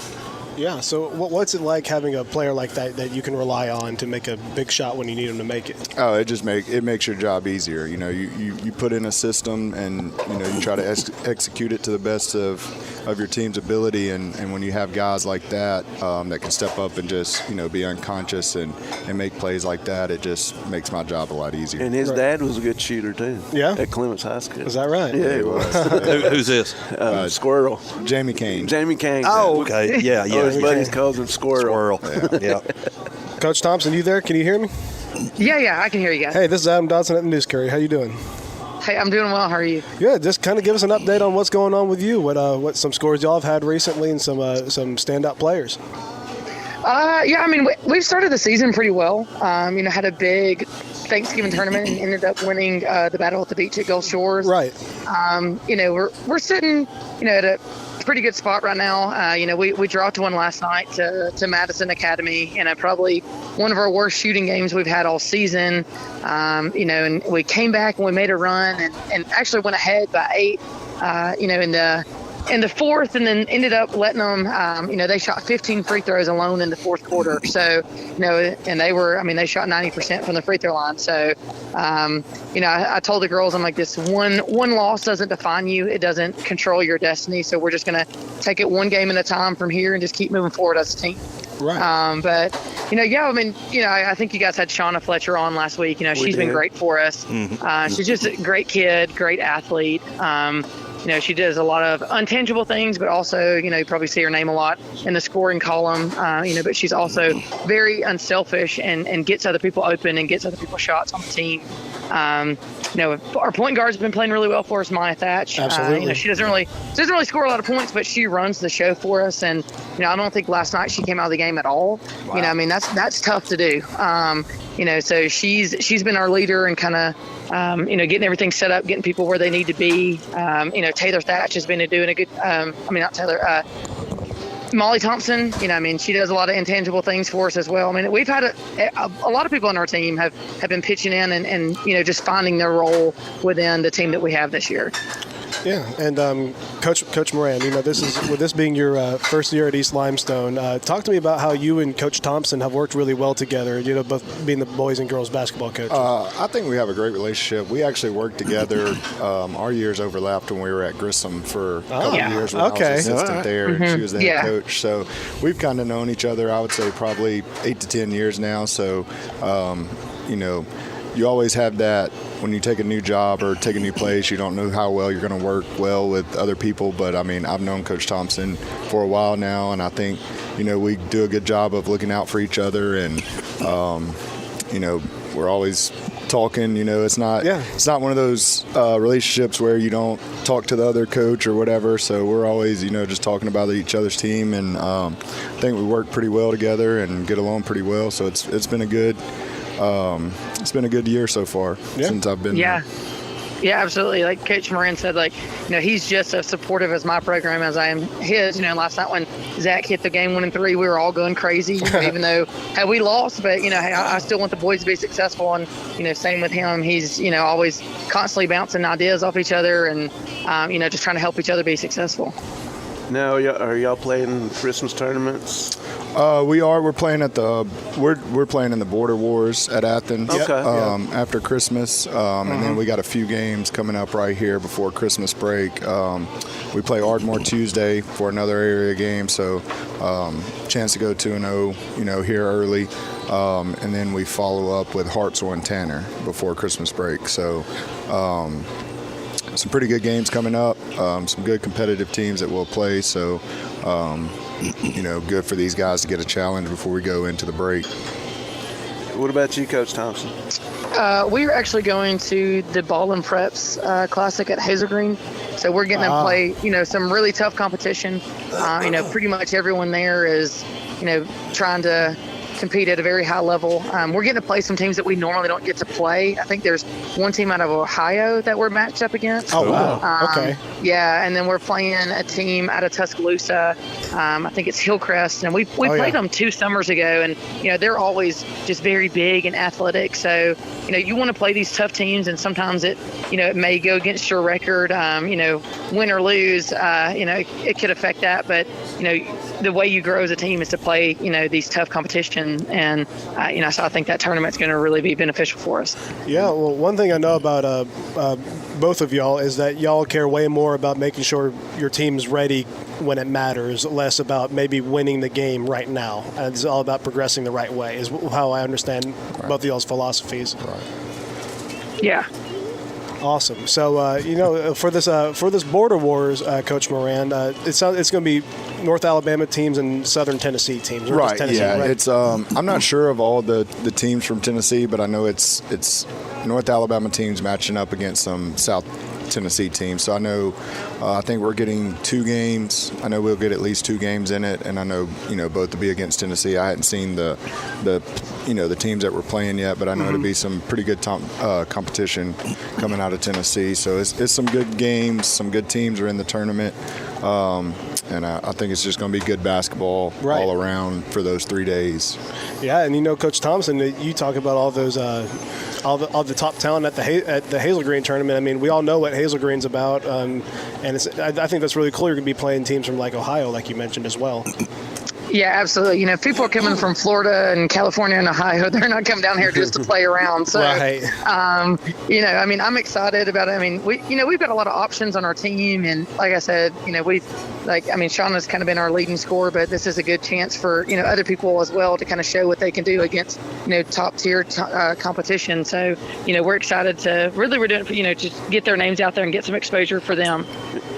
Yeah. So, what's it like having a player like that you can rely on to make a big shot when you need him to make it? Oh, it makes your job easier. You put in a system and you try to execute it to the best of your team's ability. And when you have guys like that that can step up and just be unconscious and make plays like that, it just makes my job a lot easier. And his dad was a good shooter too. Yeah. At Clements High School. Is that right? Yeah, he was. Who's this? Squirrel. Jamie Kane. Oh, okay. Yeah. His buddies calls him Squirrel. Yeah. Coach Thompson, you there? Can you hear me? Yeah, I can hear you guys. Hey, this is Adam Dodson at the News Courier. How you doing? Hey, I'm doing well. How are you? Good. Just kind of give us an update on what's going on with you. What some scores y'all have had recently and some standout players. We've started the season pretty well. Had a big Thanksgiving tournament and ended up winning the Battle at the Beach at Gulf Shores. Right. We're sitting, at a pretty good spot right now. We dropped one last night to Madison Academy, probably one of our worst shooting games we've had all season. And we came back and we made a run and actually went ahead by 8, in the fourth, and then ended up letting them, they shot 15 free throws alone in the fourth quarter. So, and they shot 90% from the free throw line. So, I told the girls, I'm like, this one loss doesn't define you. It doesn't control your destiny. So we're just going to take it one game at a time from here and just keep moving forward as a team. Right. I think you guys had Shauna Fletcher on last week. She's been great for us. Mm-hmm. She's just a great kid, great athlete. She does a lot of intangible things, but also, you probably see her name a lot in the scoring column, but she's also very unselfish and gets other people open and gets other people's shots on the team. Our point guard's been playing really well for us, Maya Thatch. Absolutely. She doesn't really score a lot of points, but she runs the show for us. And, I don't think last night she came out of the game at all. Wow. That's tough to do. So she's been our leader and kind of, getting everything set up, getting people where they need to be. Taylor Thatch has been doing a good, not Taylor, Molly Thompson, she does a lot of intangible things for us as well. We've had a lot of people on our team have been pitching in and just finding their role within the team that we have this year. Yeah, and Coach Moran, with this being your first year at East Limestone, talk to me about how you and Coach Thompson have worked really well together, both being the boys and girls basketball coaches. I think we have a great relationship. We actually worked together. Our years overlapped when we were at Grissom for a couple of years when I was assistant there, and she was the head coach. So we've kind of known each other, I would say, probably 8 to 10 years now. So, you always have that when you take a new job or take a new place, you don't know how well you're going to work well with other people. But, I've known Coach Thompson for a while now, and I think, we do a good job of looking out for each other. And, we're always talking. It's not one of those relationships where you don't talk to the other coach or whatever. So we're always, just talking about each other's team. And I think we work pretty well together and get along pretty well. So it's been a good year so far since I've been there. Yeah, absolutely. Like Coach Moran said, he's just as supportive as my program as I am his. Last night when Zach hit the game-winning three, we were all going crazy, even though had we lost. But, I still want the boys to be successful. And, same with him. He's, always constantly bouncing ideas off each other and, just trying to help each other be successful. Now, are y'all playing Christmas tournaments? We are. We're playing we're playing in the Border Wars at Athens after Christmas, and then we got a few games coming up right here before Christmas break. We play Ardmore Tuesday for another area game, so chance to go 2-0, here early, and then we follow up with Hartselle and Tanner before Christmas break. So. Some pretty good games coming up, some good competitive teams that we'll play. So, good for these guys to get a challenge before we go into the break. What about you, Coach Thompson? We're actually going to the Ball and Preps Classic at Hazel Green. So we're getting to play, some really tough competition. Pretty much everyone there is, trying to compete at a very high level. We're getting to play some teams that we normally don't get to play. I think there's one team out of Ohio that we're matched up against. Oh, wow. Okay. Yeah, and then we're playing a team out of Tuscaloosa. I think it's Hillcrest, and we played them 2 summers ago, and, they're always just very big and athletic. So, you want to play these tough teams, and sometimes it may go against your record, win or lose, it could affect that. But, the way you grow as a team is to play, these tough competitions. And, so I think that tournament's going to really be beneficial for us. Yeah, well, one thing I know about both of y'all is that y'all care way more about making sure your team's ready when it matters, less about maybe winning the game right now. And it's all about progressing the right way, is how I understand both of y'all's philosophies. Right. Yeah. Awesome. So, for this Border Wars, Coach Moran, it's going to be North Alabama teams and Southern Tennessee teams. Right. Tennessee, yeah. Right? It's I'm not sure of all the teams from Tennessee, but I know it's North Alabama teams matching up against some South Tennessee teams. So I know I think we're getting 2 games. I know we'll get at least 2 games in it, and I know both to be against Tennessee. I hadn't seen the teams that we're playing yet, but I know it'll be some pretty good competition coming out of Tennessee. So it's some good games. Some good teams are in the tournament, and I think it's just going to be good basketball all around for those 3 days. Yeah, and Coach Thompson, you talk about all those all the top talent at the Hazel Green tournament. I mean, we all know what Hazel Green's about, and I think that's really cool. You're going to be playing teams from Ohio, like you mentioned as well. Yeah, absolutely. People are coming from Florida and California and Ohio. They're not coming down here just to play around. So, I'm excited about it. We've got a lot of options on our team, and like I said, Shauna's kind of been our leading scorer, but this is a good chance for other people as well to kind of show what they can do against top tier competition. So we're excited to we're doing just get their names out there and get some exposure for them.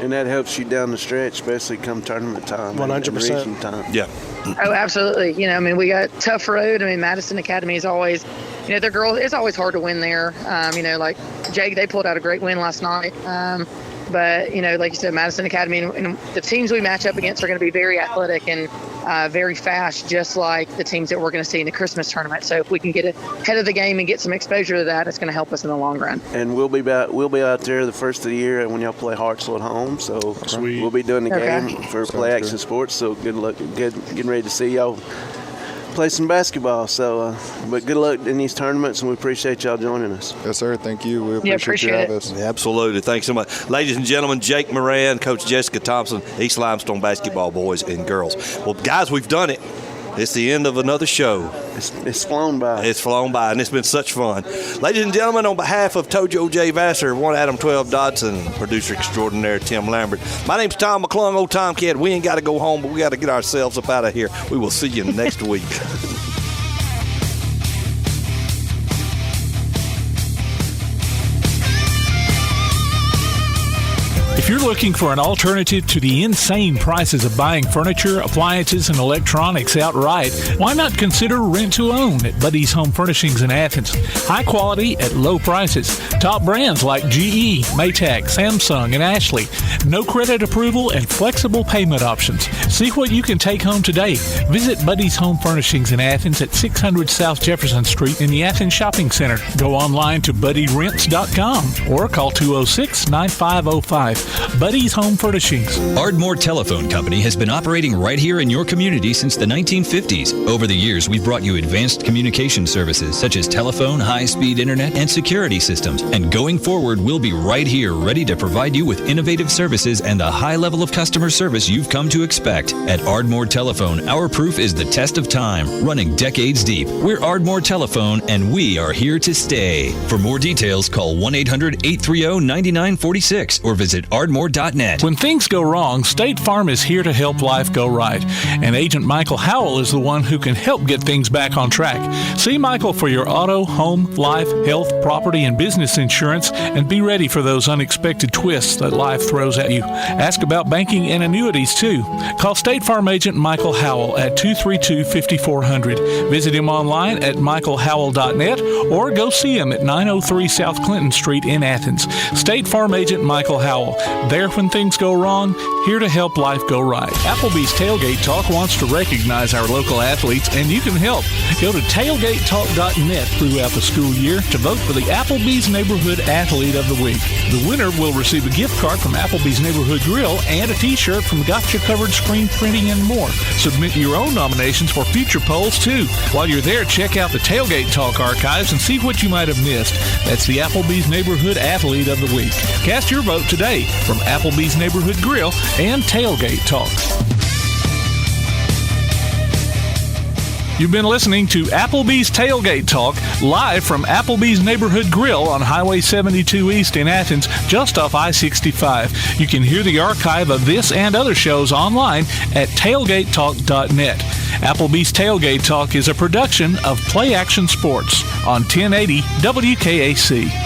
And that helps you down the stretch, especially come tournament time. 100%. Time. Yeah. Oh, absolutely. We got tough road. Madison Academy is always, their girls, it's always hard to win there. Like Jake, they pulled out a great win last night. But, like you said, Madison Academy and the teams we match up against are going to be very athletic and very fast, just like the teams that we're going to see in the Christmas tournament. So if we can get ahead of the game and get some exposure to that, it's going to help us in the long run. And we'll be out there the first of the year when y'all play Hartselle at home. So we'll be doing the game for Play Action Sports. So good luck, getting ready to see y'all play some basketball. So, but good luck in these tournaments, and we appreciate y'all joining us. Yes, sir. Thank you. We appreciate you having us. Absolutely. Thanks so much. Ladies and gentlemen, Jake Moran, Coach Jessica Thompson, East Limestone basketball boys and girls. Well, guys, we've done it. It's the end of another show. It's flown by. It's flown by, and it's been such fun. Ladies and gentlemen, on behalf of Tojo J. Vassar, one Adam 12 Dodson, producer extraordinaire Tim Lambert, my name's Tom McClung, Old Tomcat. We ain't got to go home, but we got to get ourselves up out of here. We will see you next week. If you're looking for an alternative to the insane prices of buying furniture, appliances, and electronics outright, why not consider rent-to-own at Buddy's Home Furnishings in Athens? High quality at low prices. Top brands like GE, Maytag, Samsung, and Ashley. No credit approval and flexible payment options. See what you can take home today. Visit Buddy's Home Furnishings in Athens at 600 South Jefferson Street in the Athens Shopping Center. Go online to buddyrents.com or call 206-9505. Buddy's Home Furnishings. Ardmore Telephone Company has been operating right here in your community since the 1950s. Over the years, we've brought you advanced communication services such as telephone, high-speed internet, and security systems. And going forward, we'll be right here ready to provide you with innovative services and the high level of customer service you've come to expect. At Ardmore Telephone, our proof is the test of time, running decades deep. We're Ardmore Telephone, and we are here to stay. For more details, call 1-800-830-9946 or visit ardmore.net. When things go wrong, State Farm is here to help life go right. And Agent Michael Howell is the one who can help get things back on track. See Michael for your auto, home, life, health, property, and business insurance, and be ready for those unexpected twists that life throws at you. Ask about banking and annuities, too. Call State Farm Agent Michael Howell at 232-5400. Visit him online at michaelhowell.net or go see him at 903 South Clinton Street in Athens. State Farm Agent Michael Howell. There when things go wrong, here to help life go right. Applebee's Tailgate Talk wants to recognize our local athletes, and you can help. Go to tailgatetalk.net throughout the school year to vote for the Applebee's Neighborhood Athlete of the Week. The winner will receive a gift card from Applebee's Neighborhood Grill and a t-shirt from Gotcha Covered Screen Printing and more. Submit your own nominations for future polls, too. While you're there, check out the Tailgate Talk archives and see what you might have missed. That's the Applebee's Neighborhood Athlete of the Week. Cast your vote today from Applebee's Neighborhood Grill and Tailgate Talk. You've been listening to Applebee's Tailgate Talk, live from Applebee's Neighborhood Grill on Highway 72 East in Athens, just off I-65. You can hear the archive of this and other shows online at tailgatetalk.net. Applebee's Tailgate Talk is a production of Play Action Sports on 1080 WKAC.